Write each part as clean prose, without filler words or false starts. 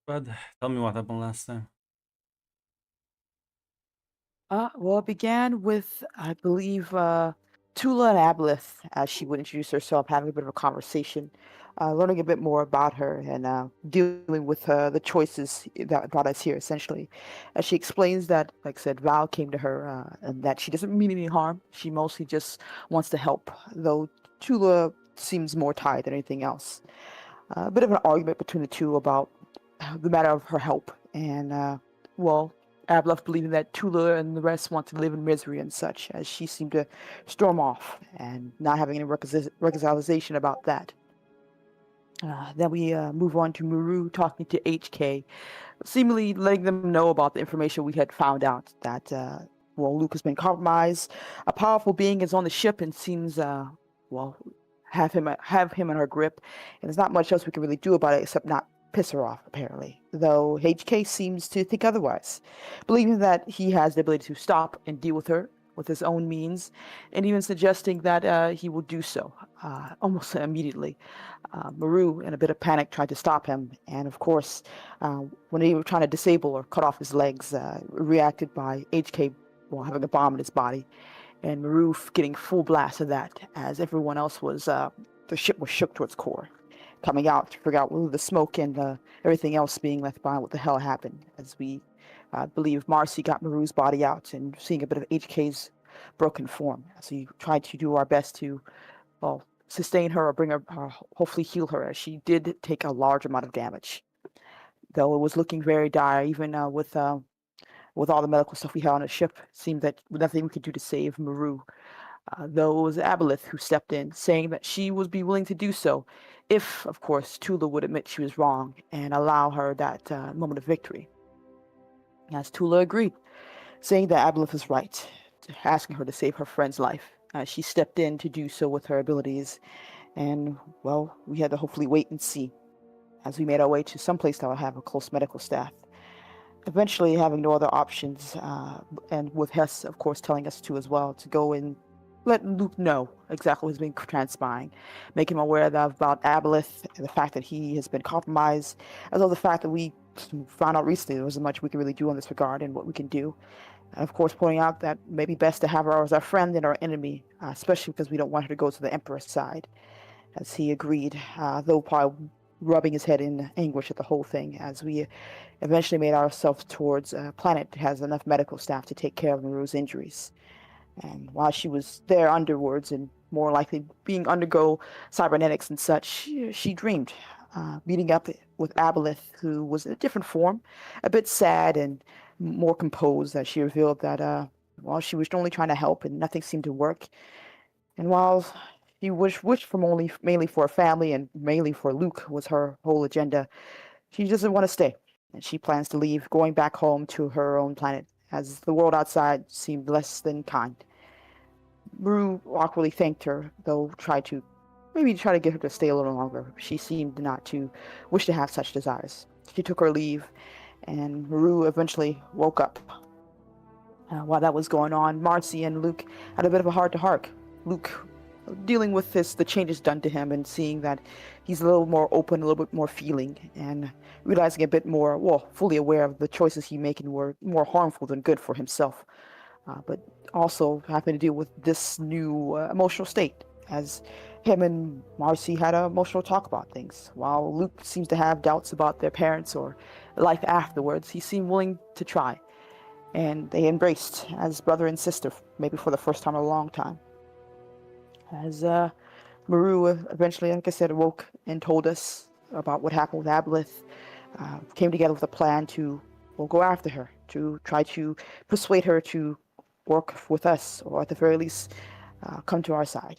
But tell me what happened last time. Well, it began with, I believe, Tula and Ablith, as she would introduce herself, having a bit of a conversation, learning a bit more about her and dealing with the choices that brought us here, essentially. As she explains that, like I said, Val came to her and that she doesn't mean any harm. She mostly just wants to help, though Tula seems more tied than anything else. A bit of an argument between the two about the matter of her help, and well, Ablef believing that Tula and the rest want to live in misery and such, as she seemed to storm off and not having any reconciliation about that. Then we move on to Muru talking to HK, seemingly letting them know about the information we had found out that, well, Luke has been compromised. A powerful being is on the ship and seems, well, have him in her grip, and there's not much else we can really do about it except not piss her off, apparently. Though HK seems to think otherwise, believing that he has the ability to stop and deal with her with his own means, and even suggesting that he will do so almost immediately. Maru, in a bit of panic, tried to stop him, and of course, when they were trying to disable or cut off his legs, reacted by HK, well, having a bomb in his body, and Maru getting full blast of that, as everyone else was, the ship was shook to its core, coming out to figure out the smoke and everything else being left behind, what the hell happened, as we believe Marcy got Maru's body out and seeing a bit of HK's broken form. So we tried to do our best to, well, sustain her or bring her, hopefully heal her, as she did take a large amount of damage. Though it was looking very dire, even with all the medical stuff we had on the ship, it seemed that nothing we could do to save Maru. Though it was Aboleth who stepped in, saying that she would be willing to do so, if, of course, Tula would admit she was wrong and allow her that moment of victory. As Tula agreed, saying that Aboleth was right, asking her to save her friend's life. She stepped in to do so with her abilities, and, well, we had to hopefully wait and see as we made our way to some place that would have a close medical staff. Eventually, having no other options, and with Hess, of course, telling us to as well, to go and let Luke know exactly what's been transpiring, make him aware about Aboleth and the fact that he has been compromised, as well as the fact that we found out recently there wasn't much we can really do in this regard and what we can do. And of course, pointing out that it may be best to have her as our friend and our enemy, especially because we don't want her to go to the Emperor's side, as he agreed, though probably rubbing his head in anguish at the whole thing, as we eventually made ourselves towards a planet that has enough medical staff to take care of Maru's injuries. And while she was there underwards and more likely being undergo cybernetics and such, she dreamed, meeting up with Aboleth, who was in a different form, a bit sad and more composed, as she revealed that, while she was only trying to help and nothing seemed to work, and while she wished for mainly for a family and mainly for Luke was her whole agenda, she doesn't want to stay, and she plans to leave, going back home to her own planet, as the world outside seemed less than kind. Rue awkwardly thanked her, though tried to maybe try to get her to stay a little longer. She seemed not to wish to have such desires. She took her leave, and Rue eventually woke up. While that was going on, Marcy and Luke had a bit of a heart-to-heart. Luke dealing with the changes done to him and seeing that he's a little more open, a little bit more feeling, and realizing a bit more, well, fully aware of the choices he making were more harmful than good for himself. But also having to deal with this new emotional state, as him and Marcy had an emotional talk about things. While Luke seems to have doubts about their parents or life afterwards, he seemed willing to try, and they embraced as brother and sister, maybe for the first time in a long time. As Maru eventually, like I said, awoke and told us about what happened with Aboleth, came together with a plan to, well, go after her, to try to persuade her to work with us, or at the very least, come to our side.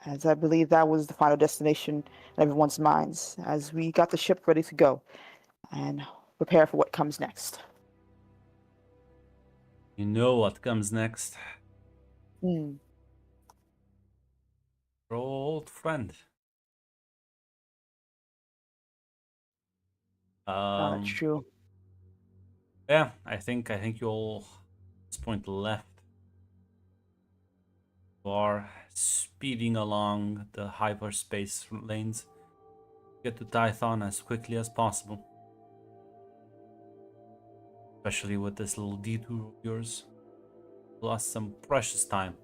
As I believe that was the final destination in everyone's minds, as we got the ship ready to go and prepare for what comes next. You know what comes next. Hmm. Your old friend. That's Um, true. yeah, I think you all at this point left. You are speeding along the hyperspace lanes. Get to Tython as quickly as possible. especially with this little detour of yours. Lost some precious time.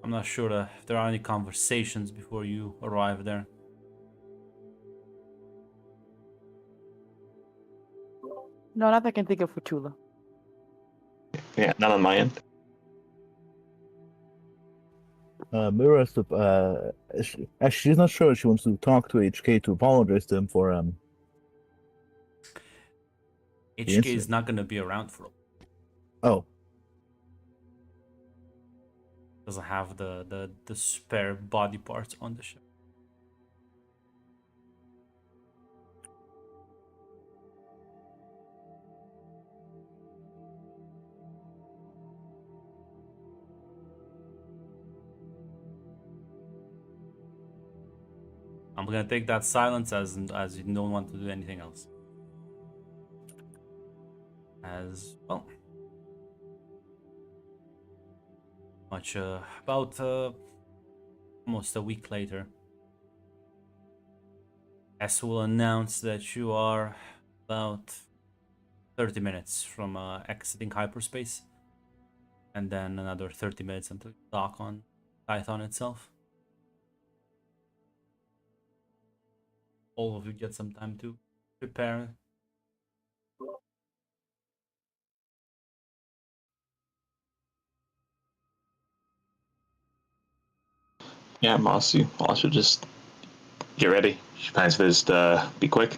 I'm not sure if there are any conversations before you arrive there. No, not that I can think of for Tula. Yeah, not on my end. Mira, she's not sure she wants to talk to HK to apologize to him for HK is not going to be around for a while. Oh. Doesn't have the spare body parts on the ship. I'm gonna take that silence as you don't want to do anything else. As well, much about almost a week later, S will announce that you are about 30 minutes from exiting hyperspace, and then another 30 minutes until you dock on Python itself. All of you get some time to prepare. Yeah, Mossy will also just get ready. She plans for this to be quick.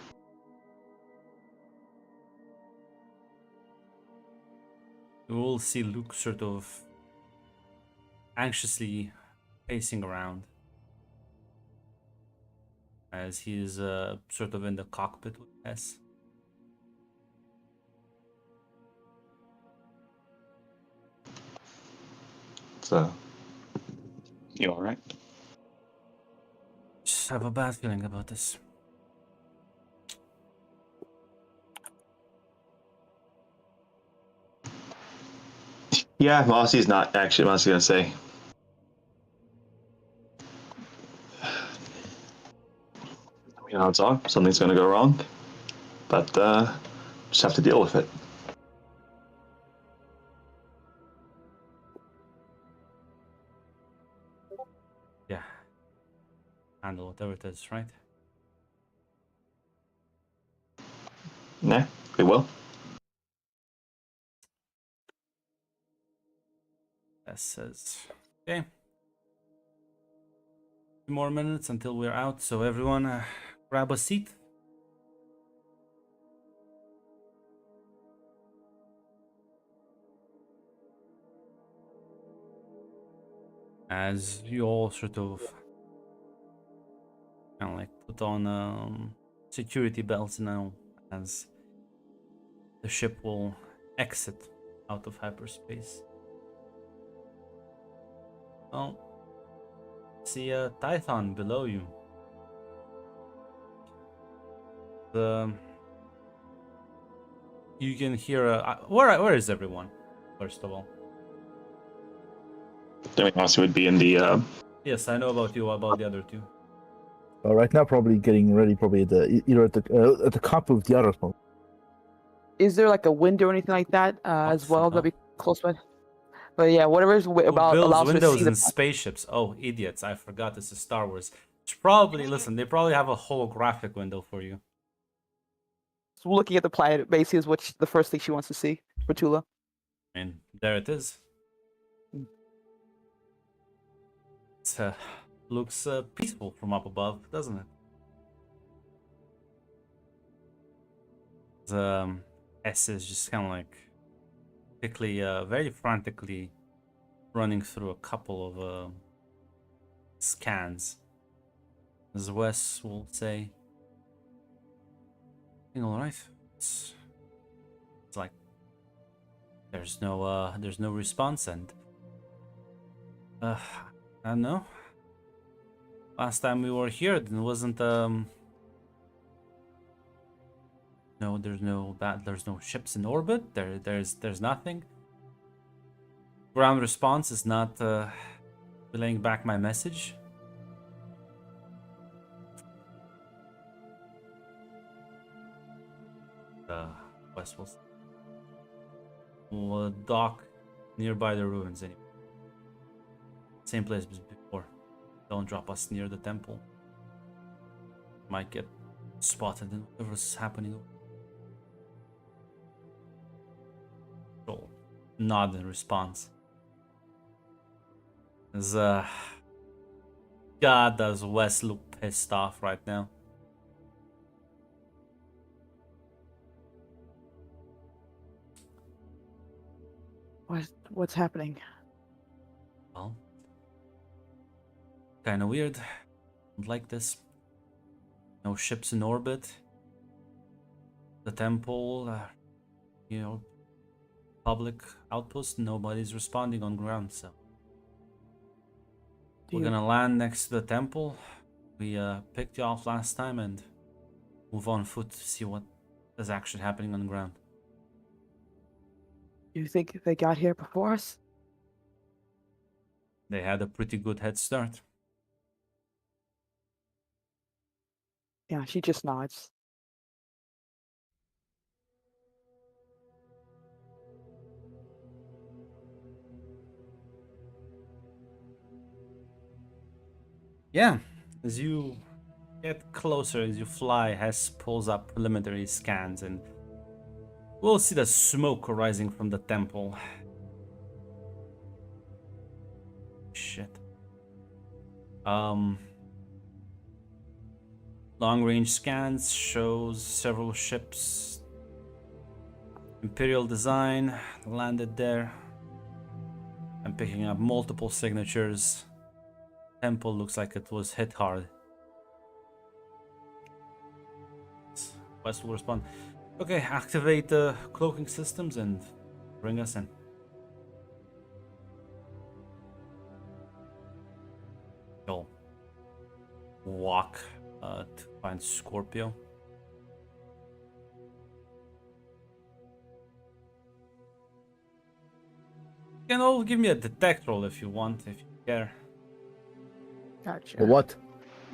You will see Luke sort of anxiously pacing around as he is sort of in the cockpit with S. So, you all right? Just have a bad feeling about this. Yeah, Mossy's not actually. Mossy's gonna say, it's all something's gonna go wrong, but just have to deal with it. Yeah. Handle whatever it is, right? Yeah, we will. S says, okay. 2 more minutes until we're out, so everyone grab a seat. As you all sort of kind of like put on security belts now, as the ship will exit out of hyperspace. Well, see a Tython below you. You can hear where is everyone? First of all, I mean, Mossy would be in the. yes, I know about you. What about the other two? Right now, probably getting ready, probably at the cup of the other smoke. Is there like a window or anything like that as well that'd be close by? But yeah, whatever is Who about builds allows her to windows see the. in spaceships? Oh, idiots! I forgot this is Star Wars. It's probably listen. They probably have a holographic window for you. Looking at the planet basically is what the first thing she wants to see for Tula. And there it is. It looks peaceful from up above, doesn't it? S is just kind of like quickly, very frantically running through a couple of scans. As Wes will say, all right. It's like there's no response, and I don't know. Last time we were here, there wasn't no, there's no ships in orbit. There's nothing. Ground response is not relaying back my message. West will dock nearby the ruins anyway. Same place as before. Don't drop us near the temple. Might get spotted in whatever's happening. Joel nod in response. As God, does Wes look pissed off right now. What's happening? Well, kind of weird. Don't like this. No ships in orbit. The temple, public outpost. Nobody's responding on ground, so we're gonna land next to the temple. We picked you off last time and move on foot to see what is actually happening on the ground. You think they got here before us? They had a pretty good head start. Yeah, she just nods. Yeah, as you get closer, as you fly, Hess pulls up preliminary scans and we'll see the smoke rising from the temple. Shit. Long-range scans shows several ships. Imperial design landed there. I'm picking up multiple signatures. Temple looks like it was hit hard. West will respond. Okay, activate the cloaking systems and bring us in. You'll walk to find Scorpio. You can all give me a detect roll if you want, if you care. Gotcha. For what?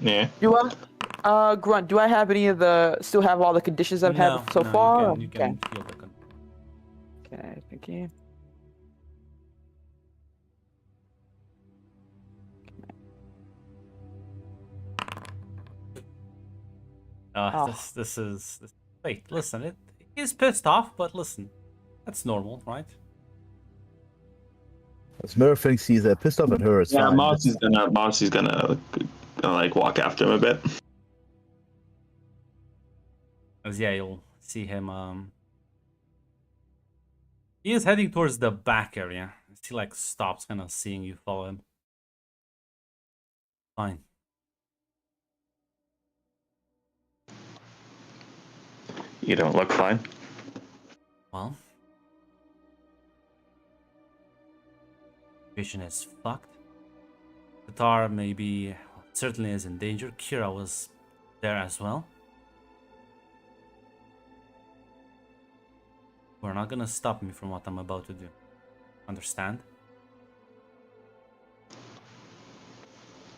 Yeah. Do I, Grunt, do I have any of the, still have all the conditions I've had so far? You can feel the con. Okay, thank you. Oh. This is... Wait, listen, he's pissed off, but listen, that's normal, right? As Mirror thinks he's pissed off at her, it's Yeah, fine. Marcy's gonna like walk after him a bit. As yeah, you'll see him, he is heading towards the back area. He like stops, kind of seeing you follow him. Fine. You don't look fine. Well, vision is fucked. Qatar maybe certainly is in danger. Kira was there as well. We're not gonna stop me from what I'm about to do. Understand?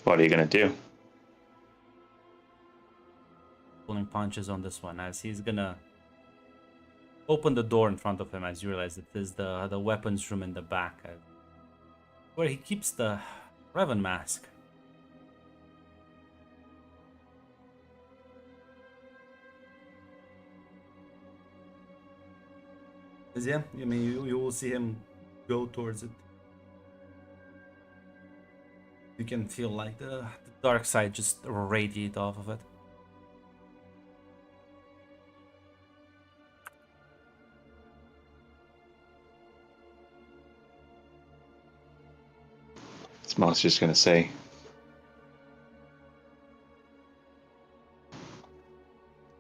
What are you gonna do? Pulling punches on this one as he's gonna open the door in front of him as you realize it is the weapons room in the back where he keeps the Revan mask. Yeah, I mean you will see him go towards it. You can feel like the dark side just radiate off of it. Smock's just gonna say,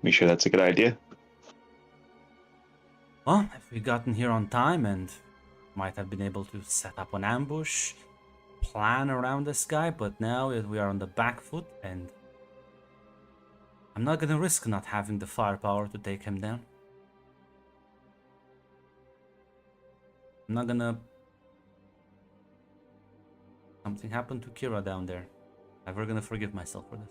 "You sure that's a good idea?" Well, if we gotten here on time and might have been able to set up an ambush, plan around this guy, but now we are on the back foot and I'm not gonna risk not having the firepower to take him down. I'm not gonna... Something happened to Kira down there. Never gonna forgive myself for this.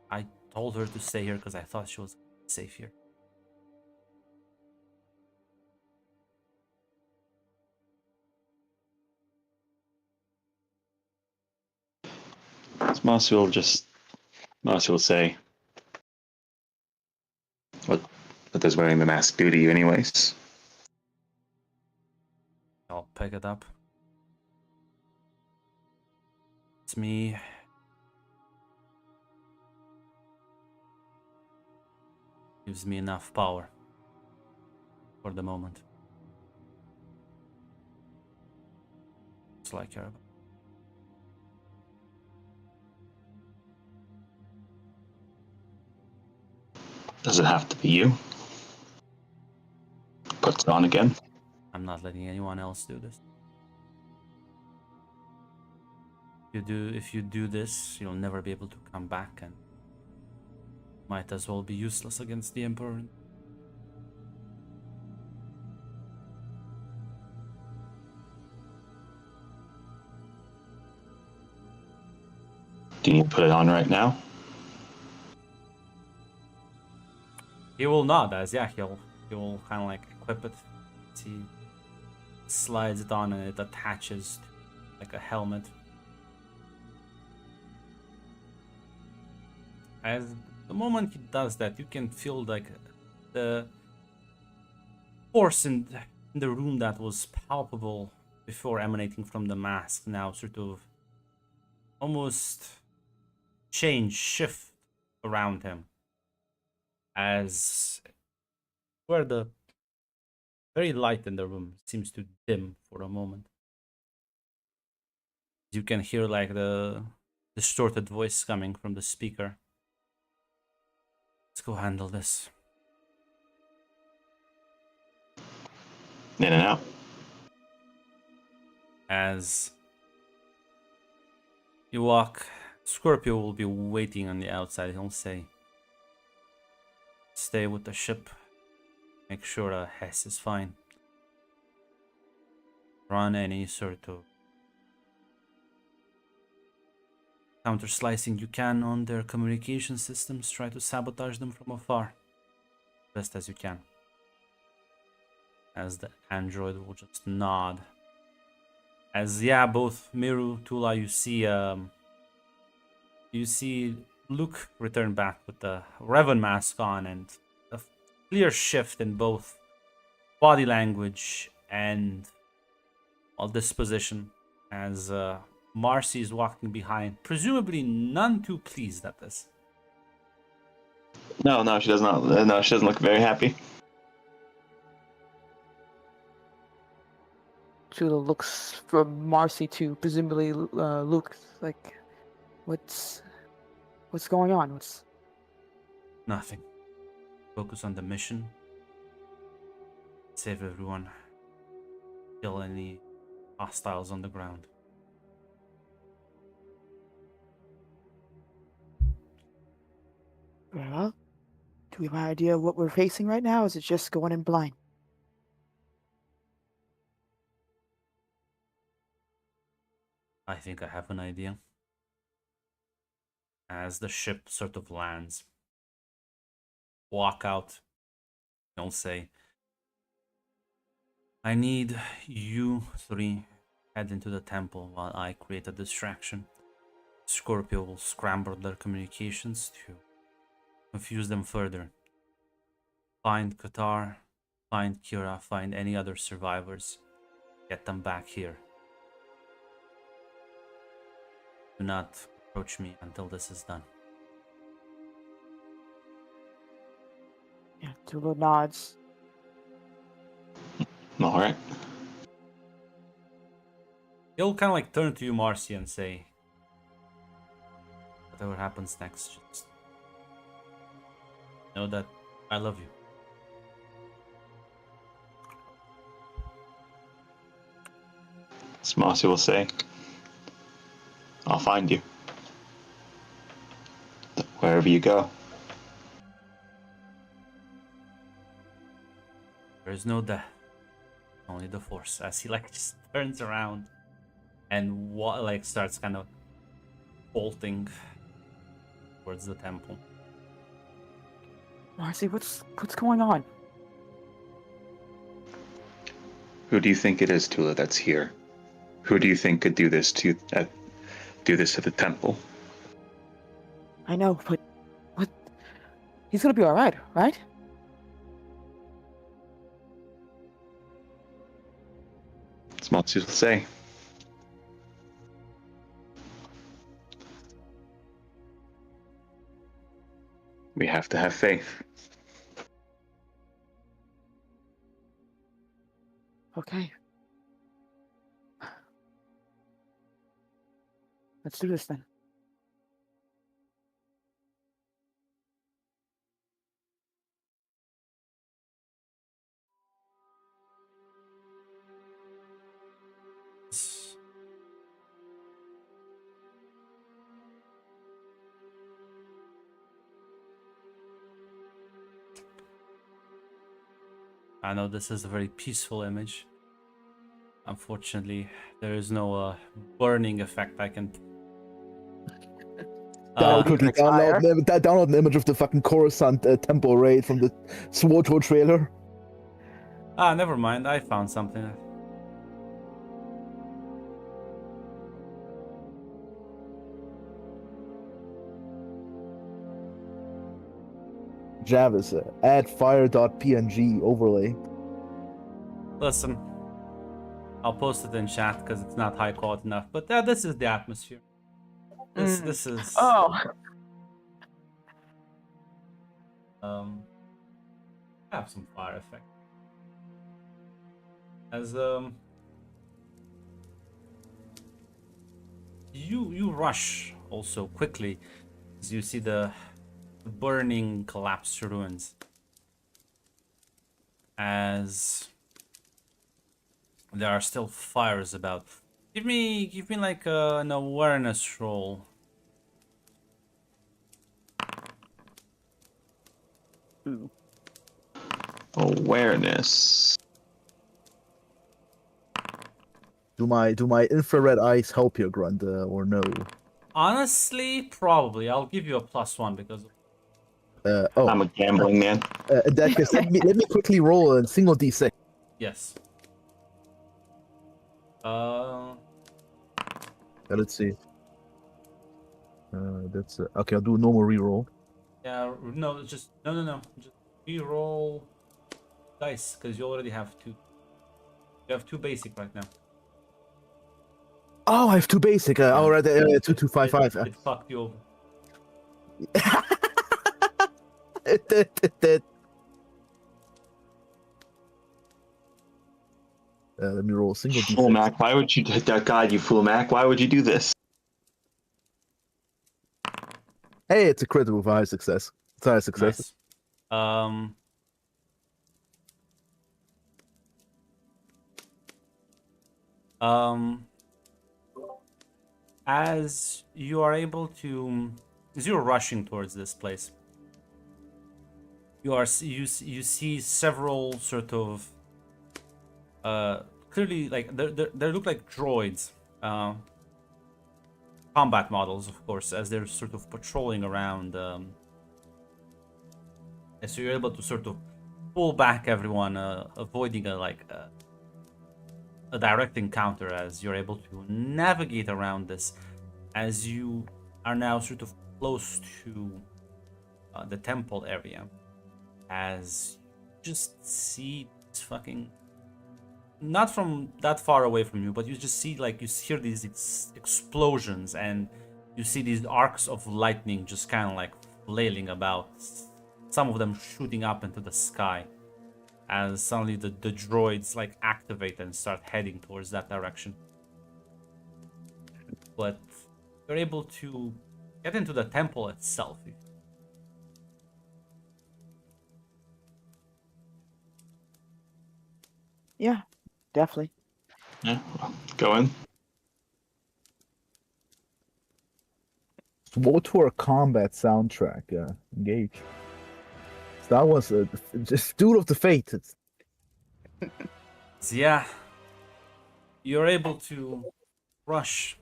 I told her to stay here because I thought she was safe here. Marcy will say, what does wearing the mask do to you anyways? I'll pick it up. It's me. Gives me enough power for the moment. It's like her. Does it have to be you? Puts it on again. I'm not letting anyone else do this. If you do this, you'll never be able to come back, and might as well be useless against the Emperor. Do you need to put it on right now? He will not, as yeah, he'll kind of like equip it. He slides it on and it attaches to like a helmet. As the moment he does that, you can feel like the force in the room that was palpable before emanating from the mask now sort of almost shift around him. As where the very light in the room seems to dim for a moment. You can hear like the distorted voice coming from the speaker. Let's go handle this. In and out. As you walk, Scorpio will be waiting on the outside. He'll say, stay with the ship. Make sure Hess is fine. Run any sort of counter-slicing you can on their communication systems. Try to sabotage them from afar. Best as you can. As the android will just nod. As yeah, both Miru, Tula, you see Luke return back with the Revan mask on, and a clear shift in both body language and disposition as Marcy is walking behind, presumably none too pleased at this. No, she does not. No, she doesn't look very happy. Tula looks from Marcy to presumably Luke. Like, what's going on? Nothing. Focus on the mission. Save everyone. Kill any hostiles on the ground. Well, do we have an idea of what we're facing right now? Or is it just going in blind? I think I have an idea. As the ship sort of lands, walk out. Don't say, I need you three head into the temple while I create a distraction. Scorpio will scramble their communications to confuse them further. Find Qatar, find Kira, find any other survivors. Get them back here. Do not approach me until this is done. Yeah, Tula nods. All right. He'll kind of like turn to you, Marcy, and say, whatever happens next, just know that I love you. Marcy will say, I'll find you. Wherever you go. There is no death, only the Force. As he like just turns around and like starts kind of bolting towards the temple. Marcy, what's going on? Who do you think it is, Tula, that's here? Who do you think could do this to the temple? I know, but what? He's gonna be all right, right? It's much to say. We have to have faith. Okay. Let's do this then. I know this is a very peaceful image. Unfortunately, there is no burning effect I can. Download quickly. Next fire. Download an image of the fucking Coruscant temple raid from the SWTOR trailer. Never mind. I found something. Javis, add fire.png overlay. Listen, I'll post it in chat because it's not high quality enough. But this is the atmosphere. This is Oh. have some fire effect. As you rush also quickly as you see the burning collapsed ruins. As there are still fires about. Give me like an awareness roll. Awareness. Do my infrared eyes help you, Grunt, or no? Honestly, probably. I'll give you a +1 because. I'm a gambling man. In that case, let me quickly roll a single d6. Yes. Let's see. That's okay. I'll do a normal reroll. Yeah. No. Just no. Just re-roll dice because you already have 2. You have 2 basic right now. Oh, I have 2 basic. Alright, 2255. It fucked you over. It did. Let me roll a single d6. Fool Mac, why would you God, you fool Mac, why would you do this? Hey, it's a critical with a high success. It's a high success. Nice. As you are able to, as you're rushing towards this place, you see several sort of clearly like they look like droids, combat models, of course, as they're sort of patrolling around. And so you're able to sort of pull back everyone, avoiding a direct encounter, as you're able to navigate around this, as you are now sort of close to the temple area, as you just see this fucking, not from that far away from you, but you just see, like, you hear these explosions, and you see these arcs of lightning just kind of like flailing about, some of them shooting up into the sky, as suddenly the droids like activate and start heading towards that direction. But you're able to get into the temple itself. Yeah, definitely. Yeah, well, go in. SWTOR combat soundtrack. Engage. So that was just Duel of the Fate. So yeah, you're able to rush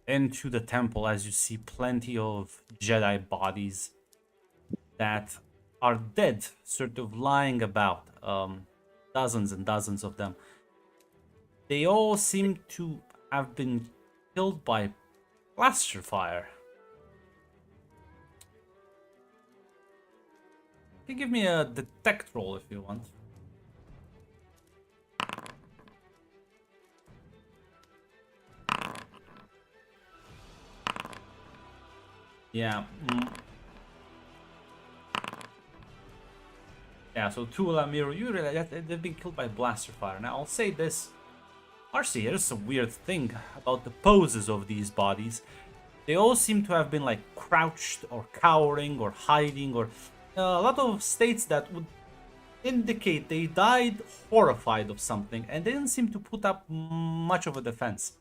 into the temple as you see plenty of Jedi bodies that are dead, sort of lying about. Dozens and dozens of them. They all seem to have been killed by blaster fire. You can give me a detect roll if you want. Yeah. Yeah, so Tula, Miru, you realize that they've been killed by blaster fire. Now, I'll say this. Arcee, here's a weird thing about the poses of these bodies. They all seem to have been like crouched or cowering or hiding or a lot of states that would indicate they died horrified of something and they didn't seem to put up much of a defense.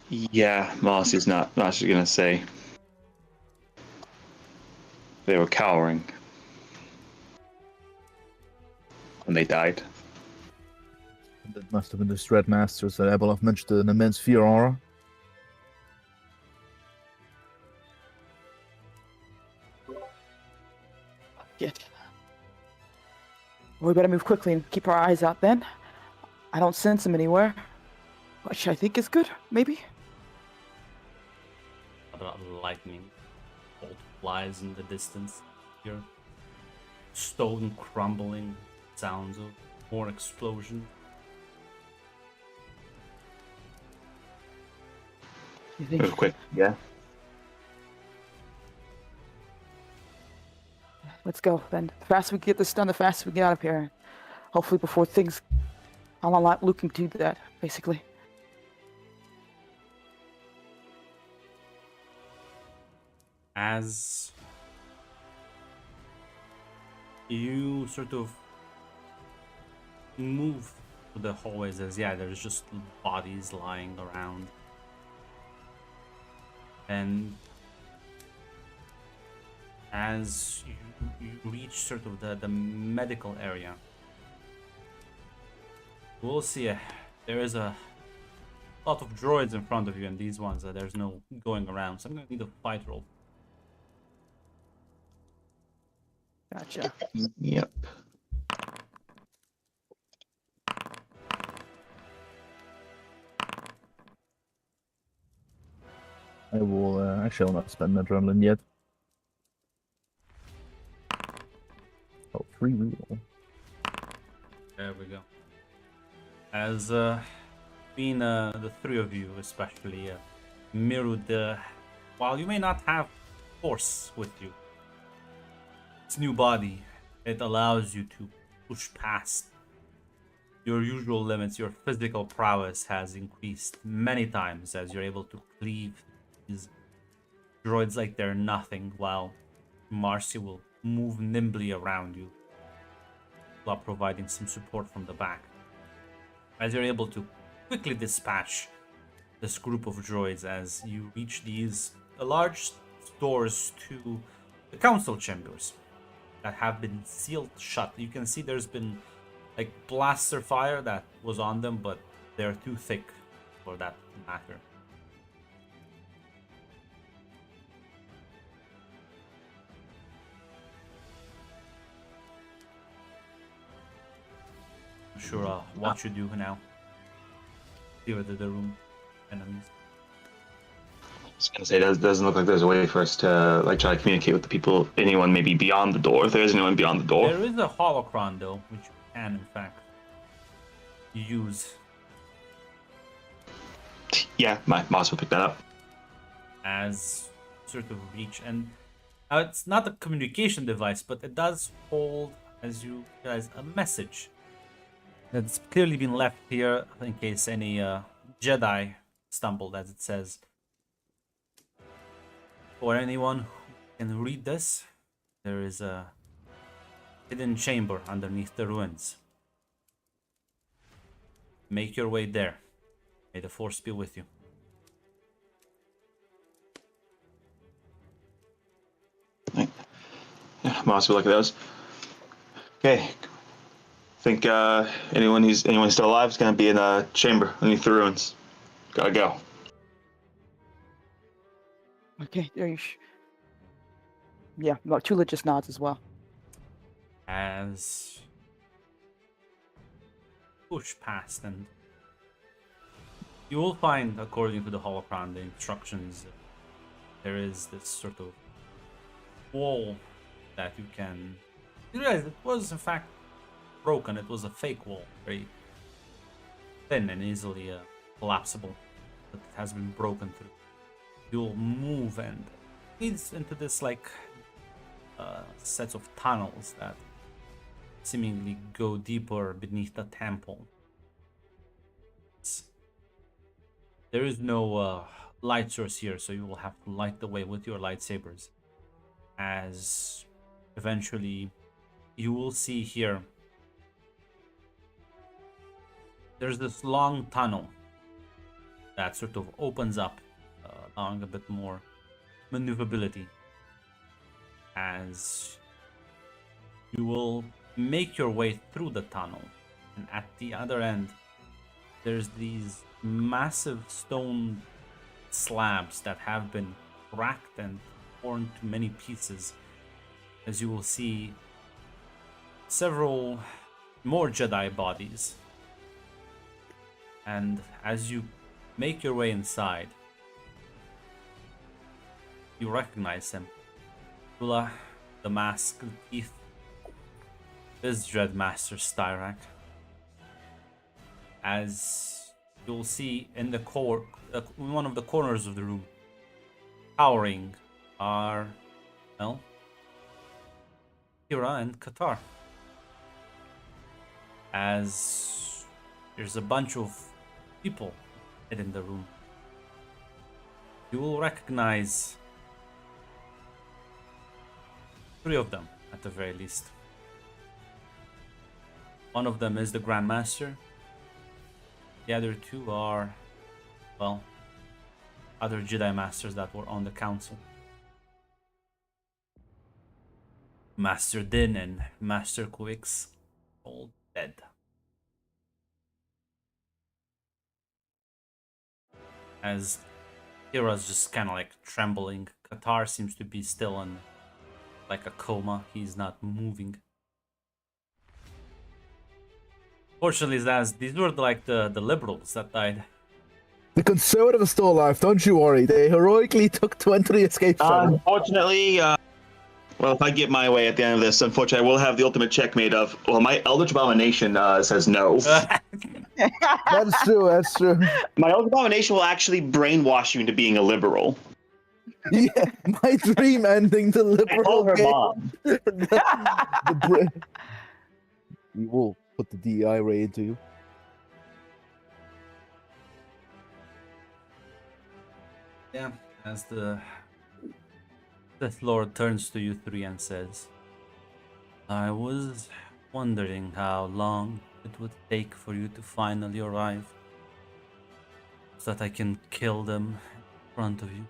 Yeah, Marcy's not actually going to say they were cowering when they died. That must have been the Strat Masters that Abeloth mentioned an immense fear aura. Yet. We better move quickly and keep our eyes out then. I don't sense him anywhere, which I think is good, maybe. Lightning bolt flies in the distance. Here, stone crumbling, sounds of more explosion. You think? Real quick, yeah. Let's go then. The faster we get this done, the faster we get out of here. Hopefully before things... I'm not looking to do that, basically. As you sort of move through the hallways, as there's just bodies lying around. And as you reach sort of the medical area, we'll see there is a lot of droids in front of you, and these ones there's no going around, so I'm gonna need a fight roll. Gotcha. Yep. I will actually I'll not spend adrenaline yet. Oh, free reroll. There we go. As being the three of you, especially Miru, while you may not have force with you, its new body, it allows you to push past your usual limits. Your physical prowess has increased many times as you're able to cleave these droids like they're nothing, while Marcy will move nimbly around you while providing some support from the back. As you're able to quickly dispatch this group of droids as you reach these large doors to the council chambers that have been sealed shut. You can see there's been like blaster fire that was on them, but they're too thick for that to matter. I'm sure what you do now. Here to the room enemies. I was gonna say, it doesn't look like there's a way for us to like try to communicate with the people, anyone maybe beyond the door. If there is anyone beyond the door. There is a holocron though, which you can in fact use. Yeah, my boss will pick that up. As sort of reach, and it's not a communication device, but it does hold, as you realize, a message that's clearly been left here in case any Jedi stumbled, as it says. For anyone who can read this, there is a hidden chamber underneath the ruins. Make your way there. May the Force be with you. Right. Yeah, boss will look at those. Okay. Think anyone who's still alive is gonna be in a chamber underneath the ruins. Gotta go. Okay, yeah, no, Tula just nods as well. As push past, and you will find, according to the holocron, the instructions, there is this sort of wall that you can. You realize it was in fact broken. It was a fake wall, very thin and easily collapsible, but it has been broken through. You'll move and it leads into this like sets of tunnels that seemingly go deeper beneath the temple. There is no light source here, so you will have to light the way with your lightsabers. As eventually you will see here, there's this long tunnel that sort of opens up, allowing a bit more maneuverability. As you will make your way through the tunnel, and at the other end, there's these massive stone slabs that have been cracked and torn to many pieces. As you will see several more Jedi bodies. And as you make your way inside, you recognize him. Tula, the mask, the teeth, is Dreadmaster Styrak. As you'll see in the in one of the corners of the room, towering are, well, Kira and Qatar. As there's a bunch of people in the room, you will recognize 3 of them at the very least. One of them is the Grand Master. The other 2 are, well, other Jedi Masters that were on the council. Master Din and Master Quix, all dead. As Kira's just kind of like trembling. Qatar seems to be still in like a coma. He's not moving. Fortunately, these were like the liberals that died. The Conservative is still alive, don't you worry. They heroically took 20 escape shots. Unfortunately, well, if I get my way at the end of this, unfortunately, I will have the ultimate checkmate of, well, my Eldritch Abomination says no. That's true, that's true. My Eldritch Abomination will actually brainwash you into being a liberal. Yeah, my dream ending, the I call liberal her game. mom. You will put the DEI ray into you. Yeah, as the Death Lord turns to you 3 and says, I was wondering how long it would take for you to finally arrive, so that I can kill them in front of you.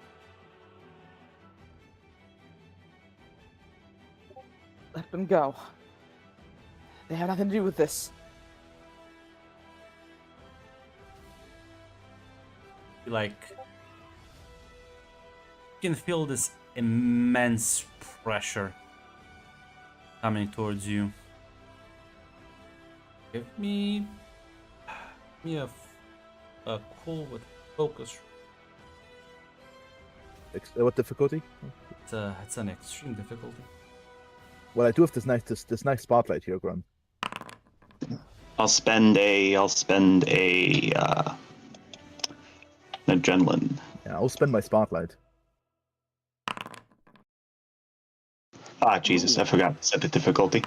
Let them go. They have nothing to do with this. Like, you can feel this immense pressure coming towards you. Give me a cool with focus. What difficulty? It's an extreme difficulty. Well, I do have this nice spotlight here, Grun. I'll spend an adrenaline. Yeah, I'll spend my spotlight. Ah, Jesus, I forgot to set the difficulty.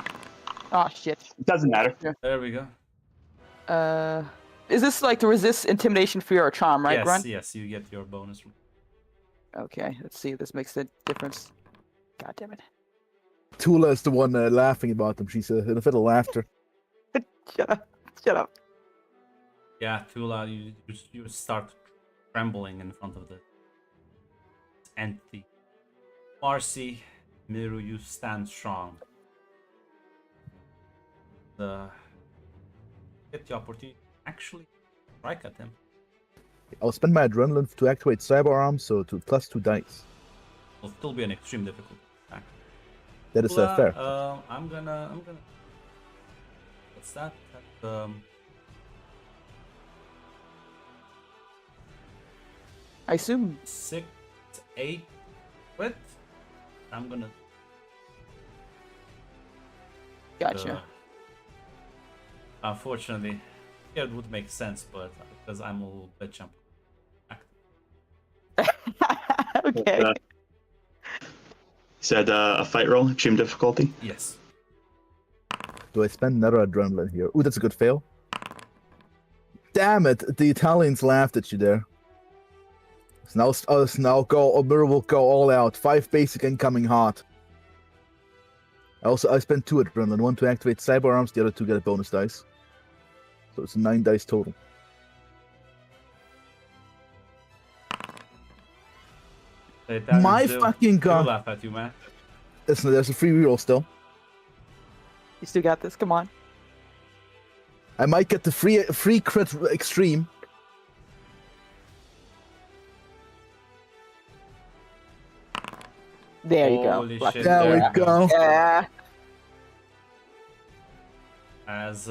Oh shit. It doesn't matter. There we go. Is this like to resist intimidation, fear, or charm, right, Yes, Grun? yes, you get your bonus. Okay, let's see if this makes a difference. God damn it. Tula is the one laughing about them. She's in a fit of laughter. Shut up. Shut up. Yeah, Tula, you start trembling in front of the entity. Marcy, Miru, you stand strong. Get the opportunity to actually strike at him. I'll spend my adrenaline to activate cyber arm, so to +2 dice. Will still be an extreme difficulty attack. That is Zakuul, fair. I'm gonna. What's that? That's, I assume 6, 8. What? I'm gonna. gotcha. Unfortunately, yeah, it would make sense, but because I'm a little bit jump. Okay. You said a fight roll, extreme difficulty. Yes. Do I spend another adrenaline here? Ooh, that's a good fail. Damn it! The Italians laughed at you there. So now go. Mirror will go all out. 5 basic incoming hot. I spent 2 adrenaline. 1 to activate cyber arms. The other 2 get a bonus dice. So it's 9 dice total. The Italians My do- fucking do god! laugh at you, man. Listen, there's a free reroll still. You still got this. Come on. I might get the free crit extreme. There you go. Holy Lucky. shit, There we you go. Yeah. As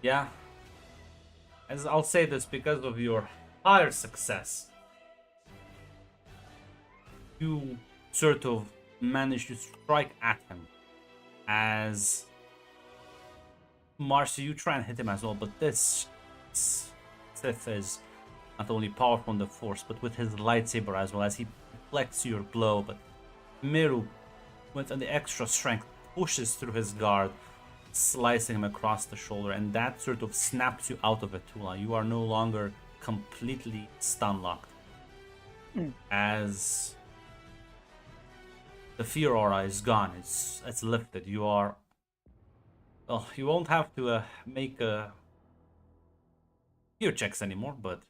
yeah, as I'll say this because of your higher success, you sort of managed to strike at him. As Marcy, you try and hit him as well, but this Sith is not only powerful in the Force, but with his lightsaber as well, as he deflects your blow. But Miru, with the extra strength, pushes through his guard, slicing him across the shoulder, and that sort of snaps you out of it, Tula. You are no longer completely stun locked. As the fear aura is gone, it's lifted. You are. Well, you won't have to make fear checks anymore, but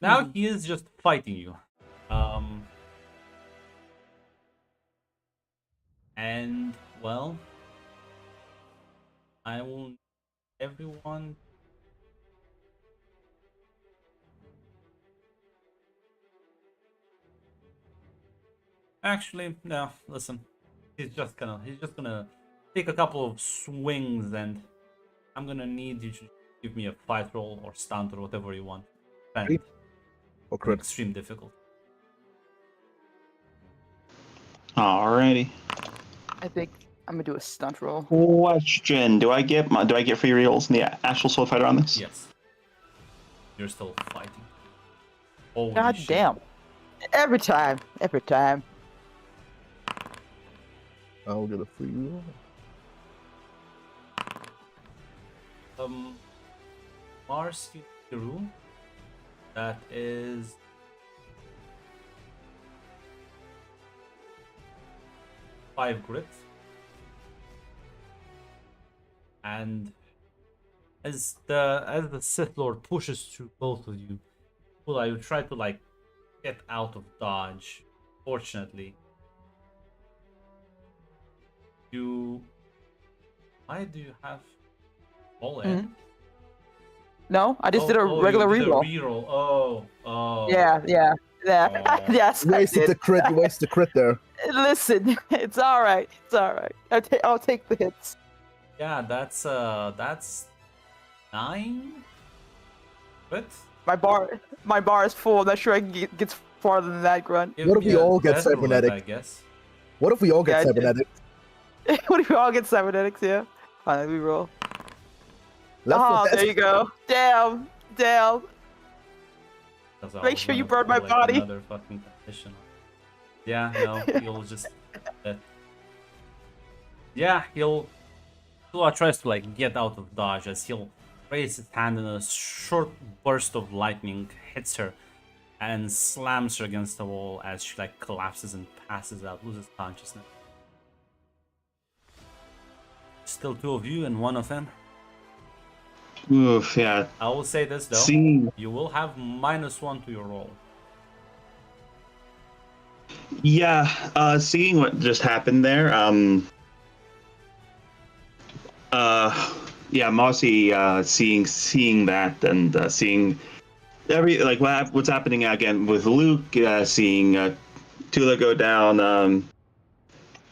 now he is just fighting you. And well, I will everyone. Actually, no. Listen, he's just gonna take a couple of swings, and I'm gonna need you to give me a fight roll or stunt or whatever you want. And Or crit. extreme difficult. Alrighty. I think I'm gonna do a stunt roll. Question: Do I get free rolls in the actual soul fighter on this? Yes. You're still fighting. Holy God shit. damn. Every time. Every time. I'll get a free reroll. Marcy Kiru. That is 5 grit. And as the Sith Lord pushes through both of you, well, you try to like get out of dodge. Fortunately, why do you have all in? No, I just did a regular you did reroll. a reroll. Oh. Yeah. Oh. Yes, You I wasted did. the crit. You wasted the crit there. Listen, it's all right. It's all right. I'll take the hits. Yeah, that's 9. But My bar is full. I'm not sure I can get farther than that, Grunt. give What if me we a all get death roulette, cybernetic? I guess. What if we all get Yeah, I did. cybernetic? What if we all get cybernetics? Yeah. Fine, let me roll. Left Oh, foot, there you go. Damn. 'Cause I Make was sure you gonna burn my pull, body. Another fucking condition. Yeah, no, he'll just. Yeah, Tua tries to like get out of dodge as he'll raise his hand and a short burst of lightning hits her and slams her against the wall as she like collapses and passes out, loses consciousness. Still 2 of you and 1 of him. Oof, yeah. I will say this though. Seeing, You will have -1 to your roll. seeing what just happened there. Marcy, seeing that and seeing what's happening again with Luke, seeing Tula go down.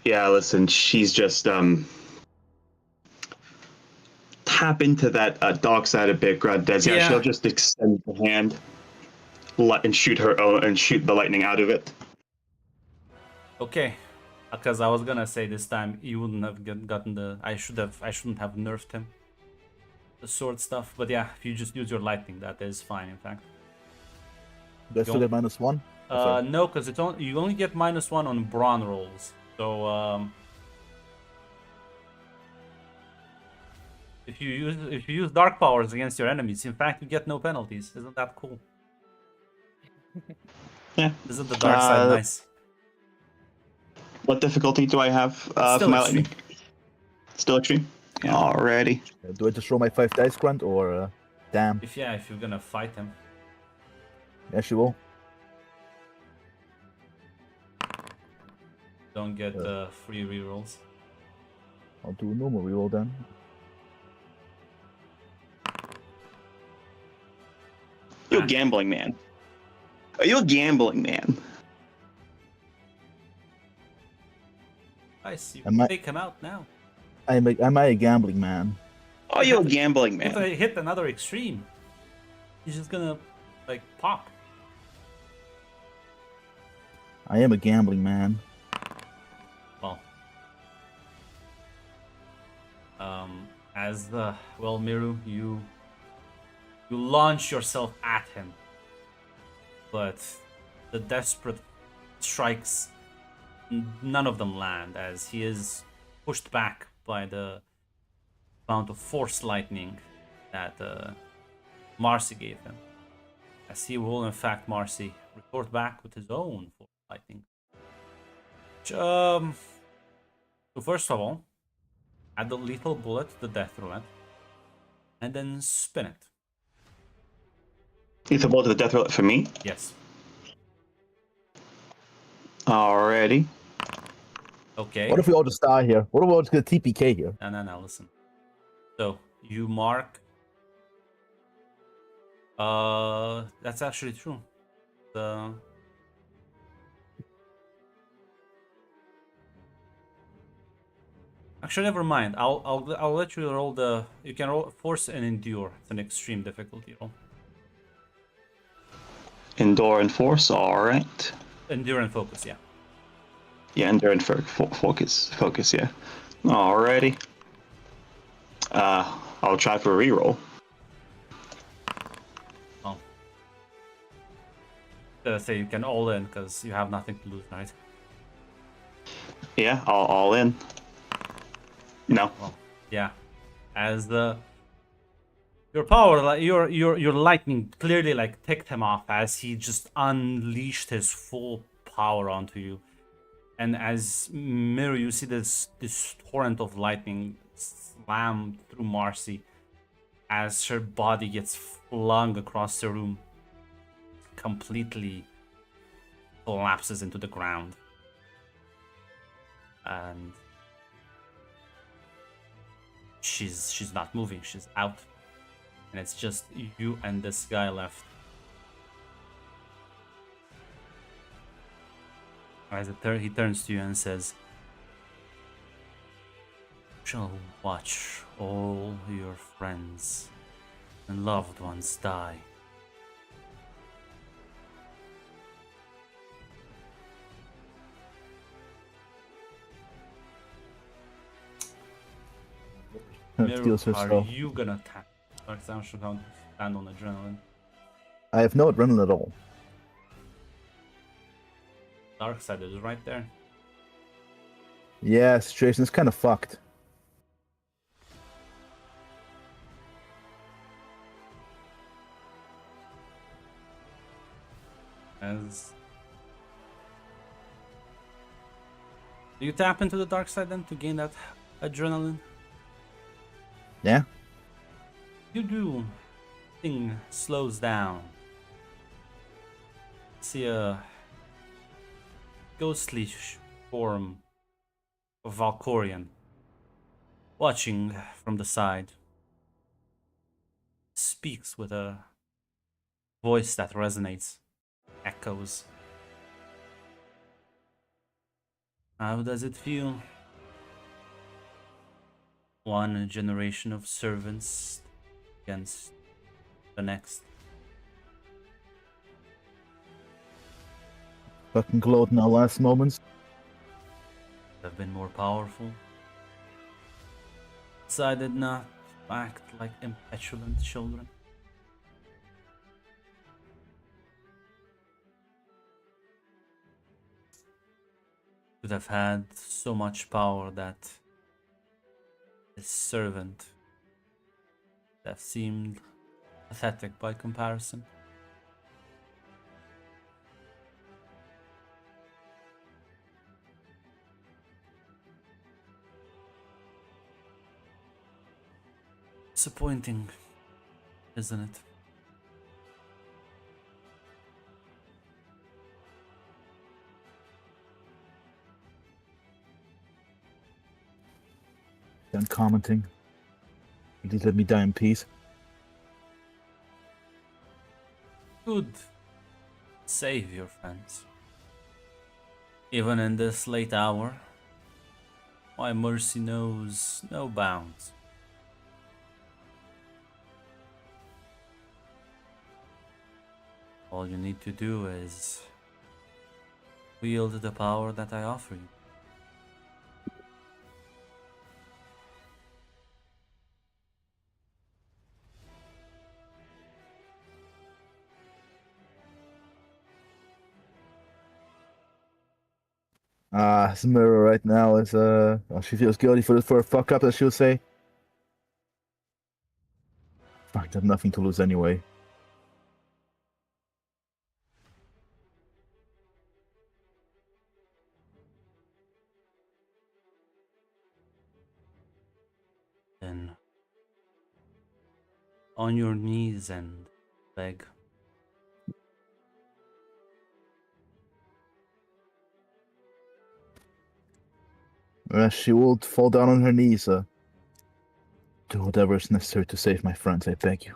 Yeah, listen, she's just tap into that dark side a bit, Grandez. Yeah, she'll just extend the hand, and shoot her own, and shoot the lightning out of it. Okay, because I was gonna say this time you wouldn't have gotten the. I shouldn't have nerfed him. The sword stuff, but yeah, if you just use your lightning, that is fine. In fact. Do I still get -1? No, because you only get -1 on brawn rolls. So if you use dark powers against your enemies, in fact, you get no penalties. Isn't that cool? Yeah. Isn't the dark side nice? What difficulty do I have for my lightning? Still extreme. Yeah. Alrighty. Do I just roll my 5 dice, Grunt, or damn? If you're gonna fight him. Yes, you will. Don't get free rerolls. I'll do a normal reroll then. You're a gambling man. Are you a gambling man? Nice, you Am I- take him out now. Am I a gambling man? Are you a gambling If man? I hit another extreme, he's just gonna like pop. I am a gambling man. Well, as the Miru, you launch yourself at him, but the desperate strikes, none of them land, as he is pushed back by the amount of force lightning that Marcy gave him. As he will, in fact, Marcy retort back with his own force lightning. So first of all, add the lethal bullet to the death roulette, and then spin it. Lethal bullet to the death roulette for me. Yes. Alrighty. Okay. What if we all just die here? What if we all just get a TPK here? No, listen. So, you mark... that's actually true. Actually, never mind. I'll let you roll the... You can roll Force and Endure. It's an extreme difficulty roll. Endure and force, alright. Endure and Focus, yeah. Yeah, endure and focus, yeah. Alrighty. I'll try for a reroll. Oh. Did I say you can all in, because you have nothing to lose, right? Yeah, I'll all in. No. Well, yeah. As your power, like your lightning clearly like ticked him off as he just unleashed his full power onto you. And as Miru, you see this torrent of lightning slam through Marcy as her body gets flung across the room, completely collapses into the ground. And she's not moving, she's out. And it's just you and this guy left. As he turns to you and says, "Shall watch all your friends and loved ones die." Miru, Steals her are stuff. you gonna tap? Dark should stand on adrenaline. I have no adrenaline at all. Dark side is right there. Yeah, situation is kind of fucked. As do you tap into the dark side then to gain that adrenaline? Yeah. You do. Thing slows down. See a ghostly form of Valkorian watching from the side. Speaks with a voice that resonates, echoes. How does it feel? One generation of servants against the next. Fucking glowed in our last moments. Have been more powerful. Decided not to act like impetulant children. Could have had so much power that this servant that seemed pathetic by comparison. Disappointing, isn't it? Done commenting. Please let me die in peace. Good. Save your friends. Even in this late hour, my mercy knows no bounds. All you need to do is wield the power that I offer you. This mirror right now is she feels guilty for a fuck up, as she'll say. Fuck, I have nothing to lose anyway. Then, on your knees and beg. She will fall down on her knees. Do whatever is necessary to save my friends, I beg you.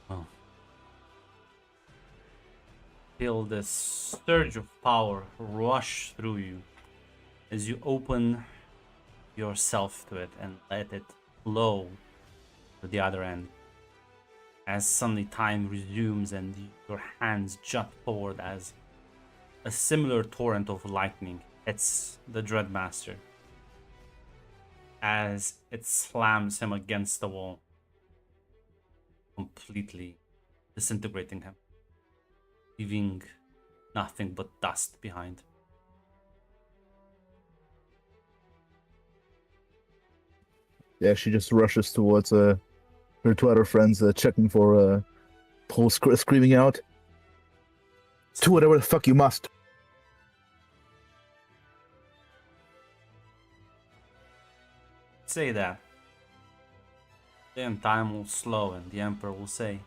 Oh. Feel this surge of power rush through you as you open yourself to it and let it flow to the other end. As suddenly time resumes and your hands jut forward as a similar torrent of lightning hits the Dreadmaster as it slams him against the wall, completely disintegrating him, leaving nothing but dust behind. Yeah, she just rushes towards her two other friends, checking for Paul screaming out, "Do whatever the fuck you must." Say that. Then time will slow and the Emperor will say,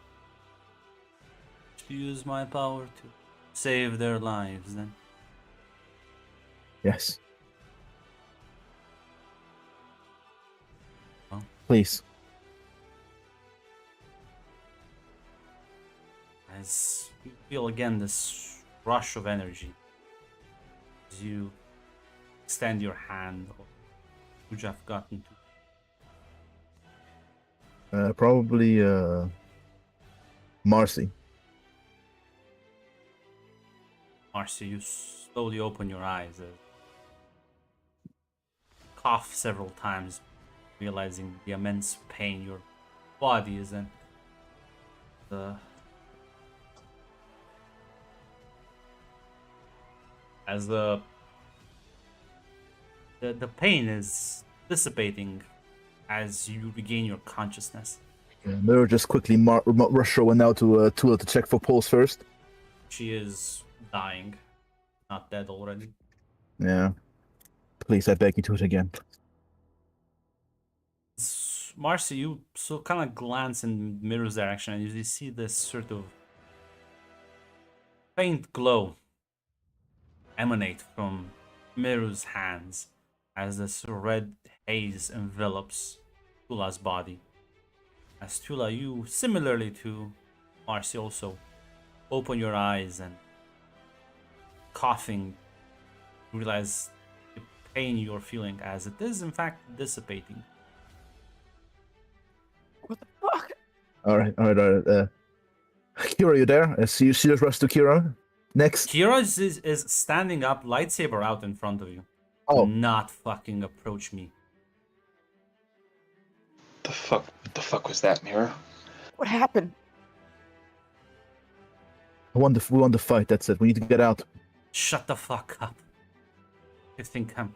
to use my power to save their lives then. Yes. Well, please. As you feel again this rush of energy, as you extend your hand, which I've gotten to. Probably Marcy. Marcy, you slowly open your eyes, cough several times, realizing the immense pain your body is in. As the pain is dissipating as you regain your consciousness. Yeah, Mirror just quickly rush her now to Tula to check for pulse first. She is dying, not dead already. Yeah. Please, I beg you, do it again. Marcy, you so kind of glance in Mirror's direction and you see this sort of faint glow emanate from Mirror's hands as this red haze envelops Tula's body. As Tula, you, similarly to Marcy, also open your eyes and coughing, realize the pain you're feeling as it is, in fact, dissipating. What the fuck? All right. Kira, you there? I see you. See us rush to Kira. Next. Kira is standing up, lightsaber out in front of you. Oh, Not fucking approach me. The fuck was that, Mira? What happened? we won the fight. That's it. We need to get out. Shut the fuck up. You think I'm...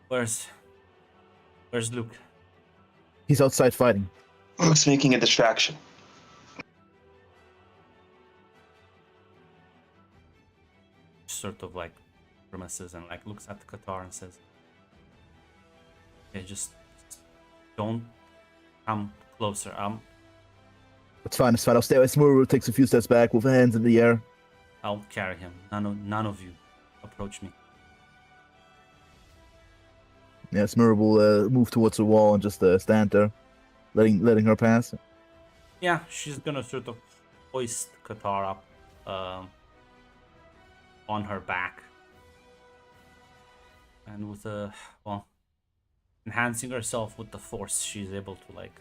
Where's Luke? He's outside fighting. Luke's making a distraction. Sort of like grimaces and like looks at the Qatar and says, "Okay, just don't come closer. It's fine. It's fine. I'll stay. Smurl takes a few steps back with hands in the air. I'll carry him. None of you approach me." Yeah, Smurl will move towards the wall and just stand there, letting her pass. Yeah, she's gonna sort of hoist Qatar up on her back, and with enhancing herself with the force, she's able to like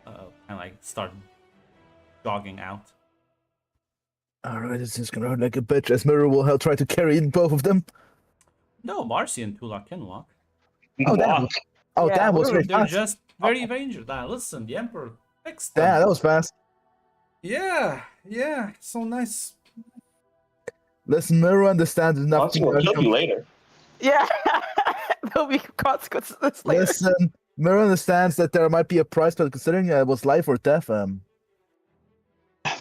kind of like start jogging out. All right, it's just gonna hurt like a bitch. As Smurl will help try to carry in both of them. No, Marcy and Tula can walk. Oh, damn. Oh, Yeah, damn, was very They're fast. just very injured. Listen, the Emperor fixed them. Yeah, that was fast. Yeah, so nice. Listen, Smurl understands Monster nothing. will kill you later. Yeah. There'll be consequences to this later. Listen, Smurl understands that there might be a price, but considering it was life or death, The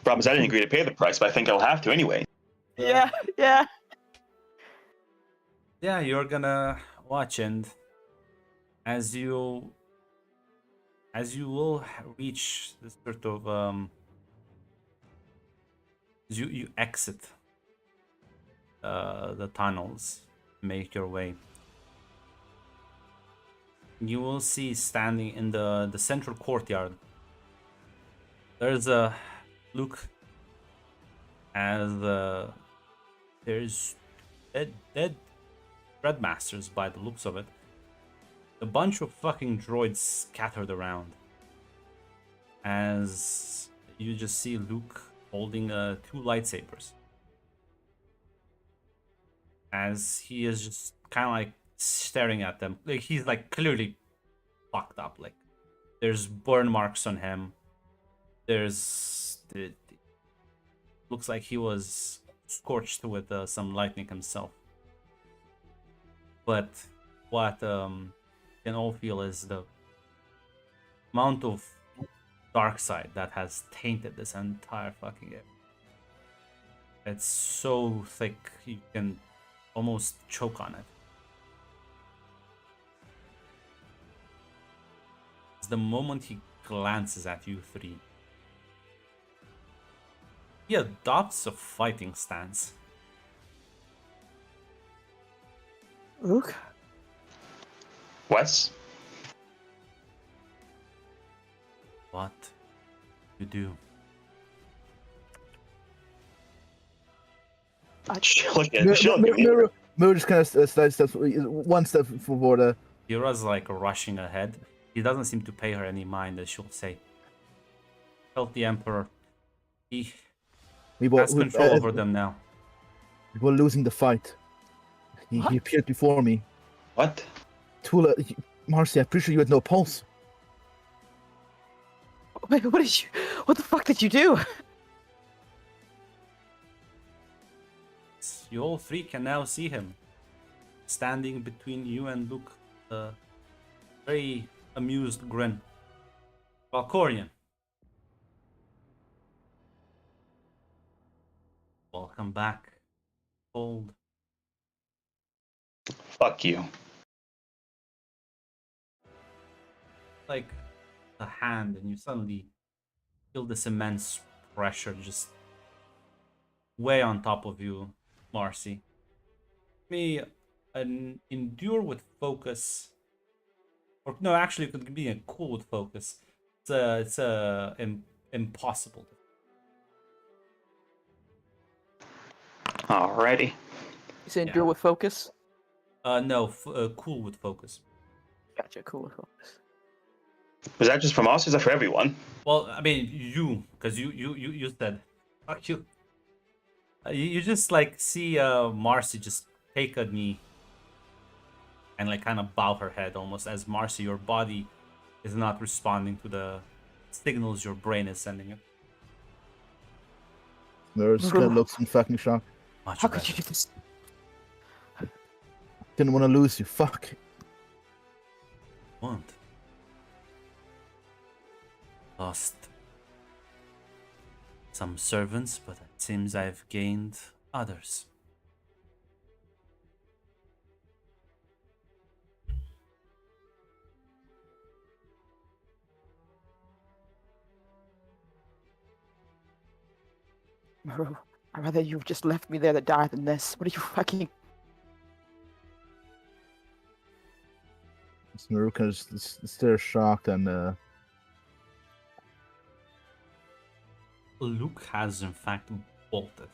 problem is I didn't agree to pay the price, but I think I'll have to anyway. Yeah. Yeah, you're gonna watch, and as you will reach this sort of you exit the tunnels, make your way, you will see standing in the central courtyard, there's a Luke, as there's dead Dreadmasters by the looks of it. A bunch of fucking droids scattered around. As you just see Luke holding 2 lightsabers. As he is just kind of like staring at them. Like he's like clearly fucked up. Like there's burn marks on him. Looks like he was scorched with some lightning himself. But what can all feel is the amount of dark side that has tainted this entire fucking game. It's so thick you can almost choke on it. It's the moment he glances at you three, he adopts a fighting stance. Luke? Wes? What you do? Mirror just kind of steps one step forward. Kira's like rushing ahead. He doesn't seem to pay her any mind, as she'll say. Felt the Emperor. He has control over them now. We were losing the fight. He appeared before me. What? Tula, Marcy, I'm pretty sure you had no pulse. Wait, what the fuck did you do? You all three can now see him. Standing between you and Luke. Very amused grin. Valkorian. Welcome back. Old. Fuck you. Like a hand, and you suddenly feel this immense pressure just way on top of you, Marcy. Me endure with focus Or no, actually, it could be a cool with focus. Impossible. Alrighty. You said Yeah. endure with focus? No, cool with focus. Gotcha, cool with focus. Was that just from us? Or is that for everyone? Well, I mean, because you said, fuck you. You just like see Marcy just take a knee and like kind of bow her head almost as Marcy, your body is not responding to the signals your brain is sending it. Mirror's kind of looks in fucking shock. Much How better. could you do this? Didn't want to lose you. Fuck. Want. Lost some servants, but it seems I've gained others. Maru, I'd rather you've just left me there to die than this. What are you fucking... Mirror kind of stares shocked and Luke has in fact bolted.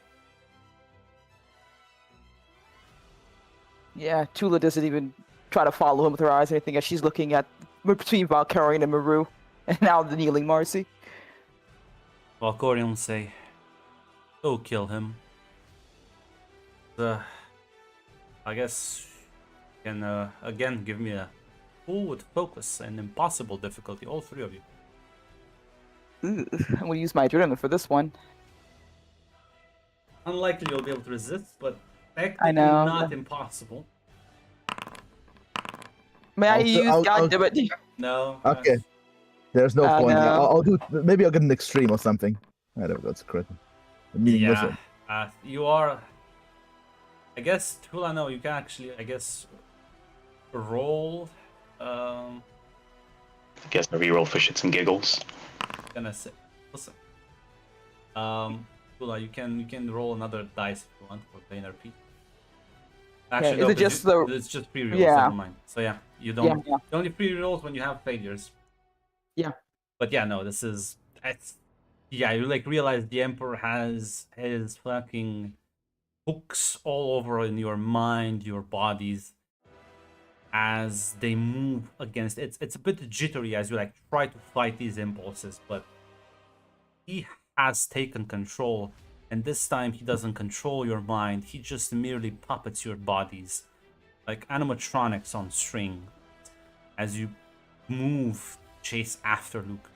Yeah, Tula doesn't even try to follow him with her eyes or anything as she's looking at between Valkyrian and Maru, and now the kneeling Marcy. Valkorian will say, "Go kill him." I guess you can again give me a full with focus and impossible difficulty, all three of you. Ooh, I'm gonna use my adrenaline for this one. Unlikely you'll be able to resist, but technically know. not impossible. May I use... God damn it. No. okay. There's no point. no. I'll do. Maybe I'll get an extreme or something. I don't know. That's correct. Meaning Yeah. You are. I guess Tula. No, you can actually. I guess roll. I guess a reroll for shits and giggles. Gonna say. Listen. Tula, you can roll another dice if you want for plain RP. Actually, is no, it 'cause just the- it's just pre rolls. Yeah. Never mind. So yeah, you don't. Yeah. You only pre rolls when you have failures. Yeah. But yeah, no, this is. Yeah, you like realize the Emperor has his fucking hooks all over in your mind, your bodies, as they move against it's a bit jittery as you like try to fight these impulses, but he has taken control, and this time he doesn't control your mind, he just merely puppets your bodies like animatronics on string as you move, chase after Luke.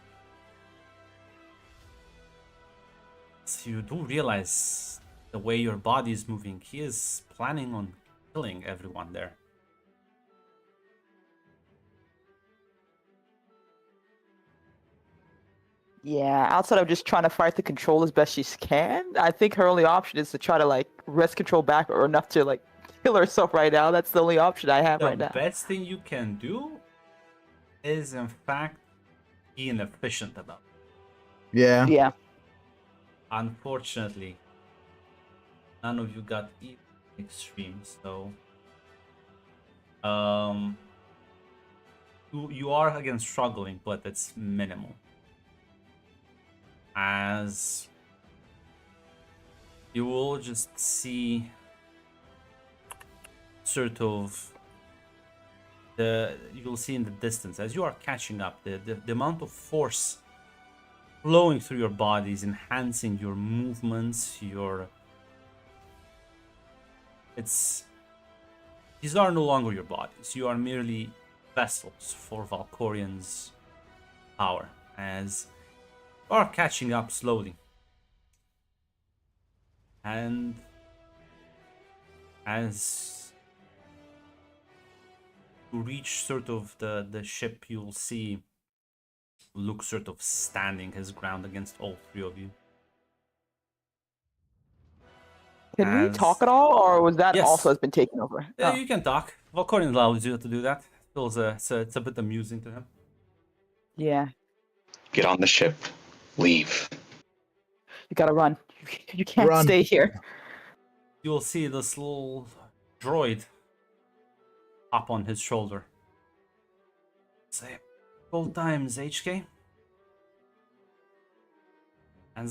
So you do realize the way your body is moving, he is planning on killing everyone there. Yeah, outside of just trying to fight the control as best she can, I think her only option is to try to like wrest control back or enough to like kill herself right now. That's the only option I have The right now. best thing you can do is in fact be inefficient about it. Yeah. Yeah. Unfortunately, none of you got even extreme, so you are again struggling, but it's minimal. As you will just see sort of you'll see in the distance as you are catching up the amount of force flowing through your bodies, enhancing your movements, these are no longer your bodies. You are merely vessels for Valkorian's power, as you are catching up slowly. And as you reach sort of the ship, you'll see Luke sort of standing his ground against all three of you. Can we talk at all, or was that Yes. also has been taken over? Yeah, Oh. you can talk. Valkorian allows you to do that. It's a bit amusing to him. Yeah, Get on the ship. Leave. you gotta run. You can't Run. stay here. You'll see this little droid hop on his shoulder. say cold times, HK. And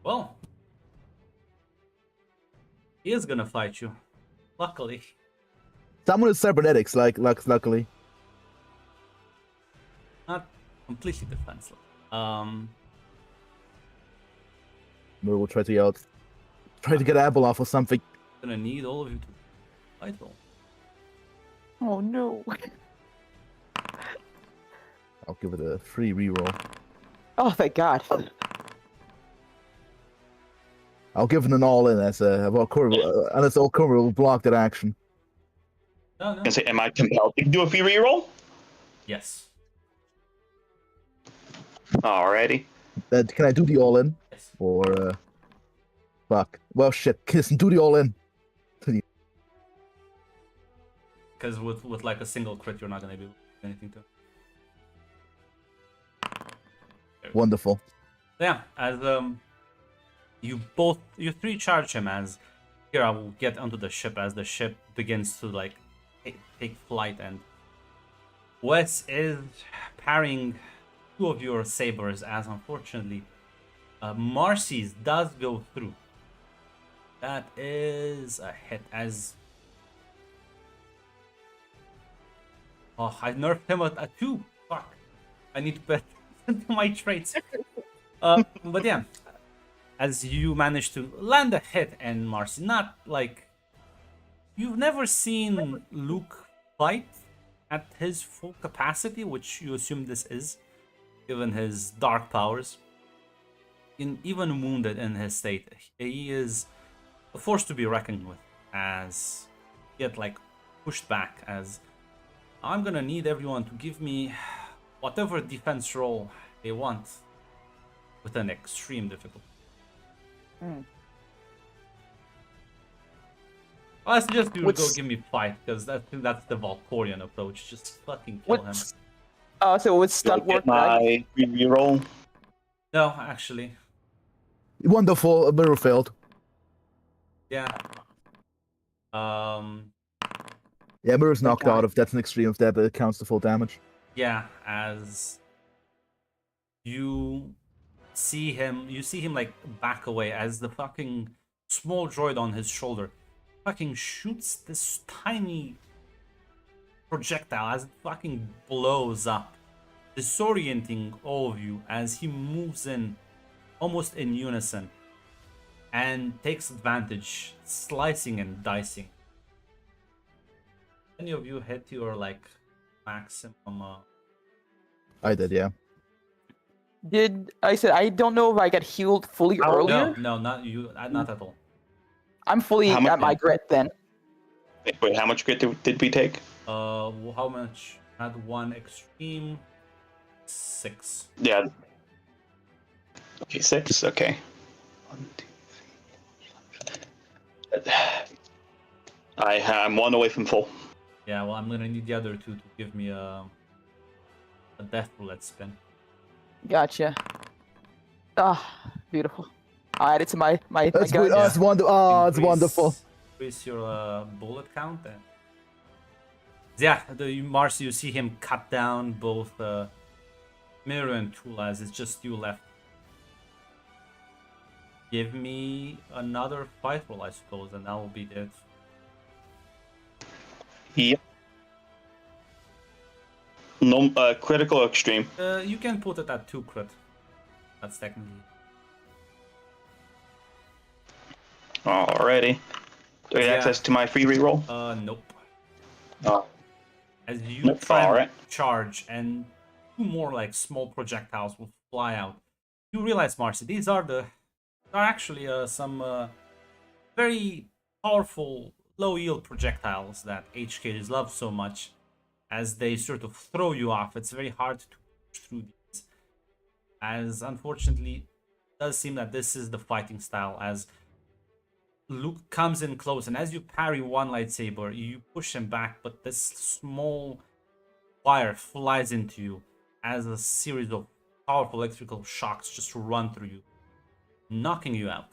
well, he is gonna fight you. Luckily. Someone is cybernetics, luckily. Not completely defenseless. Maybe we'll try to get Apple off or something. Gonna need all of you to fight roll. Oh no. I'll give it a free reroll. Oh, thank God. I'll give it an all-in as unless Okura will block that action. No. I say, am I compelled to do a free reroll? Yes. Alrighty. Can I do the all-in? Yes. Or, fuck. Well, shit. Listen, do the all-in. Because with like a single crit, you're not gonna be able to do anything to. Wonderful. Yeah, as you three charge him as here I will get onto the ship as the ship begins to like take flight, and Wes is parrying two of your sabers as unfortunately Marcy's does go through. That is a hit as I nerfed him at 2. Fuck. I need to put into my traits. But yeah, as you manage to land a hit, and Marcy, not like you've never seen Luke fight at his full capacity, which you assume this is, given his dark powers. Even wounded in his state, he is a force to be reckoned with, as get like pushed back. As I'm gonna need everyone to give me whatever defense roll they want with an extreme difficulty. Let's just go give me fight, because I think that's the Valkorian approach. Just fucking kill him. So would Do I stunt get work? my free reroll? No, actually. Wonderful. Mirror failed. Yeah. Yeah, Mirror's knocked out. If that's an extreme, if that counts the full damage. Yeah, as you see him like back away as the fucking small droid on his shoulder fucking shoots this tiny projectile as it fucking blows up, disorienting all of you as he moves in almost in unison and takes advantage, slicing and dicing. Any of you hit your like maximum? I did, yeah. I don't know if I got healed fully earlier. No, not you. Not at all. I'm fully at my grit then. Wait, how much grit did we take? How much? Had one extreme. 6. Yeah. Okay, 6. Okay. 1, 2, 3. I'm 1 away from full. Yeah, well, I'm gonna need the other 2 to give me a death roulette spin. Gotcha. Ah, beautiful. I'll add it to my That's gun. good. Oh, it's wonderful. Oh, it's Increase- wonderful. Increase your bullet count. And... Yeah, Marcy, you see him cut down both Mirror and Tool as it's just you left. Give me another fight roll, I suppose, and that will be it. Yep. No, critical or extreme. You can put it at 2 crit. That's technically. Alrighty. Do I get access to my free reroll? Nope. Oh. As you Nope, try and alright. charge, and 2 more like small projectiles will fly out. You realize, Marcy, these are actually some very powerful low yield projectiles that HKs love so much, as they sort of throw you off. It's very hard to push through these, as unfortunately it does seem that this is the fighting style, as Luke comes in close, and as you parry one lightsaber, you push him back, but this small wire flies into you as a series of powerful electrical shocks just run through you, knocking you out.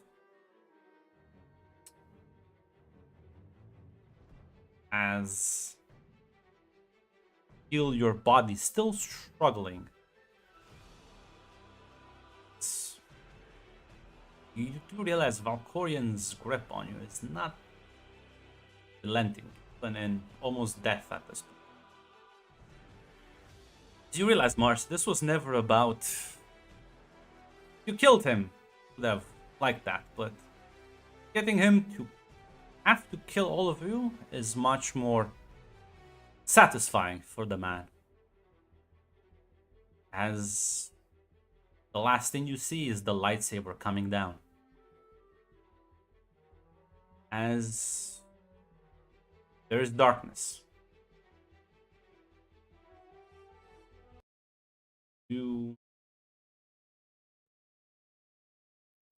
As feel your body still struggling. You do realize Valkorian's grip on you is not relenting, even in almost death at this point. You realize, Mars, this was never about... You killed him, would have liked that, but getting him to have to kill all of you is much more satisfying for the man. As the last thing you see is the lightsaber coming down. As there is darkness. You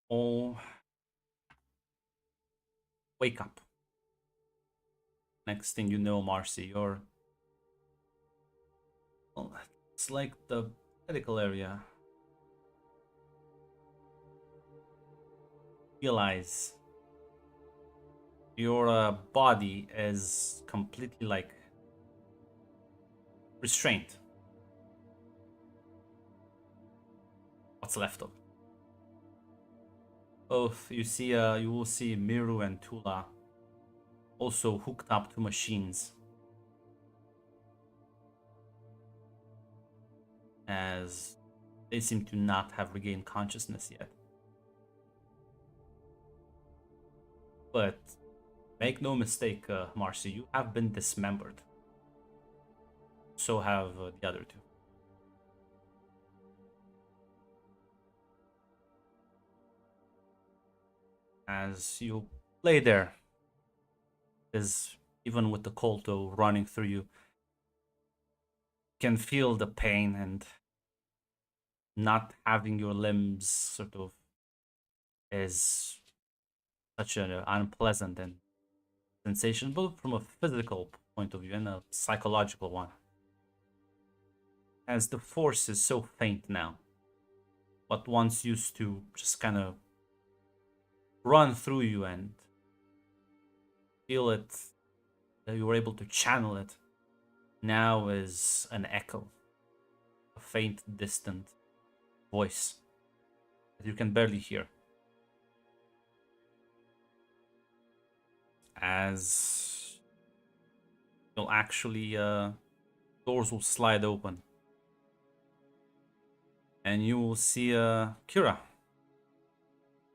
all wake up. Next thing you know, Marcy, you're... Well, it's like the medical area. Realize your body is completely like restrained. What's left of it? Both you see, you will see Miru and Tula also hooked up to machines, as they seem to not have regained consciousness yet. But make no mistake, Marcy, you have been dismembered. So have the other two. As you lay there, is even with the Kolto running through you, can feel the pain and not having your limbs sort of is such an unpleasant and sensation, both from a physical point of view and a psychological one. As the force is so faint now, what once used to just kind of run through you and feel it, that you were able to channel it, now is an echo, a faint, distant voice that you can barely hear. As you'll actually, doors will slide open, and you will see Kira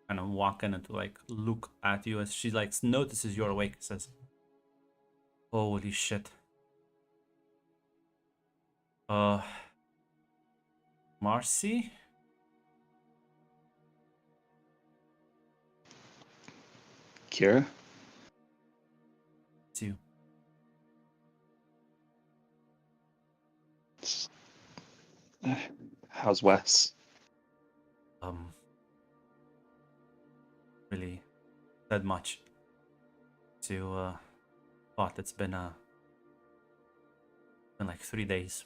kind of walk in and to like look at you as she like notices you're awake. Says, "Holy shit! Marcy." Kira? It's you. How's Wes? Really said much. To thought it's been like 3 days.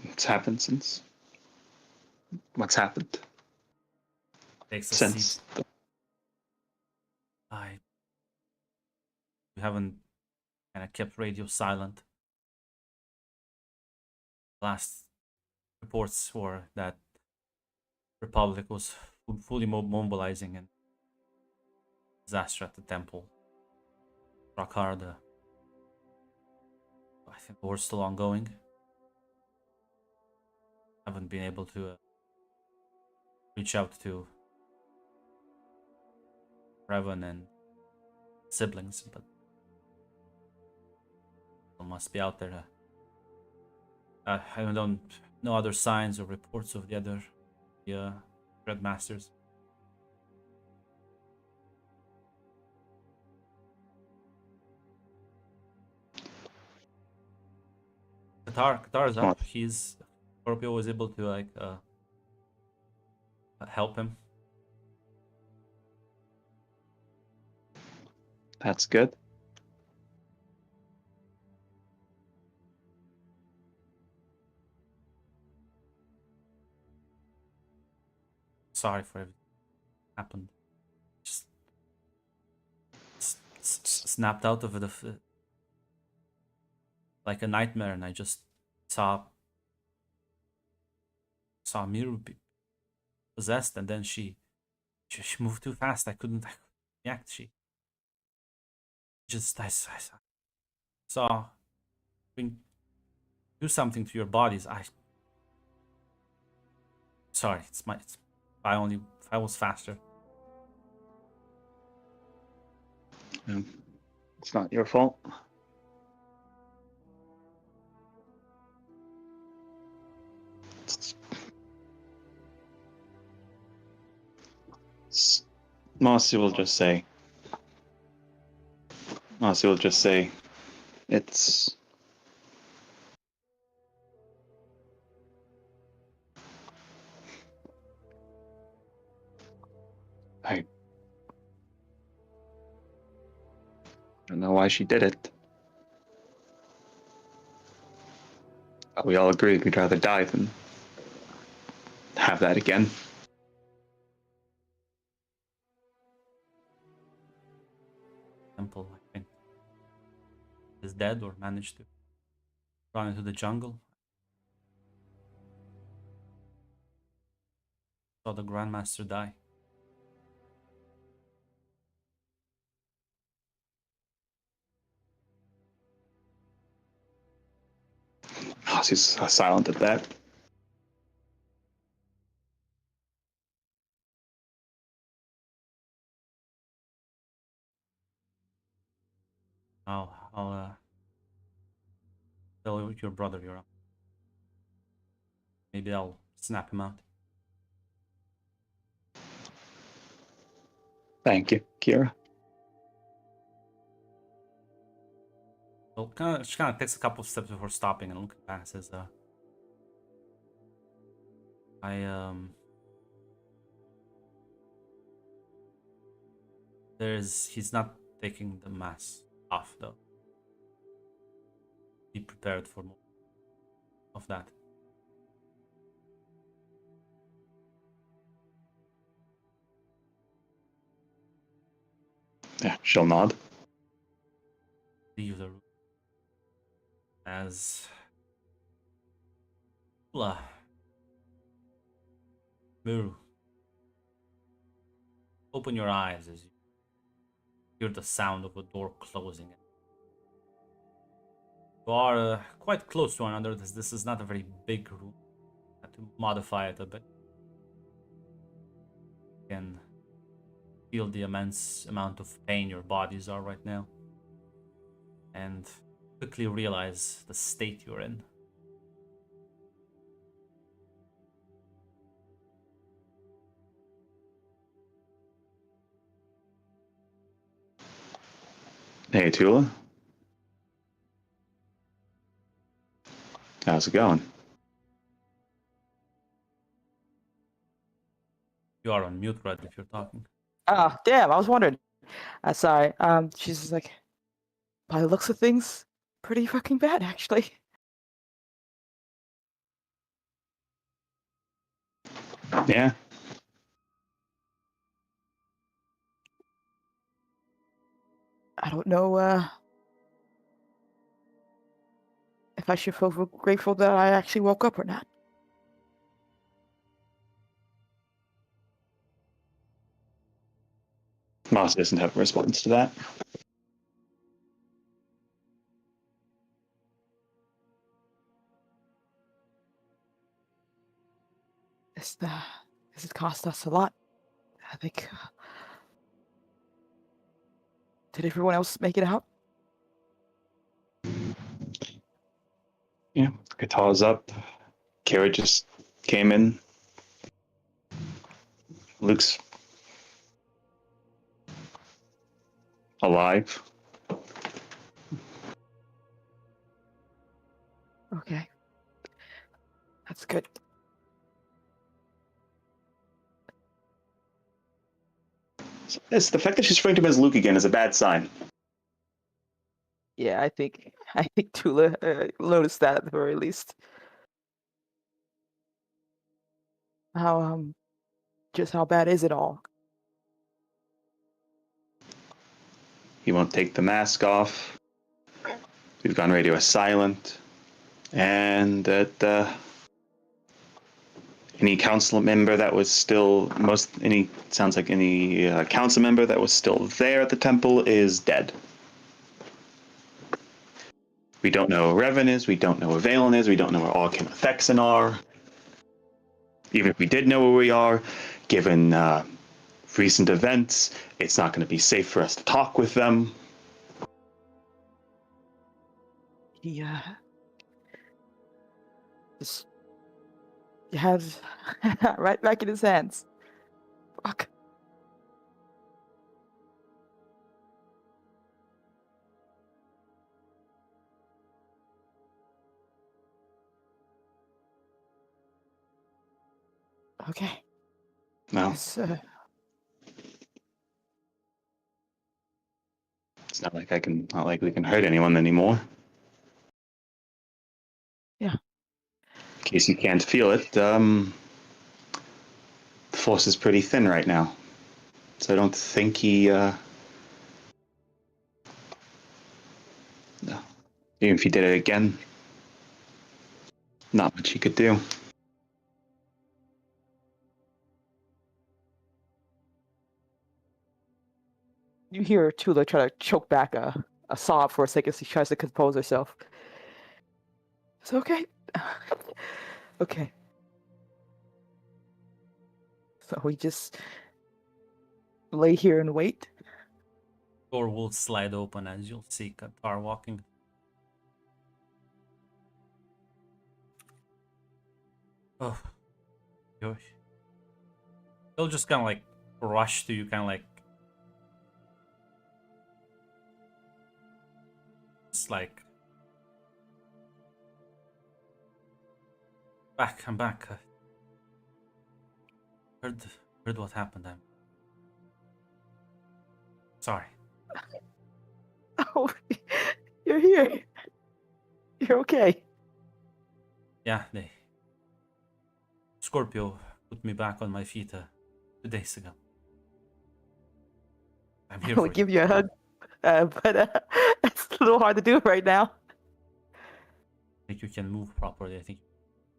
What's happened since? What's happened Takes a since? seat. We haven't kind of kept radio silent. Last reports were that Republic was fully mobilizing and disaster at the temple. Rakar, I think the war's still ongoing. Haven't been able to reach out to Revan and siblings, but they must be out there. I don't know other signs or reports of the other Red Masters. Qatar's up. Scorpio was able to like help him. That's good. Sorry for everything. happened. Just snapped out of it like a nightmare, and I just saw Miru be possessed, and then she moved too fast. I couldn't react. She just I saw bring do something to your bodies. Sorry, if I was faster. It's not your fault. Mossy will just say. It's. I don't know why she did it. We all agreed we'd rather die than have that again. Temple, I think, is dead or managed to run into the jungle. Saw the Grandmaster die. Mossy's silent at that. I'll tell your brother you're up. Maybe I'll snap him out. Thank you, Kira. So she kind of takes a couple of steps before stopping and looking back and says, he's not taking the mask off though. Be prepared for more of that. Yeah, she'll nod. Leave the room. As Miru, open your eyes as you hear the sound of a door closing. You are quite close to one another. This is not a very big room. I have to modify it a bit. You can feel the immense amount of pain your bodies are right now, and quickly realize the state you're in. Hey, Tula. How's it going? You are on mute, right, if you're talking. Ah, damn, I was wondering. Sorry. She's just like, by the looks of things, pretty fucking bad, actually. Yeah. I don't know, if I should feel grateful that I actually woke up or not. Mossy doesn't have a response to that. This has cost us a lot. I think. Did everyone else make it out? Yeah, guitar's up. Kira just came in. Luke's alive. Okay. That's good. It's the fact that she's referring to him as Luke again is a bad sign. Yeah, I think Tula noticed that at the very least. How just how bad is it all? He won't take the mask off. We've gone radio silent. And that any council member that was still any council member that was still there at the temple is dead. We don't know where Revan is, we don't know where Valen is, we don't know where all Chemothexan are. Even if we did know where we are, given recent events, it's not going to be safe for us to talk with them. He just has right back in his hands. Fuck. Okay. No, Yes, it's not like we can hurt anyone anymore. Yeah. In case you can't feel it, the force is pretty thin right now. So I don't think he no. Even if he did it again, not much he could do. you hear Tula try to choke back a sob for a second as she tries to compose herself. It's okay. Okay. So we just lay here and wait. Door will slide open as you'll see Qatar walking. Oh, gosh. They'll just kind of like rush to you, kind of like. It's like. I'm back. Heard what happened. I'm sorry. Oh, you're here. You're okay. Yeah, Scorpio put me back on my feet 2 days ago. I'm I here would for give you. you a hug, but it's a little hard to do right now. I think you can move properly. I think you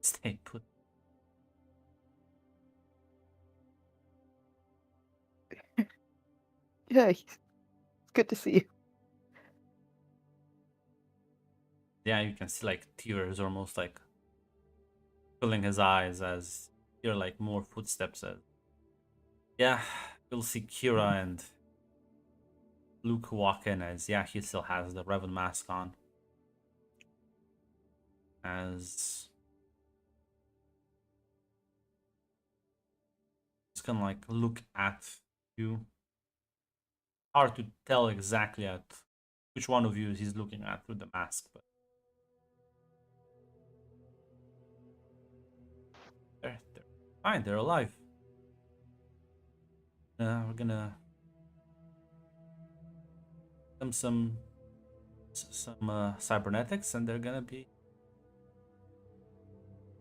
stay put. Yeah, it's good to see you. Yeah, you can see like tears almost like filling his eyes as you hear like more footsteps. Yeah, you'll see Kira and Luke walk in as he still has the Revan mask on. As he's gonna like look at you. Hard to tell exactly at which one of you he's looking at through the mask, but they're fine. They're alive. We're gonna some cybernetics, and they're gonna be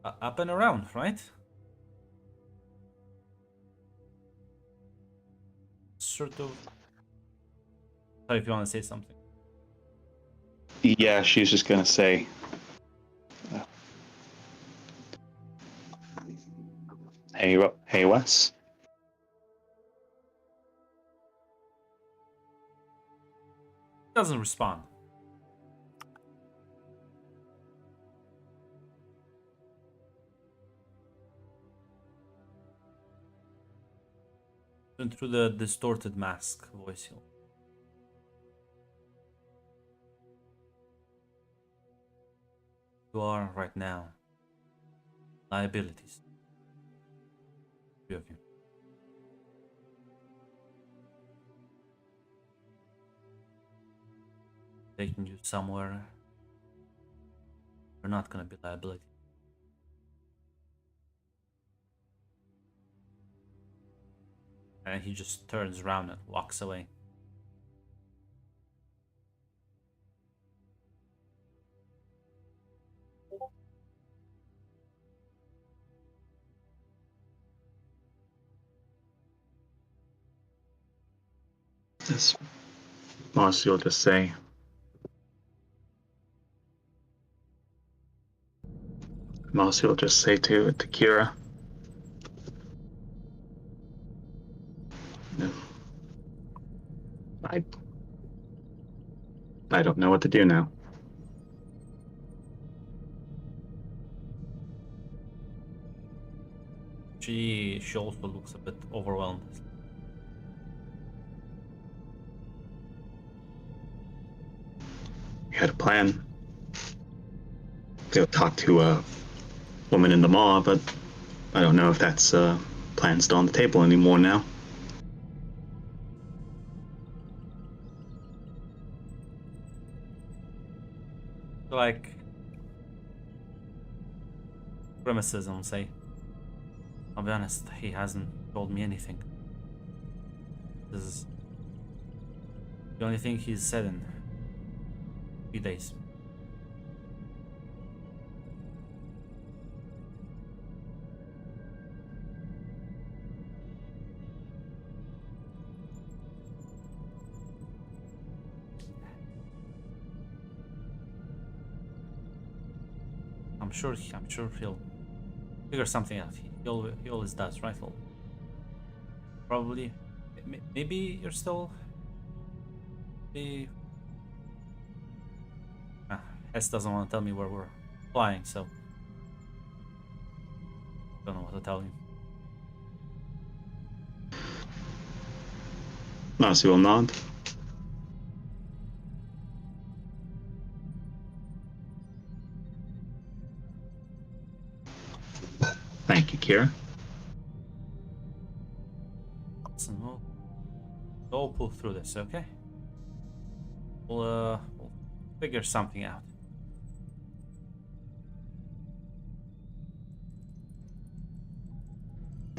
up and around, right? Sort of. Sorry if you want to say something. Yeah, she's just gonna say. Hey, Wes. Doesn't respond. And through the distorted mask voice, you are right now liabilities. Three of you. Taking you somewhere. You're not gonna be liability. And he just turns around and walks away. Yes. Marcy will just say, to Kira, I don't know what to do now. She also looks a bit overwhelmed. We had a plan. They'll talk to a woman in the mall, but I don't know if that's plan still on the table anymore now. Like criticism, say. I'll be honest, he hasn't told me anything. This is the only thing he's said in 3 days. I'm sure he'll figure something out. He always does, right? Probably. Maybe you're still. Hess doesn't want to tell me where we're flying, so don't know what to tell you. Marcy will nod. Thank you, Kira. Listen, we'll pull through this, okay? We'll figure something out.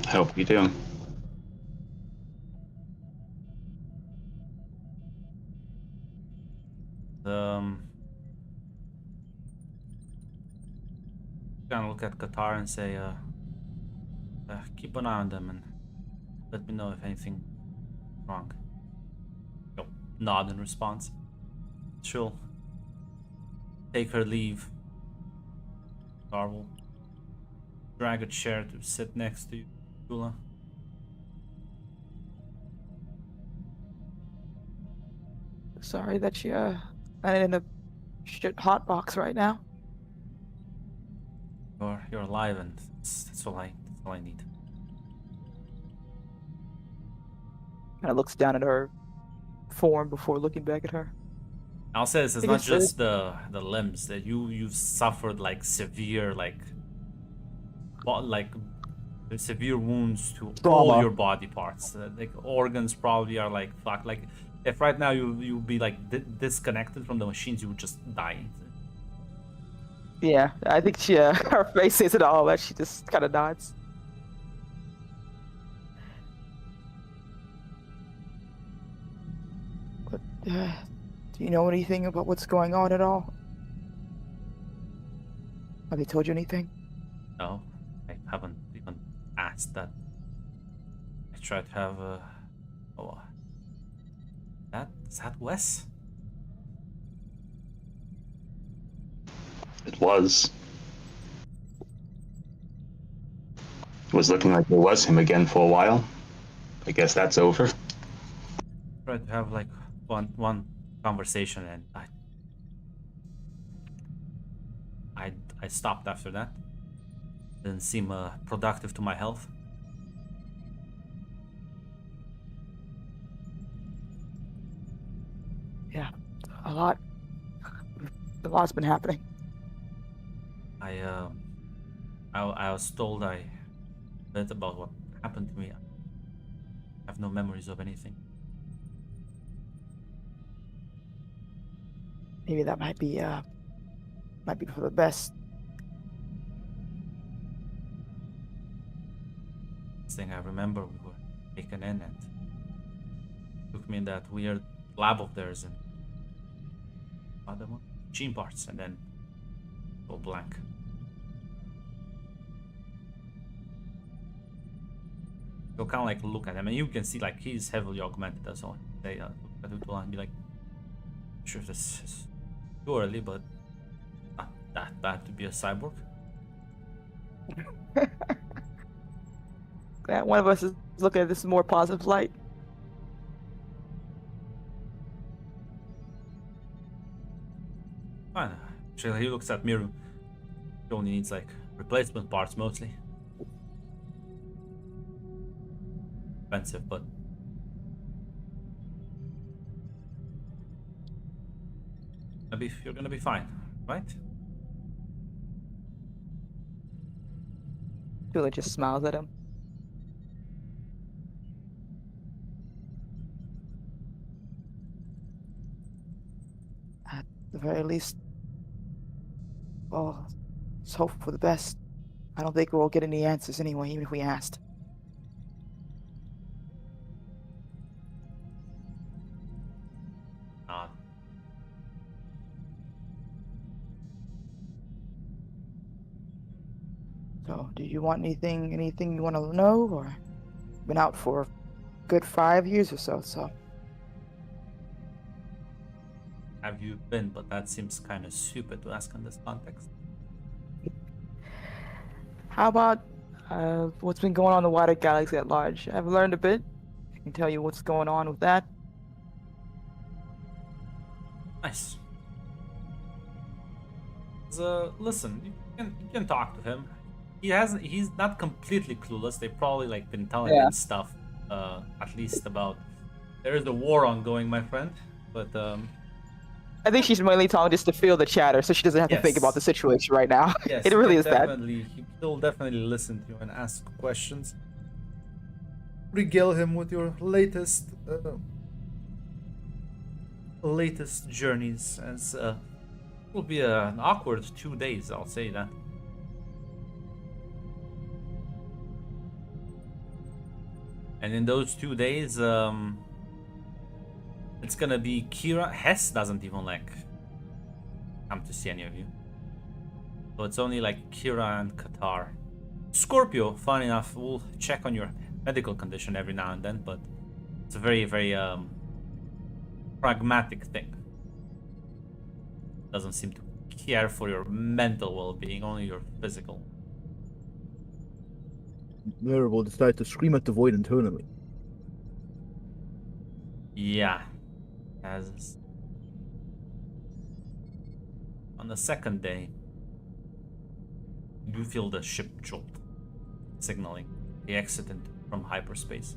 I hope you do. Gonna look at Qatar and say, keep an eye on them and let me know if anything wrong. She'll nod in response. She'll take her leave. Qatar will drag a chair to sit next to you, Tula. Sorry that you're in a hot box right now. You're alive, and that's all I need. Kind of looks down at her form before looking back at her. I'll say this: it's I not guess just the limbs that you've suffered like severe severe wounds to all Trauma. your body parts. Like organs probably are like fuck. Like if right now you'll be like disconnected from the machines, you would just die. Yeah, I think she her face says it all, but she just kind of nods. But do you know anything about what's going on at all? Have they told you anything? No, I haven't even asked that. I tried to have oh, is that Wes? It was. It was looking like it was him again for a while. I guess that's over. Tried to have like one conversation, and I stopped after that. Didn't seem productive to my health. Yeah, a lot's been happening. I was told I read about what happened to me. I have no memories of anything. Maybe that might be for the best. Next thing I remember, we were taken in and took me in that weird lab of theirs and other one machine parts, and then go blank. You'll kind of like look at him, and you can see like he's heavily augmented. That's all. They look at Utula and be like, Sure, this is too early, but not that bad to be a cyborg. Glad one of us is looking at this in a more positive light. Fine. Actually, he looks at Miru. He only needs like replacement parts mostly. Expensive, but you're gonna be fine, right? Tula just smiles at him. At the very least, well, let's hope for the best. I don't think we'll get any answers anyway, even if we asked. Uh, So, do you want anything you want to know, or been out for a good 5 years or so? So, have you been? But that seems kind of stupid to ask in this context. how about what's been going on in the wider galaxy at large? I've learned a bit. I can tell you what's going on with that. Nice. Listen, you can talk to him. He's not completely clueless. They've probably like been telling him stuff, at least about there is a war ongoing, my friend. But I think she's mainly talking just to feel the chatter, so she doesn't have to think about the situation right now. yes, It really is that. He'll definitely listen to you and ask questions. Regale him with your latest journeys, as it will be an awkward 2 days. I'll say that. And in those 2 days, it's gonna be Kira. Hess doesn't even like come to see any of you. So it's only like Kira and Qatar. Scorpio, fun enough, will check on your medical condition every now and then, but it's a very, very pragmatic thing. Doesn't seem to care for your mental well-being, only your physical. Mirror will decide to scream at the void internally. Yeah. As on the second day, you do feel the ship jolt, signaling the exit from hyperspace.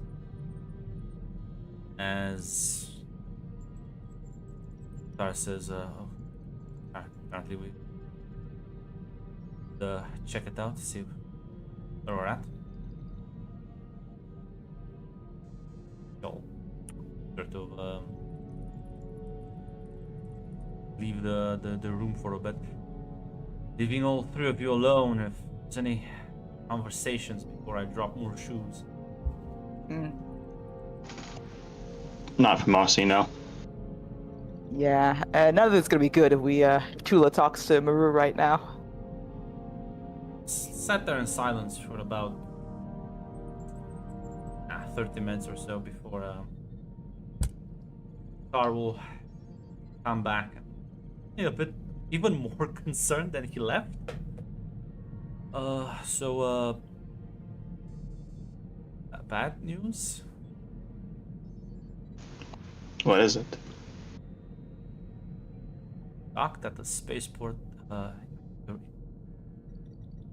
As Star says, apparently we check it out, see where we're at. You'll sort of leave the room for a bit, leaving all three of you alone. If there's any conversations before I drop more shoes. Not from Marcy, no. Yeah, none of it's gonna be good if we Tula talks to Maru right now. Sat there in silence for about 30 minutes or so before Tar will come back and a bit even more concerned than he left. Bad news? What is it? Docked at the spaceport, your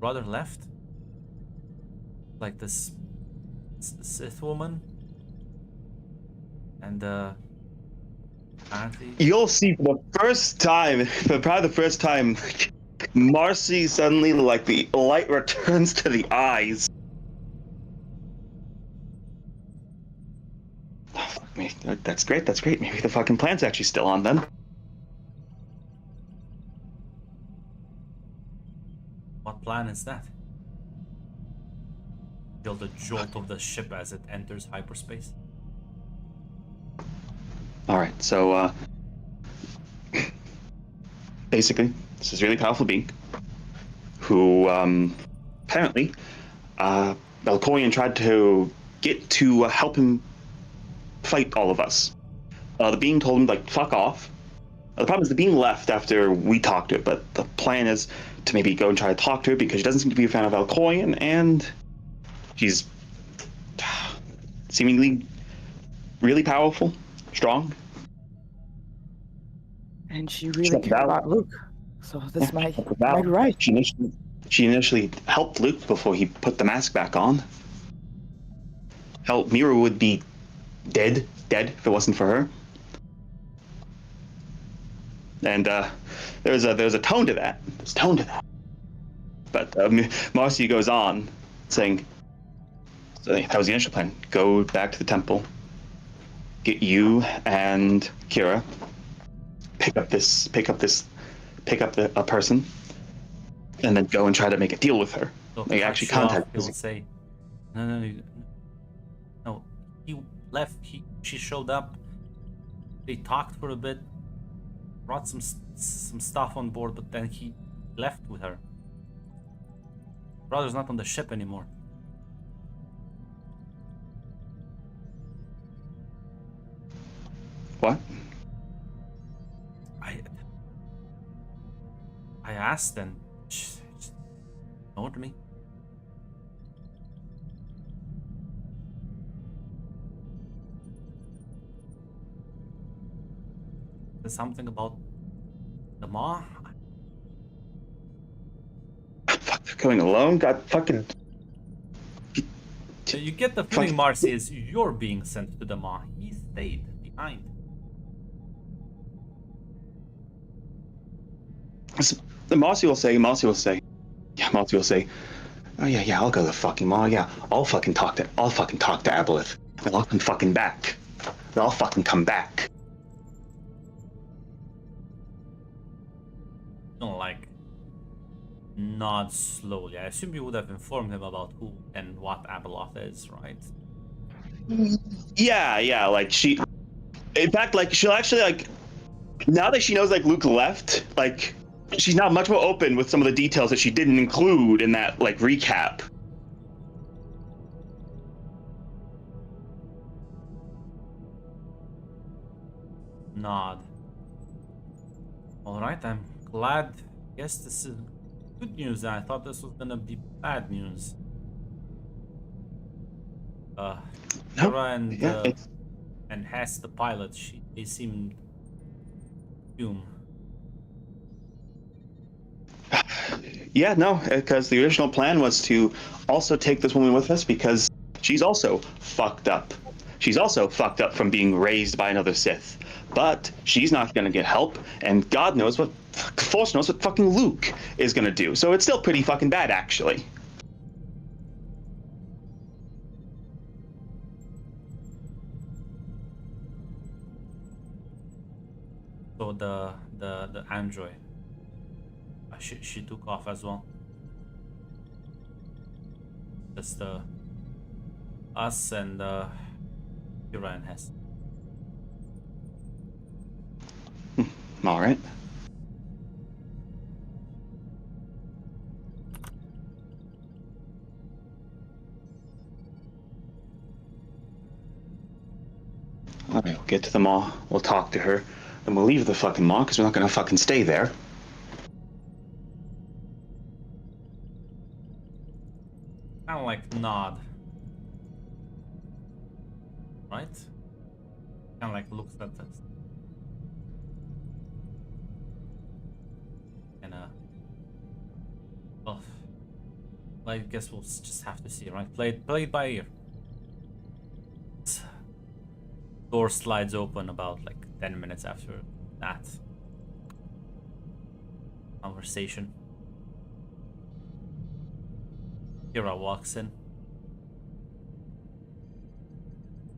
brother left. Like this Sith woman. And apparently You'll see for the first time, for probably the first time, Marcy suddenly, like, the light returns to the eyes. Oh, fuck me. That's great. Maybe the fucking plan's actually still on then. what plan is that? Feel the jolt of the ship as it enters hyperspace. Alright, so, basically, this is a really powerful being who, apparently, Melkorian tried to get to help him fight all of us. The being told him, like, fuck off, The problem is the being left after we talked to her, but the plan is to maybe go and try to talk to her because she doesn't seem to be a fan of Alcoyan, and she's seemingly really powerful, strong. And she She's really not cared valid. about Luke. So this Yeah, might she's not be valid. right. She initially helped Luke before he put the mask back on. Hell, Mira would be dead if it wasn't for her. And there's a tone to that. There's a tone to that. But Marcy goes on, saying, so that was the initial plan. Go back to the temple, get you and Kira, pick up a person, and then go and try to make a deal with her. So Like cut actually you off, contact. he'll say, no. He left. She showed up. They talked for a bit, brought some stuff on board, but then he left with her. Brother's not on the ship anymore. What? I asked and she ignored me. There's something about the maw. Fuck, they're going alone? God fucking. You get the feeling Marcy is you're being sent to the maw. He stayed behind. The Marcy will say, oh yeah, I'll go to the fucking maw. Yeah, I'll fucking talk to Aboleth. And I'll come fucking back. And I'll fucking come back. Don't like nod slowly. I assume you would have informed him about who and what Abeloth is, right? Yeah, like she. In fact, like she'll actually like. Now that she knows like Luke left, like she's now much more open with some of the details that she didn't include in that like recap. Nod. Alright, I'm glad. Guess this is good news. I thought this was gonna be bad news. Kira and Hess, the pilot, they seemed doomed. Yeah, no, because the original plan was to also take this woman with us because she's also fucked up. She's also fucked up from being raised by another Sith. But she's not gonna get help, and God knows what, Force knows what fucking Luke is gonna do. So it's still pretty fucking bad, actually. So the android, she took off as well. Just us and Kira and Hess. All right. All right, we'll get to the mall. We'll talk to her. Then we'll leave the fucking mall because we're not gonna fucking stay there. Kind of like nod. Right? Kind of like looks at us. And well, I guess we'll just have to see, right? Play it by ear. Door slides open about like 10 minutes after that conversation. Kira walks in.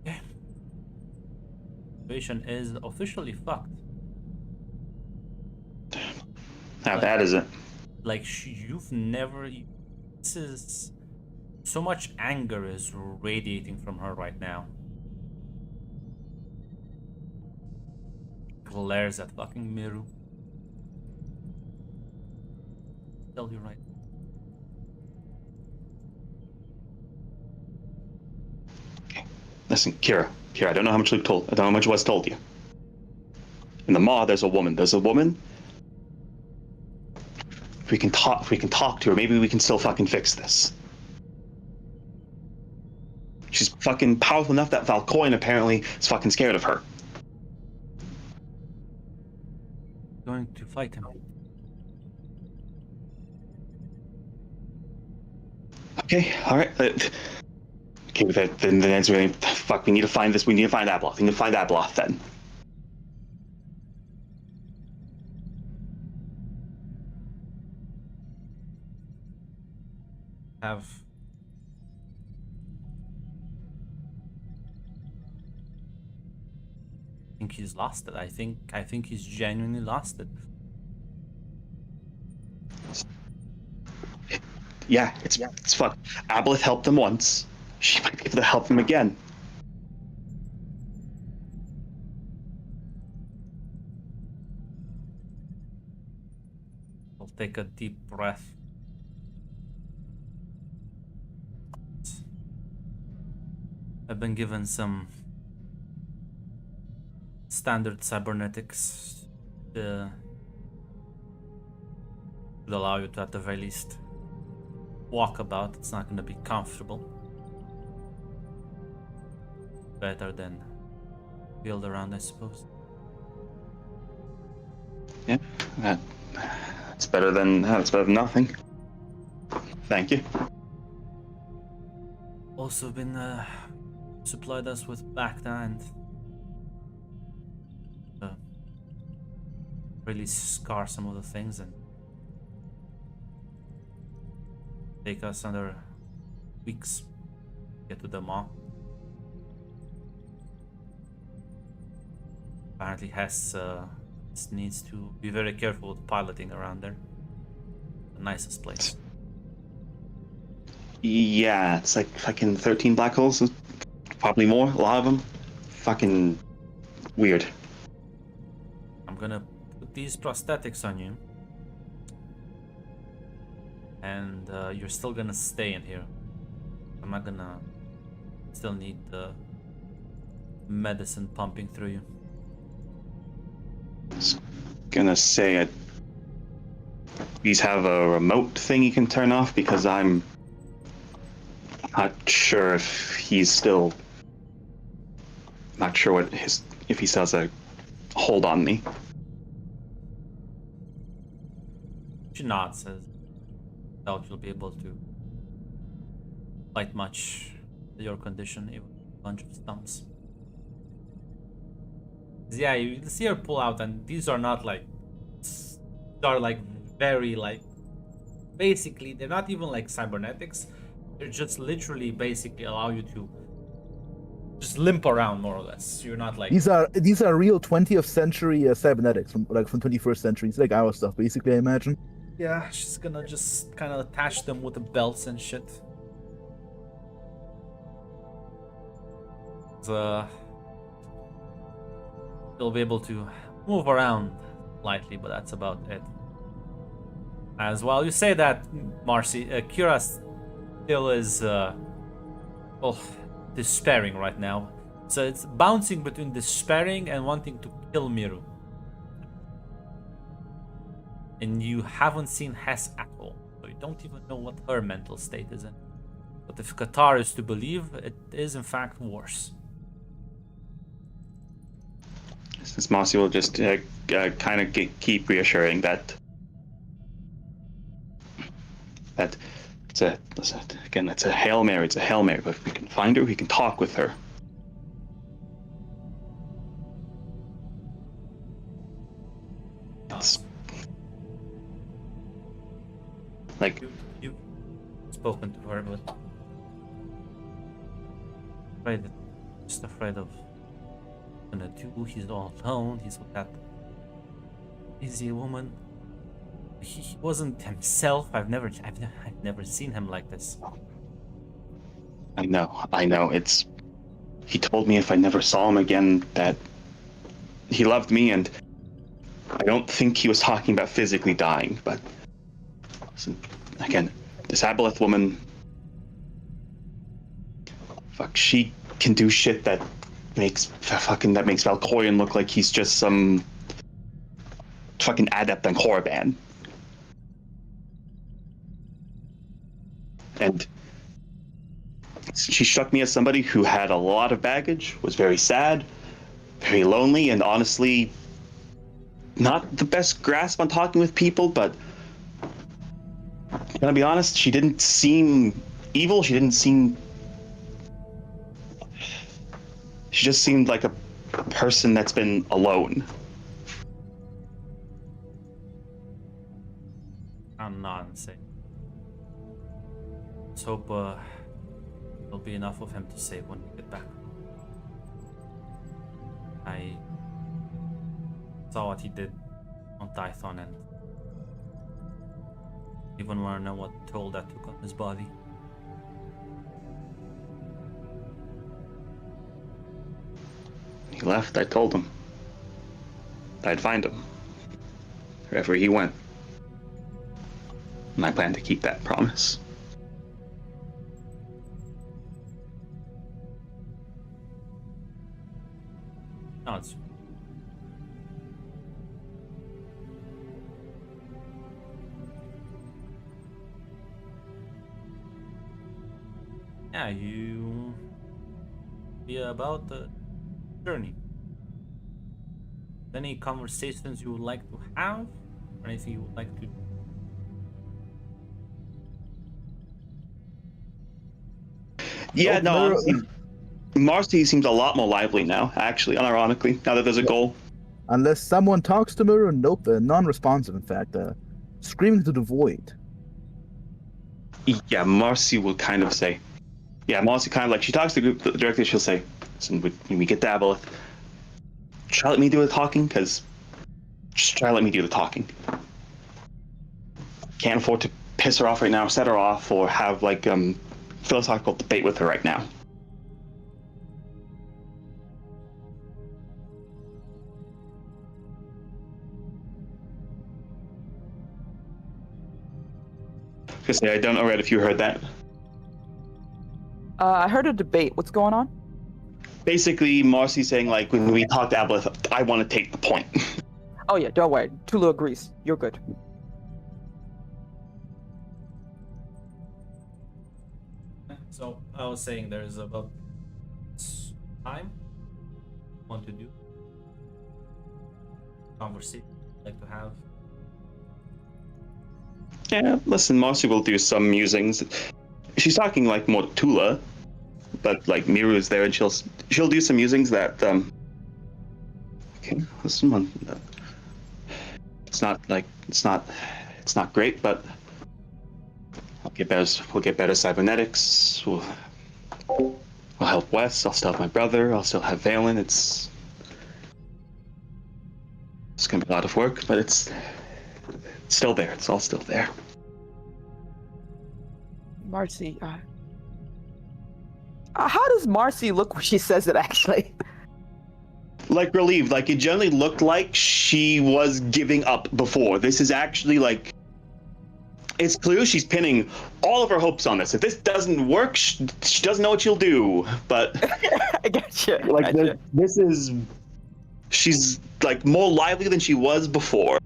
Okay. Situation is officially fucked. How bad is it? Like you've never. This is so much anger is radiating from her right now. Glares at fucking Miru. Tell you right. Okay. Listen, Kira, I don't know how much Luke told. I don't know how much Wes told you. In the maw, there's a woman. There's a woman. If we can talk to her, maybe we can still fucking fix this. She's fucking powerful enough that Valcoin apparently is fucking scared of her. Going to fight him. Okay, alright. Okay, with that, then that's really... Fuck, we need to find this. We need to find Abloth. We need to find Abloth, then. Have... I think he's lost it. I think he's genuinely lost it. Yeah, it's fuck. Aboleth helped him once. She might be able to help him again. I'll take a deep breath. I've been given some standard cybernetics to allow you to, at the very least, walk about. It's not going to be comfortable. Better than build around, I suppose. Yeah, that's better than nothing. Thank you. Also been supplied us with Bacta and really scar some of the things and take us another weeks to get to the maw. Apparently Hess needs to be very careful with piloting around there. The nicest place. Yeah, it's like fucking 13 black holes. Probably more, a lot of them. Fucking weird. I'm gonna put these prosthetics on you. And you're still gonna stay in here. I'm not gonna... Still need the medicine pumping through you. I was gonna say, please have a remote thing you can turn off, because I'm not sure if he's still... Not sure what if he still has a hold on me. She nods, says, doubt you'll be able to fight much your condition, even a bunch of stumps. Yeah, you see her pull out, and these are not like, are like very like, basically they're not even like cybernetics. They're just literally basically allow you to just limp around more or less. You're not like... These are real 20th century cybernetics from 21st century. It's like our stuff, basically, I imagine. Yeah, she's gonna just kind of attach them with the belts and shit. They'll be able to move around lightly, but that's about it. As well, you say that, Marcy, Kira still is, well, despairing right now. So it's bouncing between despairing and wanting to kill Miru. And you haven't seen Hess at all, so you don't even know what her mental state is in. But if Qatar is to believe, it is in fact worse. Since Marcy will just kind of keep reassuring that it's a Hail Mary. It's a Hail Mary. But if we can find her, we can talk with her. It's like You've spoken to her, but just afraid of gonna do. He's all alone. He's with that crazy woman. He wasn't himself. I've never seen him like this. I know. He told me if I never saw him again that he loved me, and I don't think he was talking about physically dying, but listen, again, this Aboleth woman, fuck, she can do shit that makes Valkorion look like he's just some fucking adept on Korriban. And she struck me as somebody who had a lot of baggage, was very sad, very lonely, and honestly not the best grasp on talking with people, but gonna be honest, she didn't seem evil, she just seemed like a person that's been alone. I'm not insane. Let's hope there'll be enough of him to save when we get back. I saw what he did on Tython, and even want to know what toll that took on his body. He left, I told him I'd find him wherever he went. And I plan to keep that promise. No, it's yeah, you be about the journey. Any conversations you would like to have, or anything you would like to do? Yeah, Oh, no, no. honestly, Marcy seems a lot more lively now, actually, unironically, now that there's a goal. Unless someone talks to Mirror, nope, non-responsive, in fact. Screaming to the void. Yeah, Marcy will kind of say, Marcy kind of like, she talks to the group directly, she'll say, listen, when we get to Aboleth, try let me do the talking, because just try let me do the talking. Can't afford to piss her off right now, set her off, or have like philosophical debate with her right now. Just say, I don't know, Red, if you heard that. I heard a debate. What's going on? Basically, Marcy saying, like, when we talk to Aboleth, I want to take the point. Oh yeah, don't worry. Tulu agrees. You're good. So I was saying there's about time want to do conversation like to have. Yeah, listen, Marcy will do some musings. She's talking like more Tula, but like Miru is there, and she'll do some musings that okay, listen, one. It's not great, but we'll get better cybernetics. We'll help Wes. I'll still have my brother. I'll still have Valen. It's gonna be a lot of work, but it's still there. It's all still there. Marcy, how does Marcy look when she says it, actually? Like relieved. Like it generally looked like she was giving up before. This is actually like, it's clear she's pinning all of her hopes on this. If this doesn't work, she doesn't know what she'll do. But I gotcha. like this is, she's like more lively than she was before.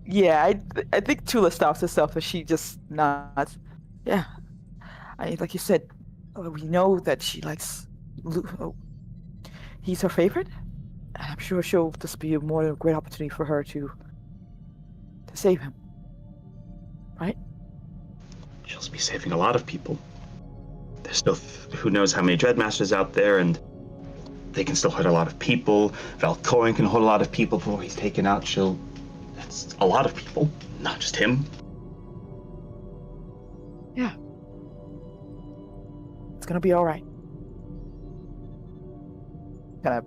Yeah, I think Tula stops herself, and she just nods. Yeah, like you said, we know that she likes. He's her favorite. I'm sure she'll just be a more great opportunity for her to save him. Right? She'll be saving a lot of people. There's still who knows how many Dreadmasters out there, and they can still hurt a lot of people. Valkorion can hurt a lot of people before he's taken out. That's a lot of people, not just him. Yeah. It's gonna be all right. Kind of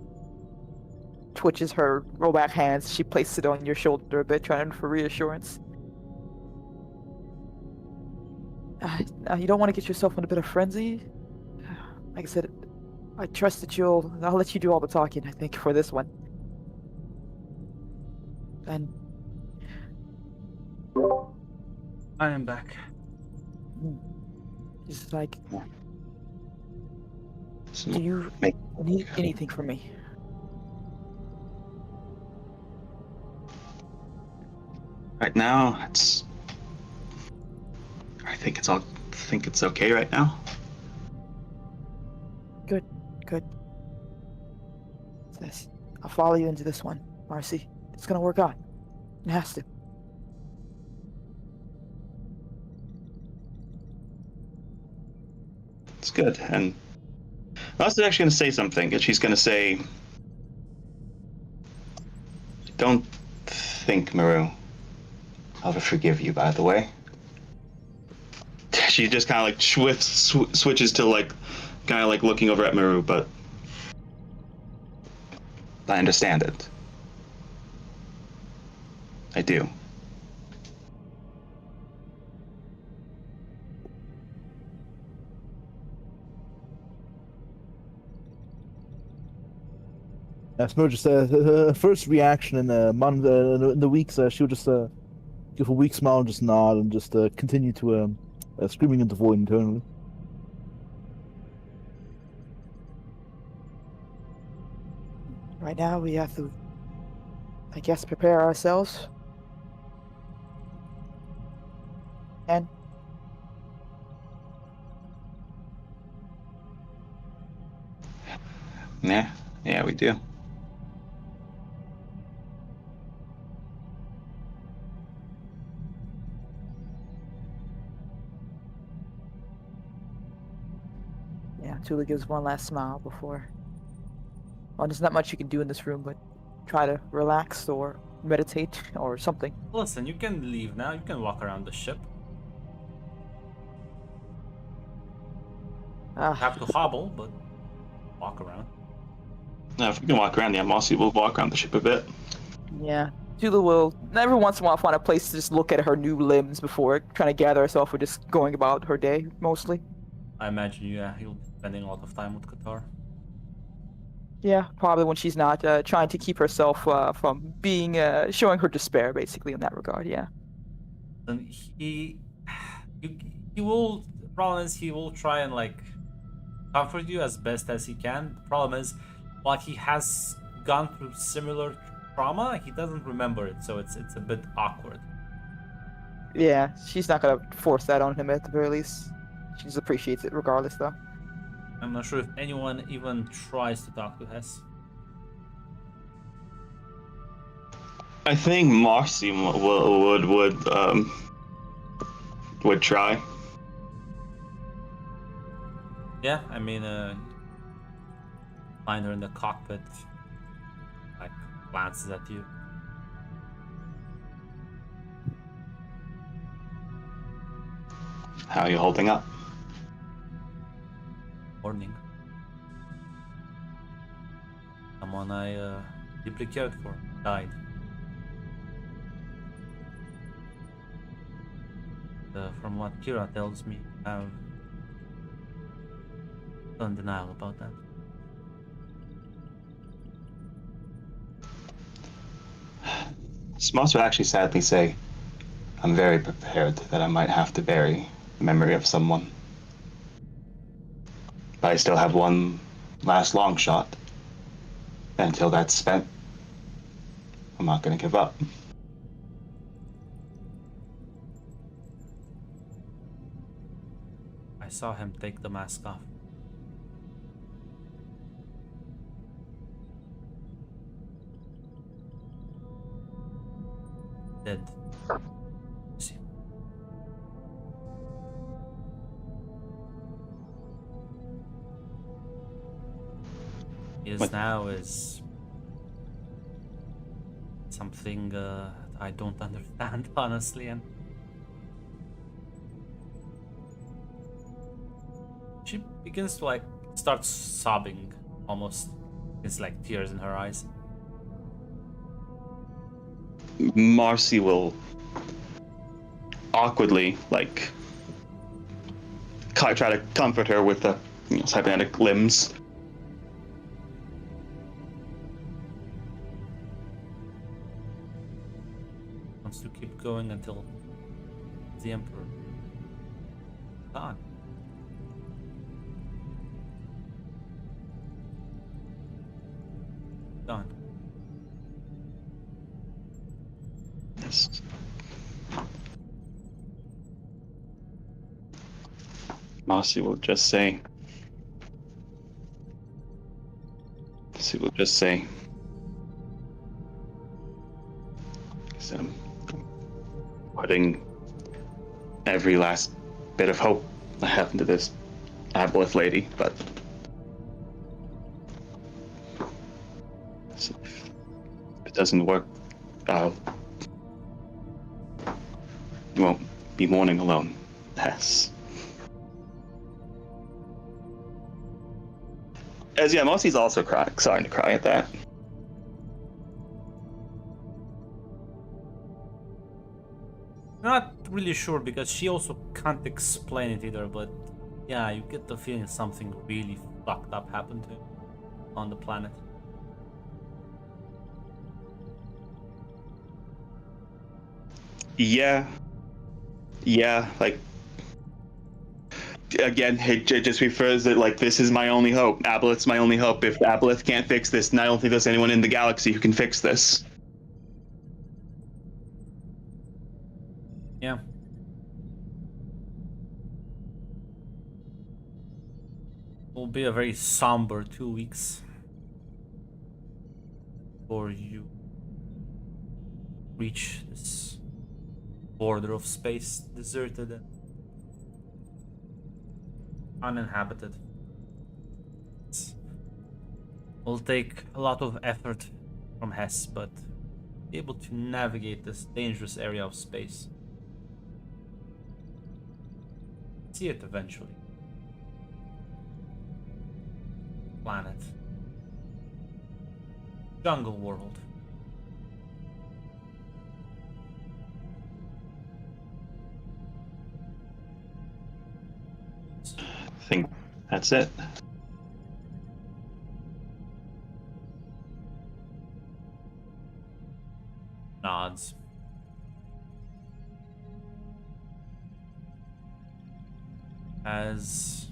twitches her roll back hands. She places it on your shoulder a bit, trying for reassurance. You don't want to get yourself in a bit of frenzy. Like I said, I trust that I'll let you do all the talking, I think, for this one. And I am back. he's like, So do you need anything from me? Right now, I think it's okay right now. Good. Yes. I'll follow you into this one, Marcy. It's gonna work out. It has to. It's good. And Ross is actually going to say something, and she's going to say, "Don't think, Maru. I'll forgive you, by the way." She just kind of like switches to like, kind of like looking over at Maru, but I understand it. I do. Smurge just her first reaction in in the weeks, she'll just give a weak smile and just nod and just continue to screaming into the void internally. Right now, we have to, I guess, prepare ourselves. And Yeah, we do. yeah, Tula gives one last smile before. Well, there's not much you can do in this room, but try to relax or meditate or something. Listen, you can leave now. You can walk around the ship. You have to hobble, but walk around. Now, if we can walk around the Mossy, we'll walk around the ship a bit. Yeah. Tula will every once in a while find a place to just look at her new limbs before trying to gather herself or just going about her day, mostly. I imagine you'll be spending a lot of time with Qatar. Yeah, probably when she's not trying to keep herself from being showing her despair, basically in that regard. Yeah. And he will. The problem is he will try and like comfort you as best as he can. The problem is, while he has gone through similar trauma, he doesn't remember it, so it's a bit awkward. Yeah, she's not gonna force that on him at the very least. She just appreciates it regardless, though. I'm not sure if anyone even tries to talk to Hess. I think Mossy would try. Yeah, I mean, find her in the cockpit, like glances at you. How are you holding up? Morning. Someone I deeply cared for died. From what Kira tells me, I have no denial about that. Smoss would actually sadly say, "I'm very prepared that I might have to bury the memory of someone. But I still have one last long shot. And until that's spent, I'm not going to give up." I saw him take the mask off. Dead. See. He is What? now is something I don't understand, honestly, and she begins to like start sobbing almost. It's like tears in her eyes. Marcy will awkwardly, like, try to comfort her with the cybernetic limbs. Wants to keep going until the Emperor gone. Gone. Yes. Mossy will just say. Mossy will just say. So I'm putting every last bit of hope I have into this Aboleth lady, but if it doesn't work, I'll you won't be mourning alone. Yes. As yeah, Mossy's also crying, starting to cry at that. Not really sure because she also can't explain it either, but yeah, you get the feeling something really fucked up happened to him on the planet. Yeah. Yeah, like again, it just refers that like this is my only hope. Aboleth's my only hope. If Aboleth can't fix this, and I don't think there's anyone in the galaxy who can fix this. Yeah. Will be a very somber 2 weeks before you reach this border of space, deserted and uninhabited. Will take a lot of effort from Hess, but be able to navigate this dangerous area of space. See it eventually. Planet. Jungle world. I think that's it. Nods. As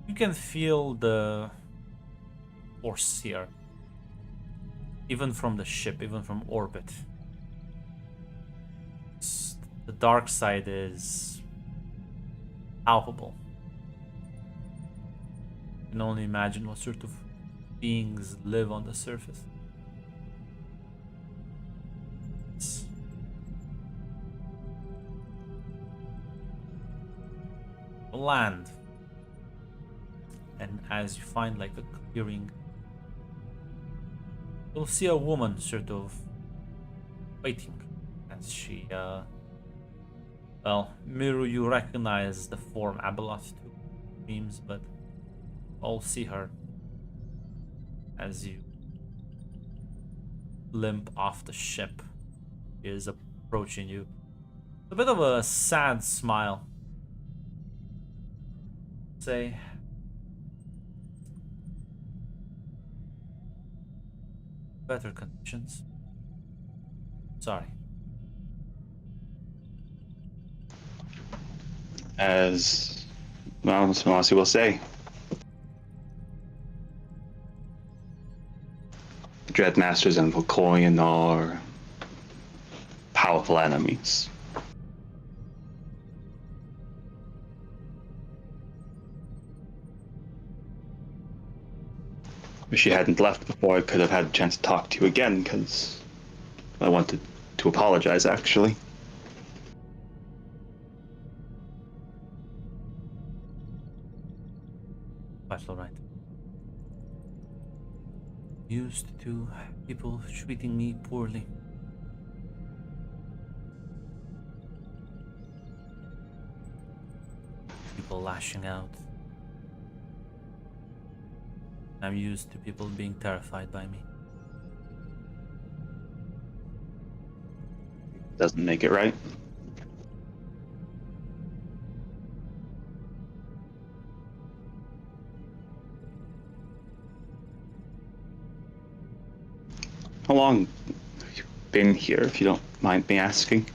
you can feel the force here, even from the ship, even from orbit. The dark side is palpable. You can only imagine what sort of beings live on the surface. Land, and as you find like a clearing, you'll see a woman sort of waiting as she well, Miru, you recognize the form Abeloth to dreams, but all see her as you limp off the ship. She is approaching you. A bit of a sad smile. Say, better conditions. Sorry. As well, Mossy will say. Dreadmasters and Volkorian are powerful enemies. If she hadn't left before, I could have had a chance to talk to you again, because I wanted to apologize, actually. Quite alright. Used to people treating me poorly. People lashing out. I'm used to people being terrified by me. Doesn't make it right. How long have you been here, if you don't mind me asking?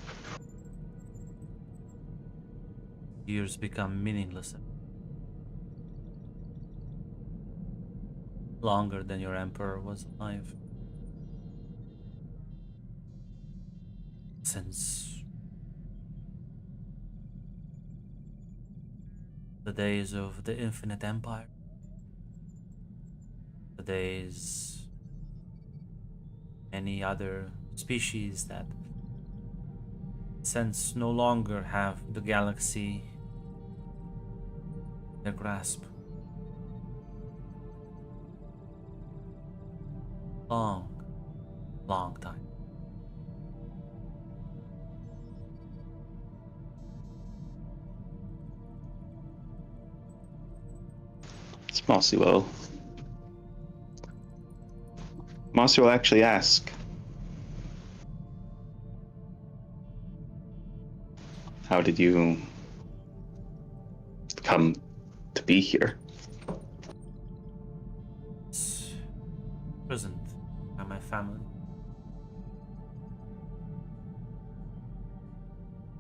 Years become meaningless. Longer than your emperor was alive. Since The days of the Infinite Empire. The days any other species that since no longer have the galaxy in their grasp. Long, long time. Mossy will. Mossy will actually ask, how did you come to be here? It's present by my family.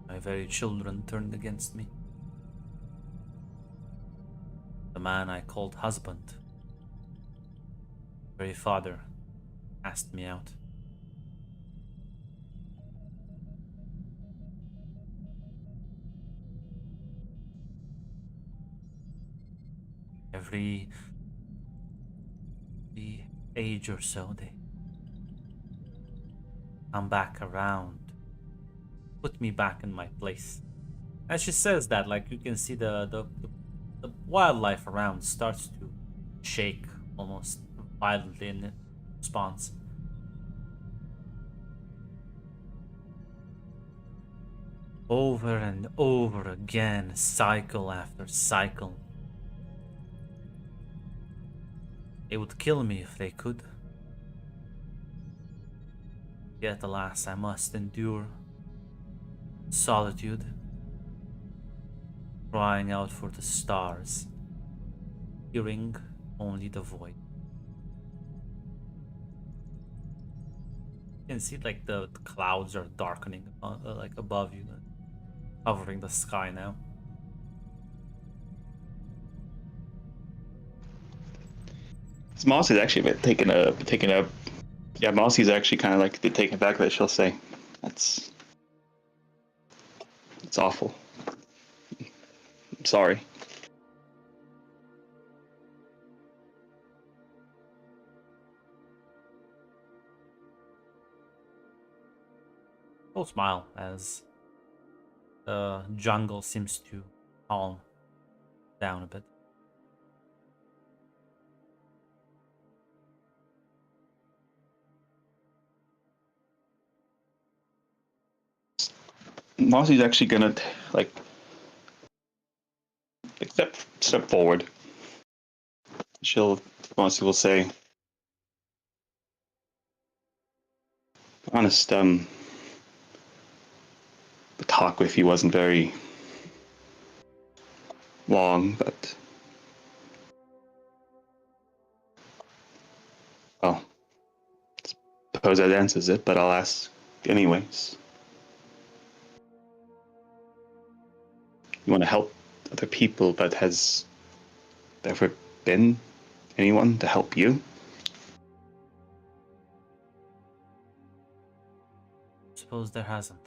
My very children turned against me. The man I called husband, very father, asked me out. Every age or so, they come back around, put me back in my place. As she says that, like you can see the wildlife around starts to shake almost violently in response. Over and over again, cycle after cycle. They would kill me if they could. Yet alas, I must endure solitude, crying out for the stars, hearing only the void. You can see like the clouds are darkening like above you, covering the sky now. Mossy's actually taken a yeah, Mossy's actually kind of like taken back that she'll say, it's awful. I'm sorry. I'll smile as the jungle seems to calm down a bit. Mossy's actually gonna like step forward. Mossy will say, honest, the talk with you wasn't very long, but well, suppose that answers it, but I'll ask anyways. You want to help other people, but has there ever been anyone to help you? Suppose there hasn't.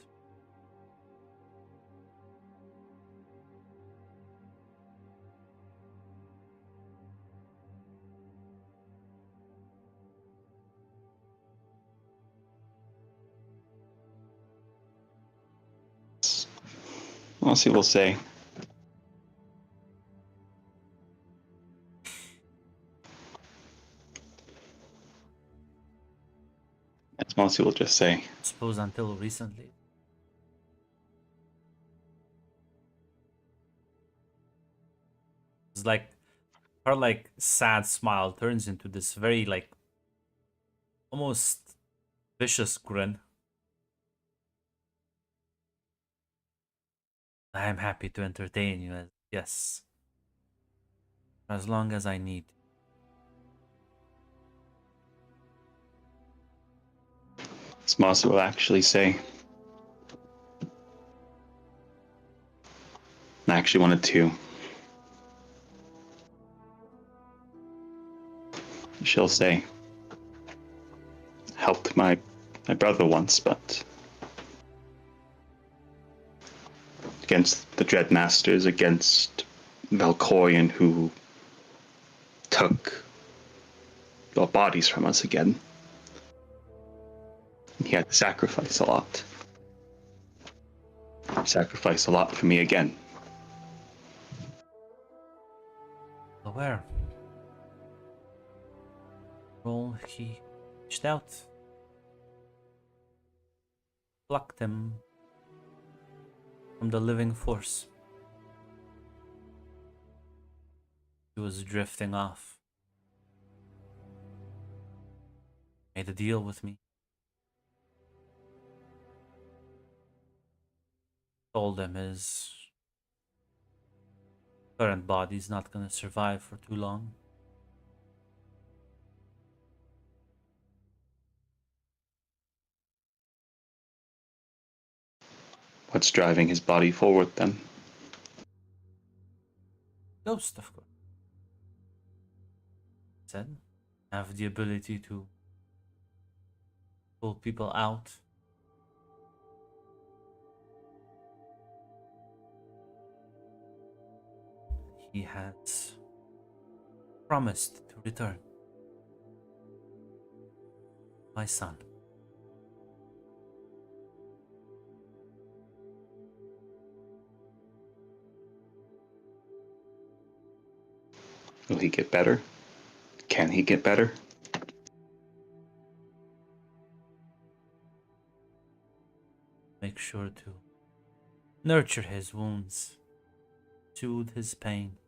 Mossy will say, as Mossy will just say, Suppose until recently. It's like her like sad smile turns into this very like almost vicious grin. I am happy to entertain you, yes, as long as I need. as Mossy will actually say, I actually wanted to. She'll say, helped my brother once, but against the Dreadmasters, against Valkorian who took the bodies from us again. He had to sacrifice a lot. Sacrifice a lot for me again. Aware. Well, he reached out, plucked him from the living force. He was drifting off. Made a deal with me. Told him his current body's not gonna survive for too long. What's driving his body forward then? Ghost, of course. Said, have the ability to pull people out. He has promised to return. My son. Will he get better? Can he get better? Make sure to nurture his wounds, soothe his pain.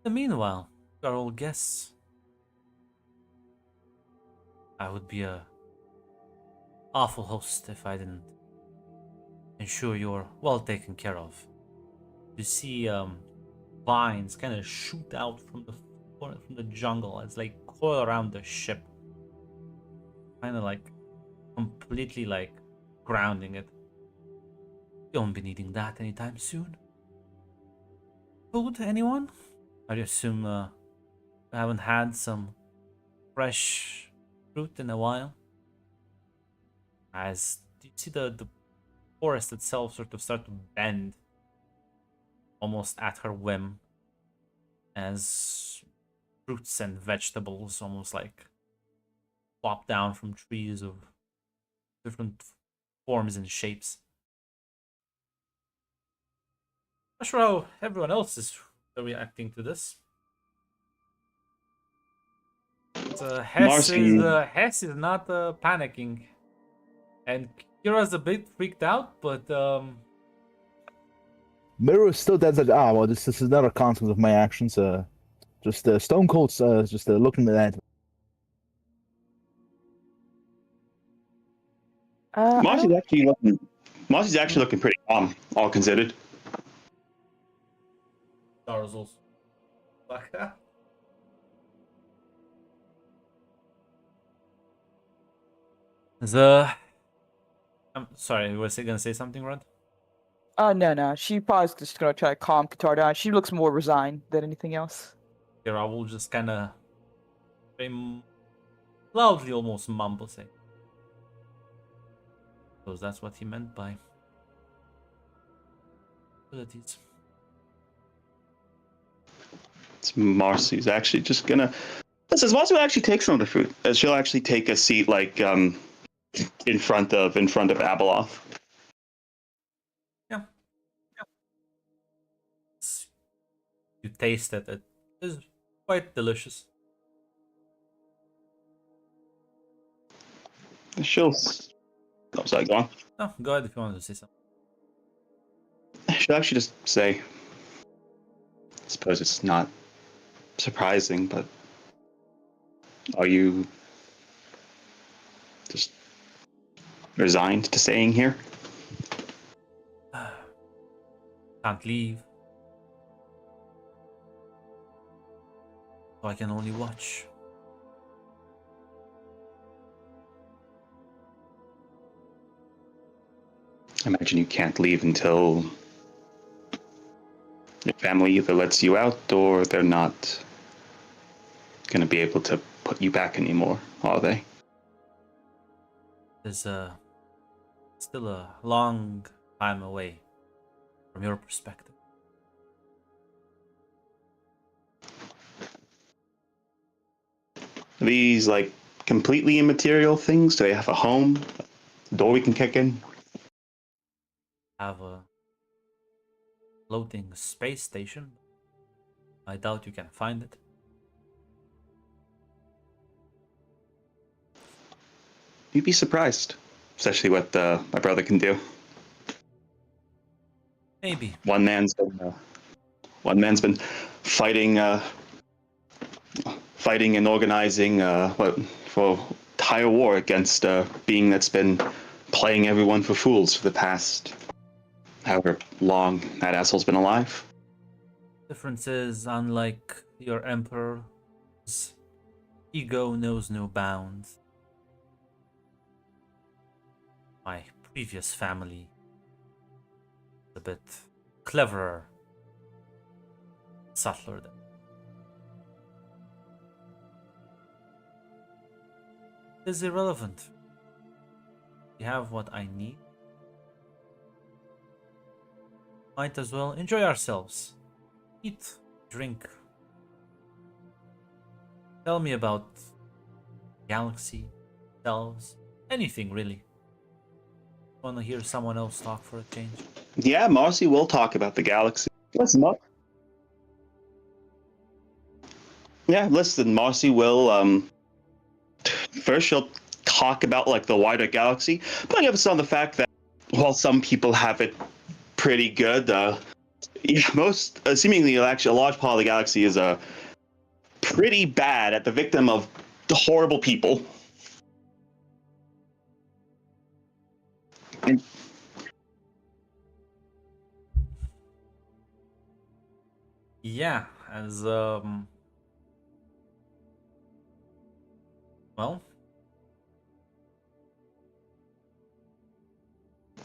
In the meanwhile, our old guests. I would be a awful host if I didn't ensure you're well taken care of. You see vines kind of shoot out from the jungle as like coil around the ship, kind of like completely like grounding it. You won't be needing that anytime soon. Food, anyone? I assume I haven't had some fresh fruit in a while. As you see the forest itself sort of start to bend almost at her whim as fruits and vegetables almost like plop down from trees of different forms and shapes. Not sure how everyone else is reacting to this. But, Hess is not panicking, and Kira's a bit freaked out, but Mirror is still dead. Well, this is not a consequence of my actions. Just Stone Cold's just looking at that. I Marcy's don't. actually looking pretty calm, all considered. Charles also like that. I'm sorry, you were gonna say something, Rod? No. She probably just gonna try to calm Qatar down. She looks more resigned than anything else. Kira will just kind of very loudly almost mumble saying, because that's what he meant by abilities. Marcy's actually just gonna. Marcy will actually take some of the fruit. She'll actually take a seat like in front of Abeloth. Yeah. You taste it. It is quite delicious. She'll. Oh, sorry, go on. No, go ahead if you want to say something. She'll actually just say. I suppose it's not surprising, but are you just resigned to staying here? Can't leave. So I can only watch. I imagine you can't leave until your family either lets you out or they're not going to be able to put you back anymore, are they? is still a long time away from your perspective. Are these like completely immaterial things? Do they have a home? A door we can kick in? Have a floating space station. I doubt you can find it. You'd be surprised, especially what my brother can do. Maybe. One man's been fighting fighting and organizing for entire war against a being that's been playing everyone for fools for the past however long that asshole's been alive. Difference is, unlike your emperor's ego knows no bounds. My previous family is a bit cleverer, subtler than. It's irrelevant. We have what I need. Might as well enjoy ourselves. Eat, drink. Tell me about galaxy, selves, anything really. Want to hear someone else talk for a change? Yeah, Marcy will talk about the galaxy. Listen up. Yeah, listen, Marcy will first she'll talk about like the wider galaxy, but I emphasis on the fact that while some people have it pretty good, yeah, most seemingly actually a large part of the galaxy is pretty bad at the victim of horrible people. And Yeah, as well,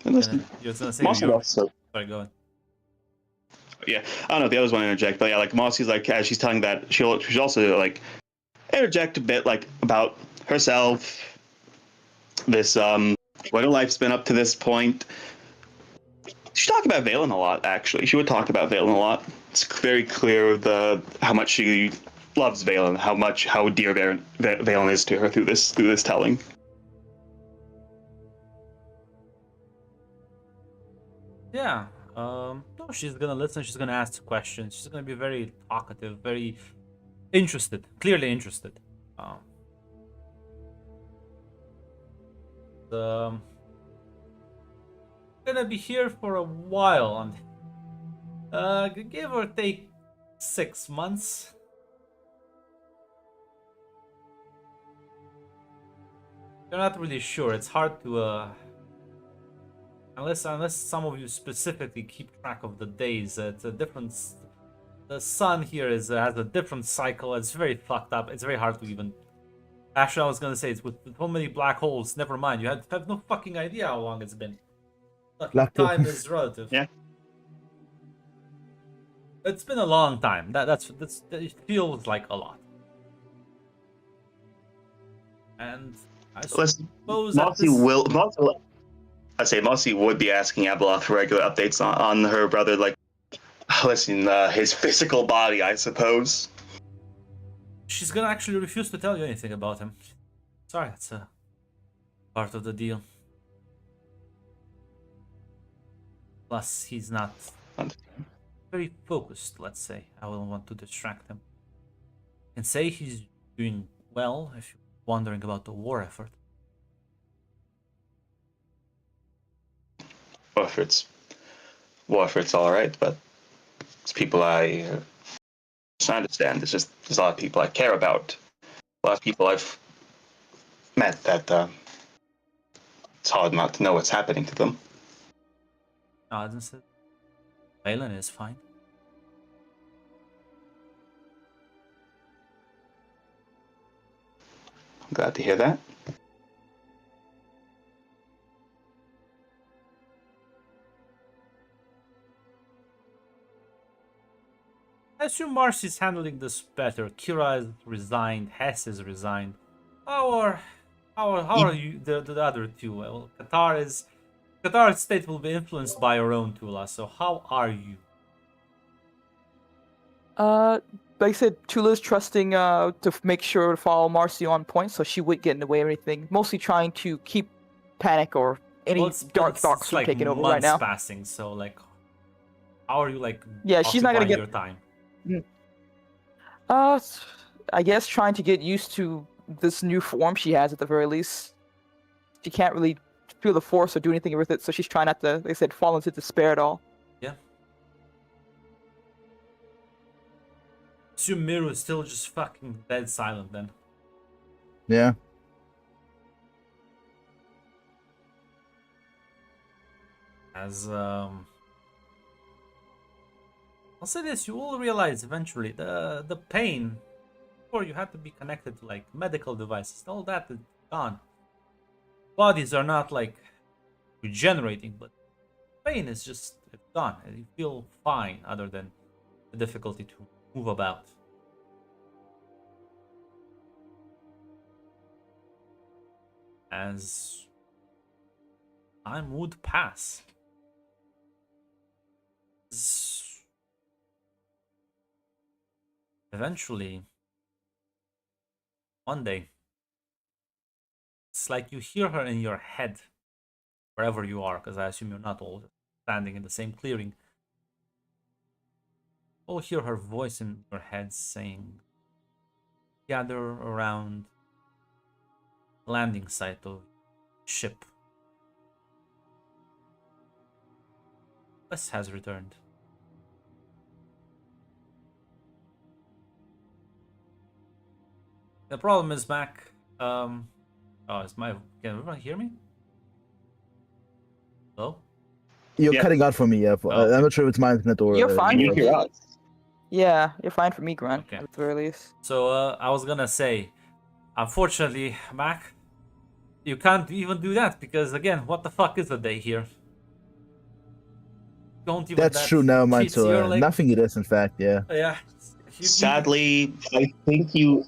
listen, you're gonna say Marcy you. also, Sorry, go on. yeah, I don't know if the others want to interject, but yeah, like Marcy's like as she's telling that she'll also like interject a bit like about herself, this what her life's been up to this point. She talked about Valen a lot, actually. She would talk about Valen a lot. It's very clear how much she loves Valen, how dear Valen is to her through this telling. Yeah. No, she's gonna listen. She's gonna ask questions. She's gonna be very talkative, very interested, clearly interested. Um, um gonna be here for a while. Give or take 6 months. You're not really sure. It's hard to unless some of you specifically keep track of the days. It's a different. The sun here has a different cycle. It's very fucked up. It's very hard to even. Actually, I was gonna say it's with so many black holes. Never mind. You have no fucking idea how long it's been. But Black hole. time is relative. Yeah. It's been a long time. That's it feels like a lot. And I Listen, suppose that this... Marcy would be asking Abeloth for regular updates on her brother, like, listen, his physical body, I suppose. She's gonna actually refuse to tell you anything about him. Sorry, it's a part of the deal. Plus, he's not very focused, let's say. I wouldn't want to distract him. And say he's doing well if you're wondering about the war effort. War effort's all right, but it's people I understand. There's a lot of people I care about. A lot of people I've met that it's hard not to know what's happening to them. Nods and said, Valen is fine. I'm glad to hear that. I assume Marcy's handling this better. Kira is resigned, Hess is resigned. Our How are you the other two? Well, Qatar's state will be influenced by your own, Tula. So how are you? Like I said, Tula's trusting to make sure to follow Marcy on point, so she wouldn't get in the way of anything. Mostly trying to keep panic or any Well, dark thoughts it's from like taking over right months now. passing. So like, how are you like Yeah, she's not gonna occupying get. your time? Uh, I guess trying to get used to this new form she has at the very least. She can't really feel the force or do anything with it, so she's trying not to, like I said, fall into despair at all. Yeah. Assume Miru is still just fucking dead silent then. Yeah. As I'll say this, you will realize eventually the pain before you had to be connected to like medical devices, all that is gone. Bodies are not like regenerating, but pain is just it's gone and you feel fine other than the difficulty to move about. As time would pass. Eventually, one day, it's like you hear her in your head, wherever you are, because I assume you're not all standing in the same clearing. You'll hear her voice in your head saying, gather around the landing site of ship. Wes has returned. The problem is, Mac. Oh, is my? Can everyone hear me? Hello? You're Yeah. cutting out for me, yeah. Okay. I'm not sure if it's my internet or. You're fine. Can you for hear me. us? Yeah, you're fine for me, Grunt, Okay. at the very least. So I was gonna say, unfortunately, Mac, you can't even do that because again, what the fuck is a day here? Don't even That's that true now, mine. treats So your like nothing it is, in fact, yeah. yeah. Sadly, I think you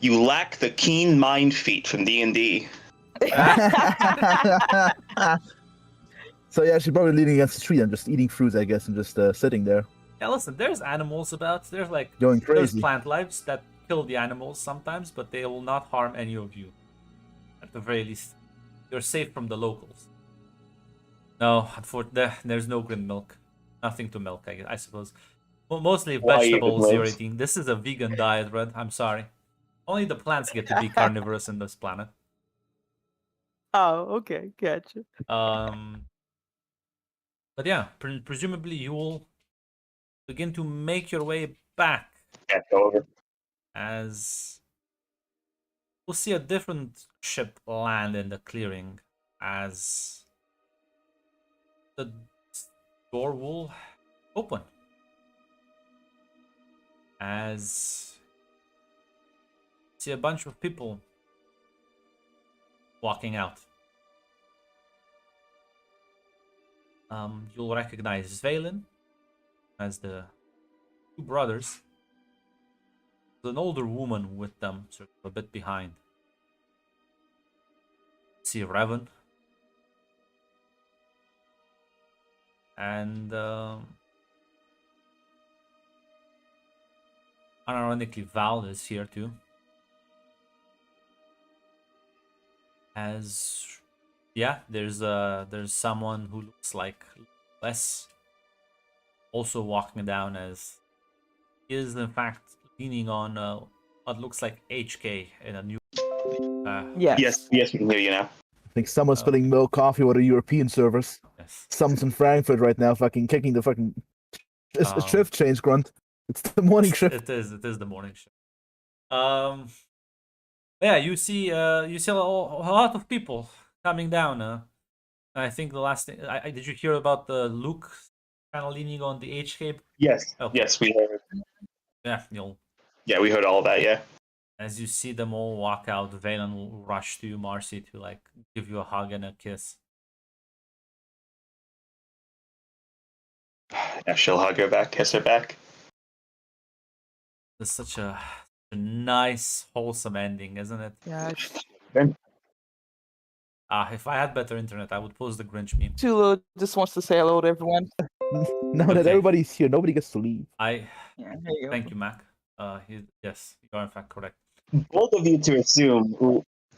lack the keen mind feat from D&D. So yeah, she's probably leaning against the tree and just eating fruit, I guess, and just sitting there, Yeah, listen, there's animals about. There's like going there's crazy. plant lives that kill the animals sometimes, but they will not harm any of you. At the very least, you're safe from the locals. No, unfortunately, there's no green milk. Nothing to milk, I suppose. Well, mostly Why even vegetables you're lives? eating. This is a vegan diet, Red. I'm sorry. Only the plants get to be carnivorous in this planet. Oh, okay, gotcha. But yeah, presumably you will begin to make your way back Yeah, go over. as we'll see a different ship land in the clearing as the door will open. As see a bunch of people walking out. You'll recognize Valen as the two brothers. There's an older woman with them, sort of a bit behind. See Revan. And unironically, Val is here too. As yeah, there's someone who looks like Wes also walking down as he is in fact leaning on what looks like HK in a new Yes. Yes, we can hear you now. I think someone's Oh. spilling milk coffee with a European servers. yes. Someone's in Frankfurt right now, fucking kicking the fucking. It's a Oh. shift change, Grunt. It's the morning shift. It is the morning shift. Yeah, you see a lot of people coming down. I think the last thing did you hear about the Luke kind of leaning on the HK? Yes. Okay. Yes, we heard. Yeah, you'll Yeah, we heard all that. Yeah. as you see them all walk out, Valen will rush to you, Marcy, to like give you a hug and a kiss. Yeah, she'll hug her back, kiss her back. It's such a nice, wholesome ending, isn't it? Yeah. If I had better internet, I would post the Grinch meme. Tula just wants to say hello to everyone. Now that Okay. everybody's here, nobody gets to leave. Yeah, there you go. Thank you, Mac. Yes, you are in fact correct. Bold of you to assume.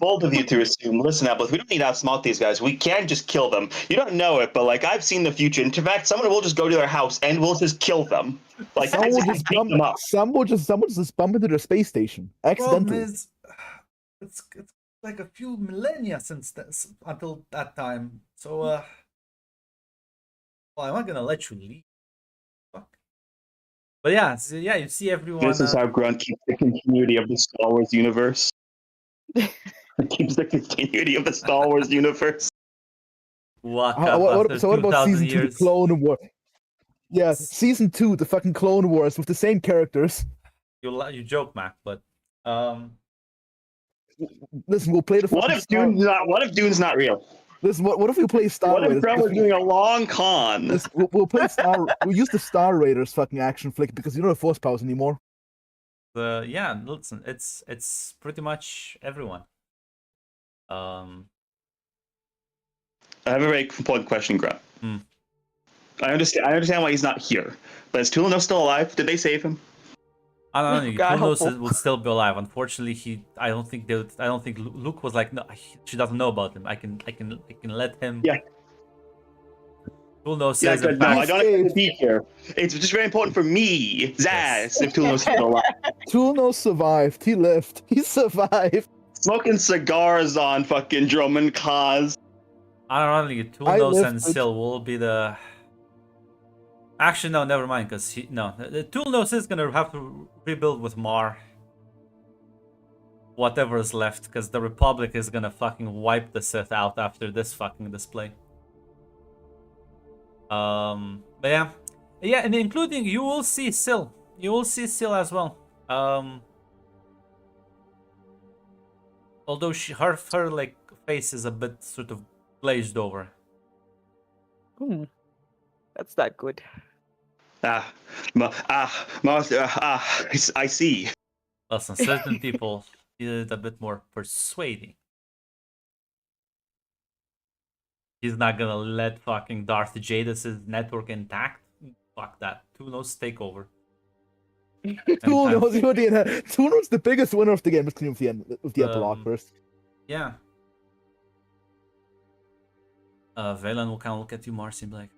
Listen, Apples, we don't need to outsmart these guys. We can just kill them. You don't know it, but like I've seen the future. In fact, someone will just go to their house and we'll just kill them. Like Someone will that's just beat bump. them up. Someone just bump into their space station Problem accidentally. is, it's like a few millennia since until that time. So well, I'm not gonna let you leave. Fuck. But yeah, yeah, you see everyone. This is how Grunt keeps the continuity of the Star Wars universe. Keeps the continuity of the Star Wars universe. Walk up after So what about 2,000 season 2, the years. Clone War? Yeah, season 2, the fucking Clone Wars with the same characters. You joke, Mac, but Listen, we'll play the What fucking if Dune's not real? Listen, what if we play Star What if Raiders? Grunt was doing a long con? Listen, we'll play Star. We'll use the Star Raiders fucking action flick because you don't have force powers anymore. yeah, listen, it's pretty much everyone. I have a very important question, Grunt. Hmm. I understand why he's not here, but is Tulano still alive? Did they save him? I don't know. God Who knows? helpful. Would still be alive. Unfortunately, I don't think Luke was like, no, she doesn't know about him. I can let him. Yeah. Who knows? Yeah, Says in good. No, I fact, don't expect to be here. It's just very important for me, Zaz, Yes. if Tulano's still alive. Tulno survived. He lived. He survived. Smoking cigars on fucking Drummond cause. ironically, Tulnos and Sil will be the. Actually, no, never mind. Because Tulnos is gonna have to rebuild with Mar. Whatever is left, because the Republic is gonna fucking wipe the Sith out after this fucking display. But yeah, and including you will see Sil. You will see Sil as well. Although her like face is a bit sort of glazed over. That's not good. I see. Listen, certain people need it a bit more persuading. He's not gonna let fucking Darth Jadis' network intact. Fuck that. Tunos takeover. Tulno's the biggest winner of the game. Let's clean with the epilogue first. Yeah. Valen will kind of look at you, Marcy, and be like,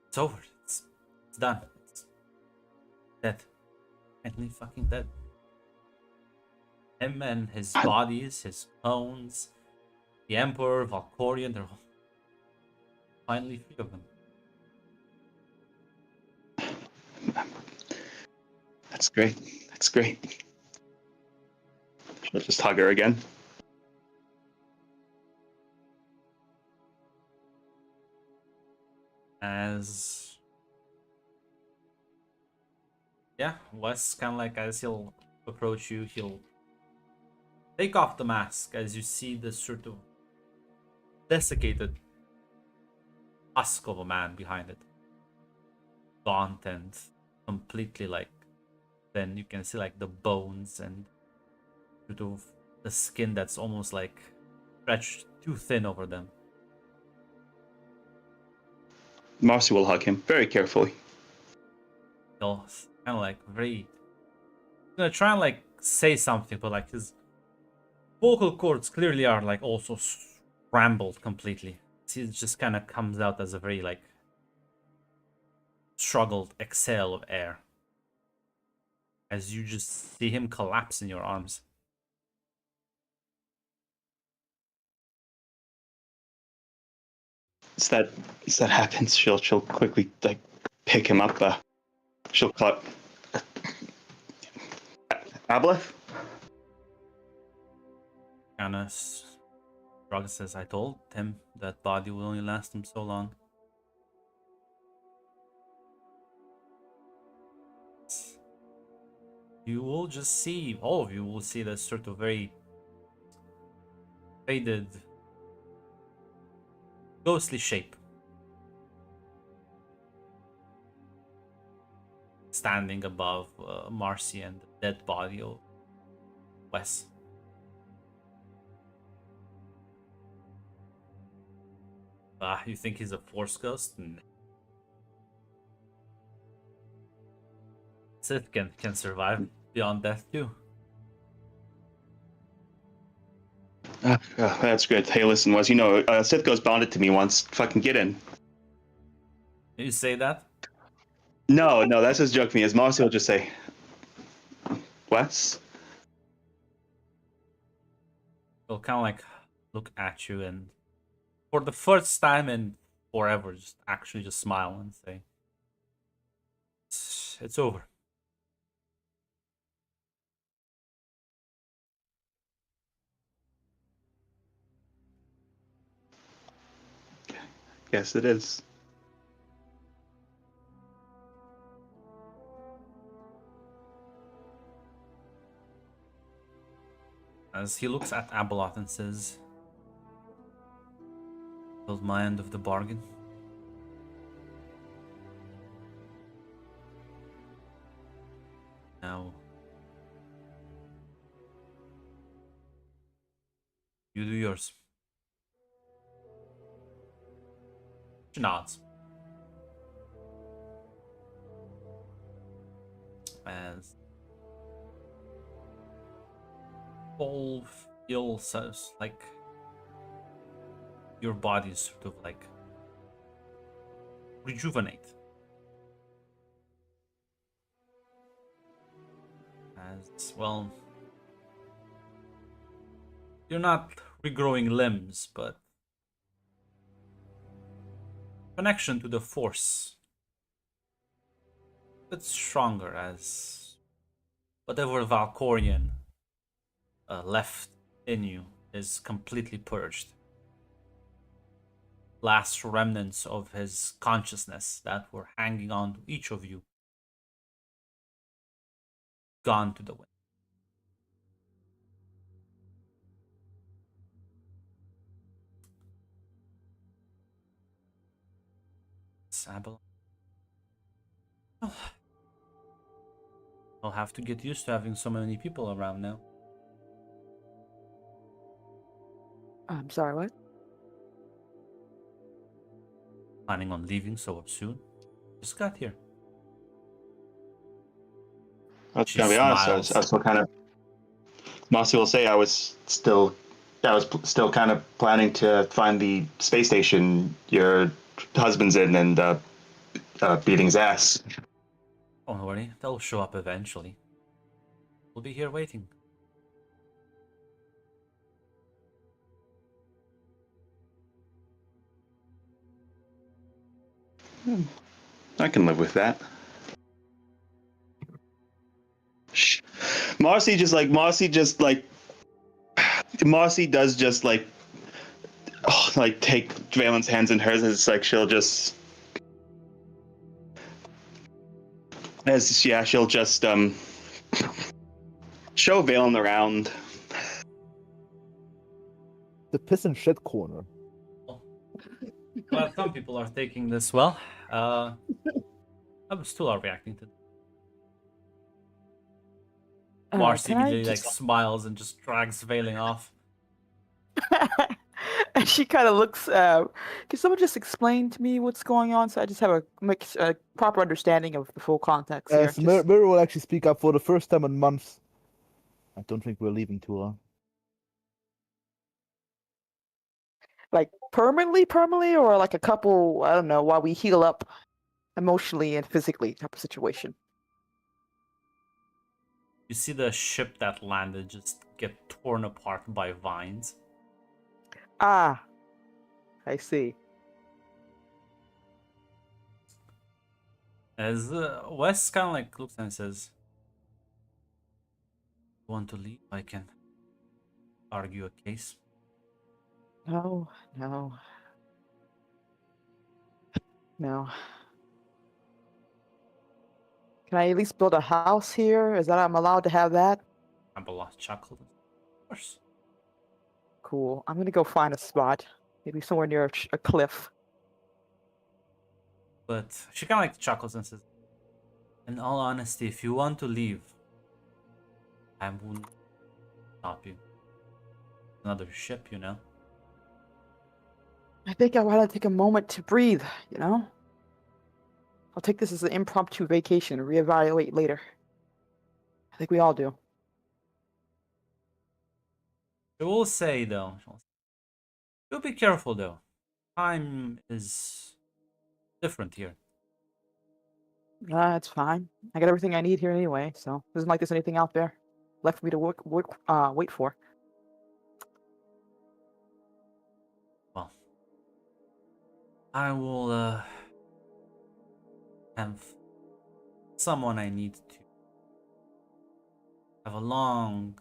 it's over. It's done. It's dead. Finally fucking dead. Him and his bodies, his clones, the Emperor, Valkorion, they're all finally free of them. That's great. That's great. Should I just hug her again? As Wes kind of like as he'll approach you, he'll take off the mask as you see this sort of desiccated husk of a man behind it, gaunt and completely like. Then you can see like the bones and sort of the skin that's almost like stretched too thin over them. Marcy will hug him very carefully. He'll kind of like he's gonna try and like say something, but like his vocal cords clearly are like also scrambled completely. It just kind of comes out as a very like struggled exhale of air as you just see him collapse in your arms. As that happens, she'll quickly like pick him up. She'll cut. Ableth? Kind Draga says, I told him that body will only last him so long. You will just see, all of you will see this sort of very faded, ghostly shape standing above Marcy and the dead body of Wes. You think he's a force ghost? Sith can survive beyond death too. That's good. Hey, listen, Wes, you know, Sith Ghost bonded to me once. Fucking get in. You say that? No, that's just joke me. As Marcy will just say, Wes? He'll kind of like look at you and, for the first time in forever, just actually just smile and say, "It's over." Yes, it is. As he looks at Abeloth and says, "That was my end of the bargain." Now, you do yours. She nods. As all feels like your body is sort of like rejuvenate. As well, you're not regrowing limbs, but connection to the force. It's stronger as whatever Valkorian left in you is completely purged. Last remnants of his consciousness that were hanging on to each of you gone to the wind. Sabel. I'll have to get used to having so many people around now. I'm sorry, what? Planning on leaving so soon? Just got here. That's She gonna be honest. I smiles. was still kind of. Marcy will say I was still kind of planning to find the space station your husband's in and beating his ass. Don't worry, they'll show up eventually. We'll be here waiting. I can live with that. Marcy does just like take Valen's hands in hers. It's like she'll just show Valen around. The piss and shit corner. Well, some people are taking this well. Others still are reacting to. Marcy Can I immediately like just... smiles and just drags Veiling off. And she kind of looks. Can someone just explain to me what's going on, so I just have a proper understanding of the full context here? So Mirror will actually speak up for the first time in months. I don't think we're leaving too long. Like permanently, or like a couple. I don't know. While we heal up emotionally and physically, type of situation. You see the ship that landed just get torn apart by vines. Ah, I see. As Wes kind of like looks and says, "Want to leave? I can argue a case." No. Can I at least build a house here? Is that I'm allowed to have that? Abeloth chuckled. Of course. Cool. I'm gonna go find a spot, maybe somewhere near a cliff. But she kind of like chuckles and says, "In all honesty, if you want to leave, I won't stop you. Another ship, you know." I think I want to take a moment to breathe, you know? I'll take this as an impromptu vacation and reevaluate later. I think we all do. I will say though, you'll be careful though. Time is different here. It's fine. I got everything I need here anyway, so it isn't like there's anything out there left for me to wait for. Well, I will have someone I need to have a long,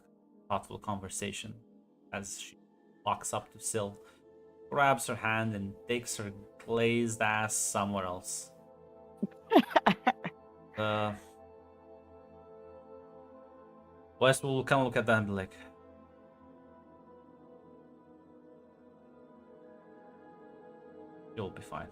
thoughtful conversation as she walks up to Syl, grabs her hand, and takes her glazed ass somewhere else. West will kind of look at that and be like, you'll be fine.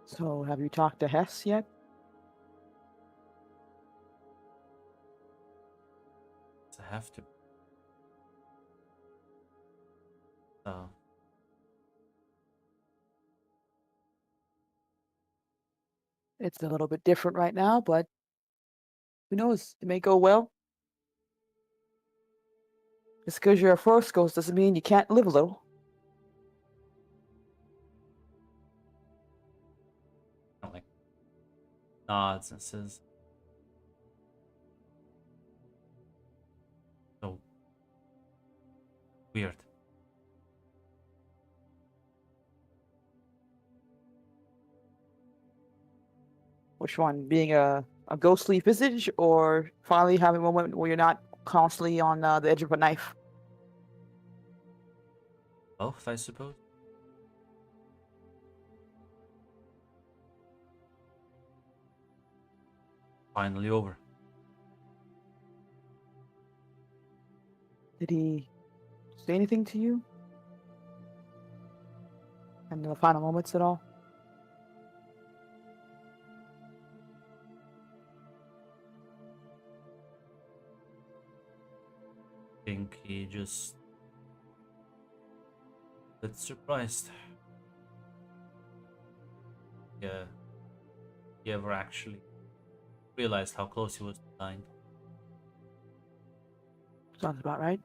So, have you talked to Hess yet? I have to. It's a little bit different right now, but who knows? It may go well. Just because you're a force ghost doesn't mean you can't live a little. Like nods and says, so weird. Which one? Being a ghostly visage, or finally having a moment where you're not constantly on the edge of a knife? Both, I suppose. Finally over. Did he say anything to you? In the final moments at all? I think he just got surprised. Yeah, he ever actually realized how close he was to dying. Sounds about right.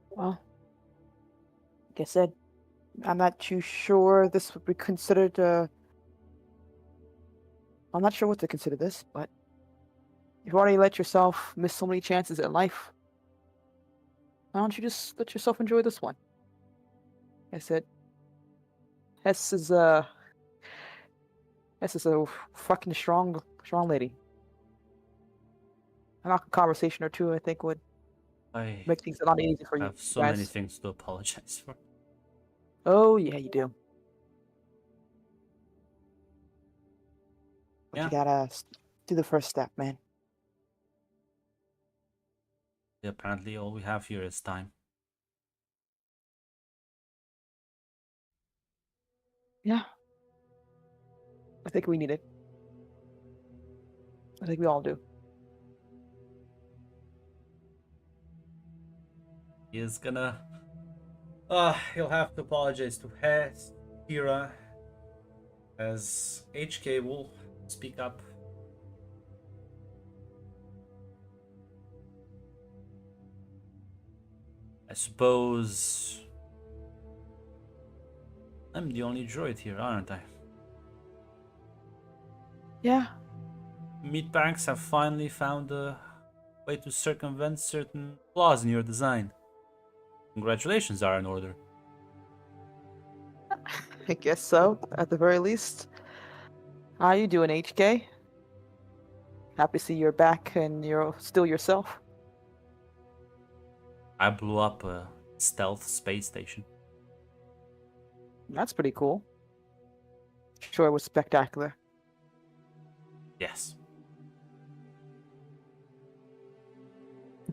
Well, like I said, I'm not too sure this would be considered. I'm not sure what to consider this, but you've already let yourself miss so many chances in life. Why don't you just let yourself enjoy this one? Like I said, Hess is a fucking strong lady. A conversation or two, I think, would I make things a lot easier for you have so many guys. things to apologize for. Oh yeah, you do. But Yeah. you gotta do the first step, man. Apparently, all we have here is time. Yeah. I think we need it. I think we all do. He is gonna. He'll have to apologize to Hess, Kira, as HK will speak up. I suppose I'm the only droid here, aren't I? Yeah. Meatbags have finally found a way to circumvent certain flaws in your design. Congratulations are in order. I guess so, at the very least. How you doing, HK? Happy to see you're back and you're still yourself. I blew up a stealth space station. That's pretty cool. Sure, it was spectacular. Yes.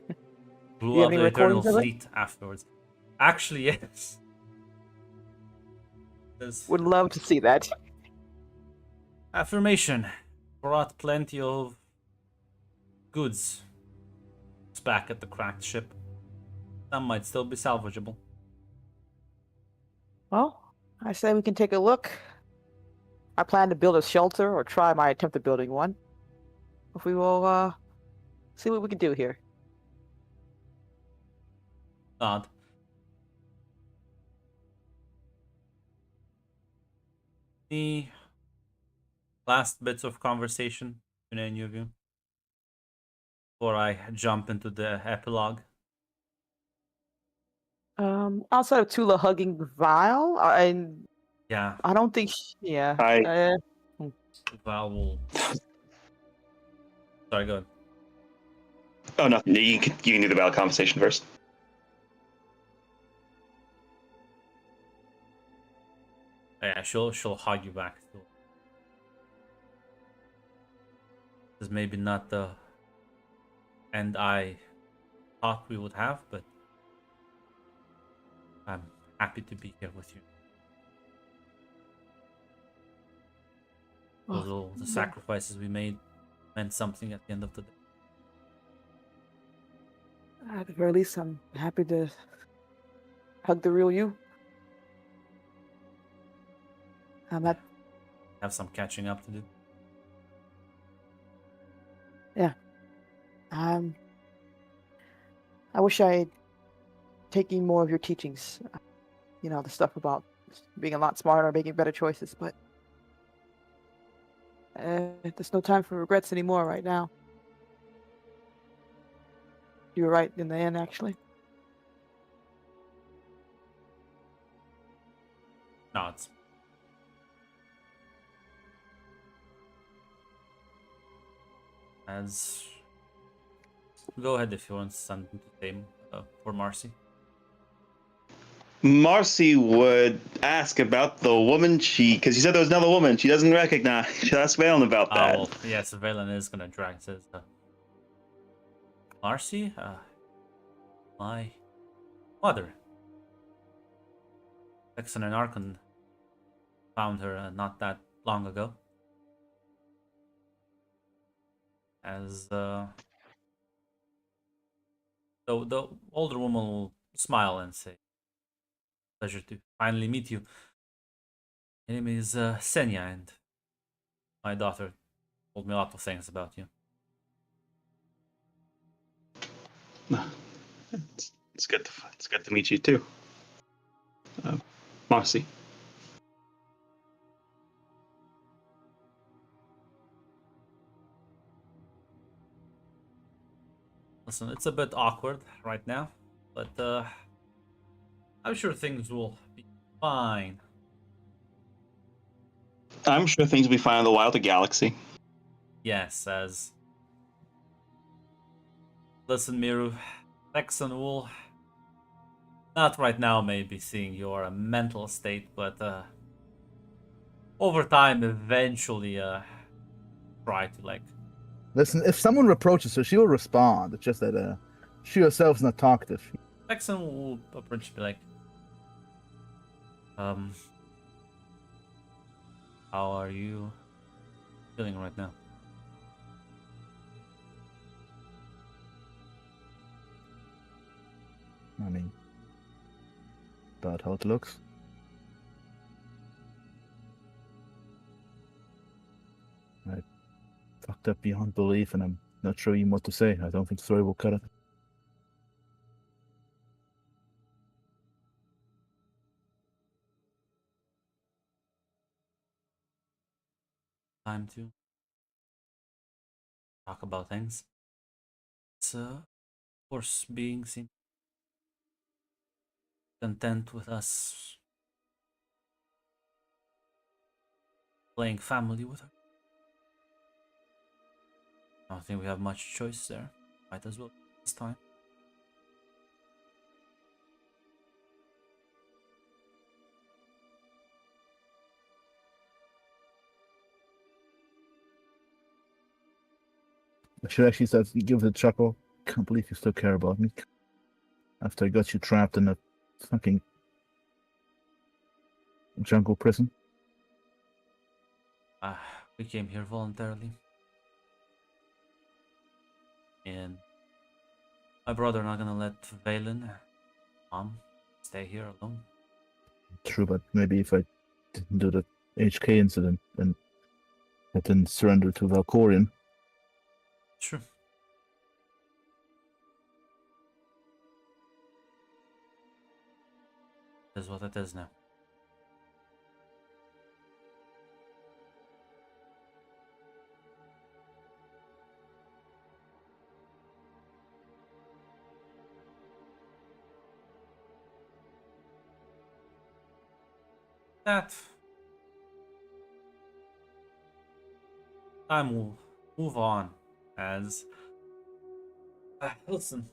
Do Blew you have up any the Eternal recordings of it? Fleet afterwards. Actually, yes. Would love to see that. Affirmation. Brought plenty of goods. It's back at the cracked ship. Some might still be salvageable. Well, I say we can take a look. I plan to build a shelter or try my attempt at building one. If we will see what we can do here. Nod. Any last bits of conversation between any of you before I jump into the epilogue? Outside of Tula hugging Vile, Yeah, I don't think. Yeah. I- Val will. Sorry, go ahead. Oh, nothing. You can do the valid conversation first. Yeah, she'll hug you back too. This is maybe not the end I thought we would have, but I'm happy to be here with you. Although the sacrifices we made meant something at the end of the day. At the very least, I'm happy to hug the real you. I'm not. Have some catching up to do. I wish I had taken more of your teachings. You know, the stuff about being a lot smarter, making better choices, but there's no time for regrets anymore right now. You were right in the end, actually. Nods. As go ahead if you want something to say for Marcy. Marcy would ask about the woman because you said there was another woman she doesn't recognize. She'll ask Valen about that. Well, yes, Valen is gonna drag says Marcy, my mother. Exon and Arkon found her not that long ago. As the older woman will smile and say, "Pleasure to finally meet you. My name is Senya, and my daughter told me a lot of things about you." It's good to meet you too, Marcy. Listen, it's a bit awkward right now, but I'm sure things will be fine. I'm sure things will be fine in the wilder galaxy. Yes, as listen, Miru, Texan will not right now maybe seeing your mental state, but over time eventually try to like. Listen, if someone reproaches her, she will respond. It's just that she herself's not talkative. Texan will approach be like, how are you feeling right now? I mean, about how it looks. I fucked up beyond belief, and I'm not sure even what to say. I don't think the story will cut it. Time to talk about things. It's of course being seen content with us playing family with her. I don't think we have much choice there. Might as well this time. I should actually start give it a chuckle. Can't believe you still care about me. After I got you trapped in a fucking jungle prison. We came here voluntarily. And my brother not gonna let Valen, Mom, stay here alone. True, but maybe if I didn't do the HK incident, then I didn't surrender to Valkorion. True. Is what it is now. That time will move on as listen,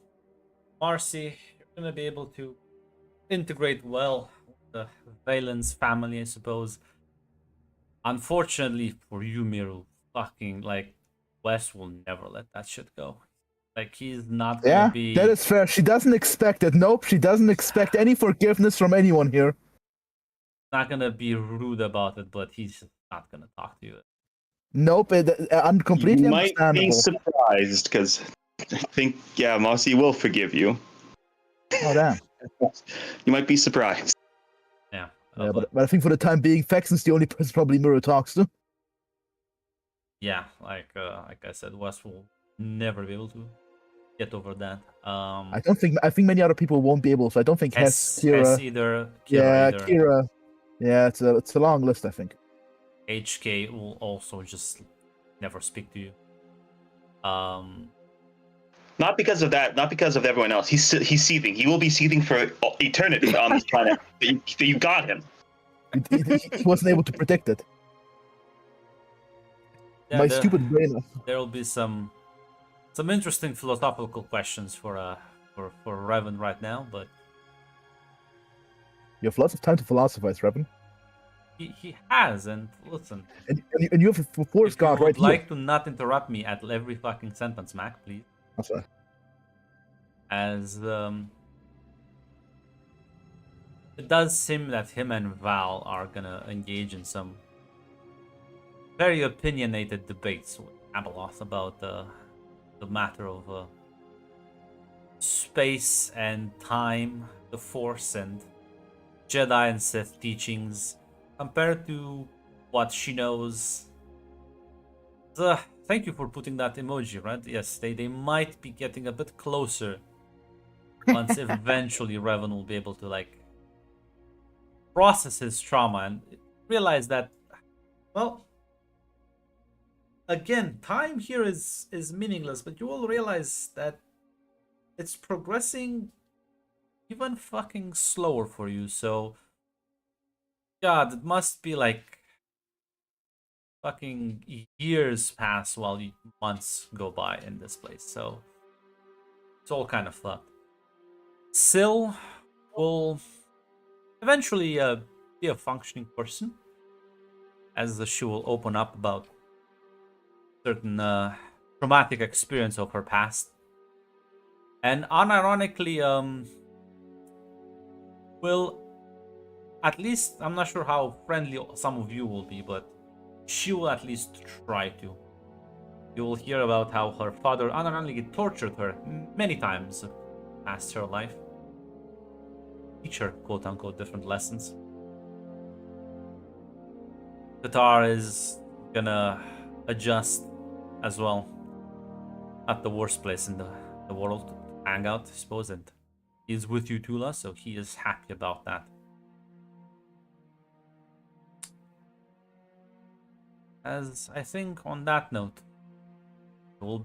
Marcy, you're gonna be able to integrate well with the Valen's family, I suppose. Unfortunately for you, Miru, fucking like Wes will never let that shit go. Like he's not gonna Yeah, be that is fair. She doesn't expect it. Nope, she doesn't expect any forgiveness from anyone here. not gonna be rude about it, but he's just not gonna talk to you. Nope, I'm You completely might be understandable. surprised because I think, yeah, Marcy will forgive you. Oh, damn. You might be surprised. Yeah. Yeah, but I think for the time being, Faxon's the only person probably Miro talks to. yeah, like I said, Wes will never be able to get over that. I think many other people won't be able, so I don't think Hess, Hess Kira. either, Kira Yeah, either. Kira. Yeah, it's a long list, I think. HK will also just never speak to you. Not because of that, not because of everyone else. He's seething. He will be seething for eternity on this planet. You got him. He wasn't able to predict it. Yeah, My stupid brain. there will be some interesting philosophical questions for Revan right now, but You have lots of time to philosophize, Revan. he has. And listen, And you have a force if you god would right like here. to not interrupt me at every fucking sentence, Mac, please. Okay. As it does seem that him and Val are gonna engage in some very opinionated debates with Abeloth about the matter of space and time, the Force and Jedi and Sith teachings, compared to what she knows. Thank you for putting that emoji, right? Yes, they might be getting a bit closer once eventually Revan will be able to like process his trauma and realize that, well, again, time here is meaningless, but you will realize that it's progressing even fucking slower for you. So God, it must be like fucking years pass while months go by in this place. So it's all kind of fucked. Syl will eventually be a functioning person, as she will open up about certain traumatic experience of her past, and unironically, will, at least, I'm not sure how friendly some of you will be, but she will at least try to. You will hear about how her father unironically tortured her many times past her life. Teach her, quote unquote, different lessons. Tatar is gonna adjust as well. Not the worst place in the world to hang out, I suppose, and he's with you, Tula, so he is happy about that. As I think on that note, we'll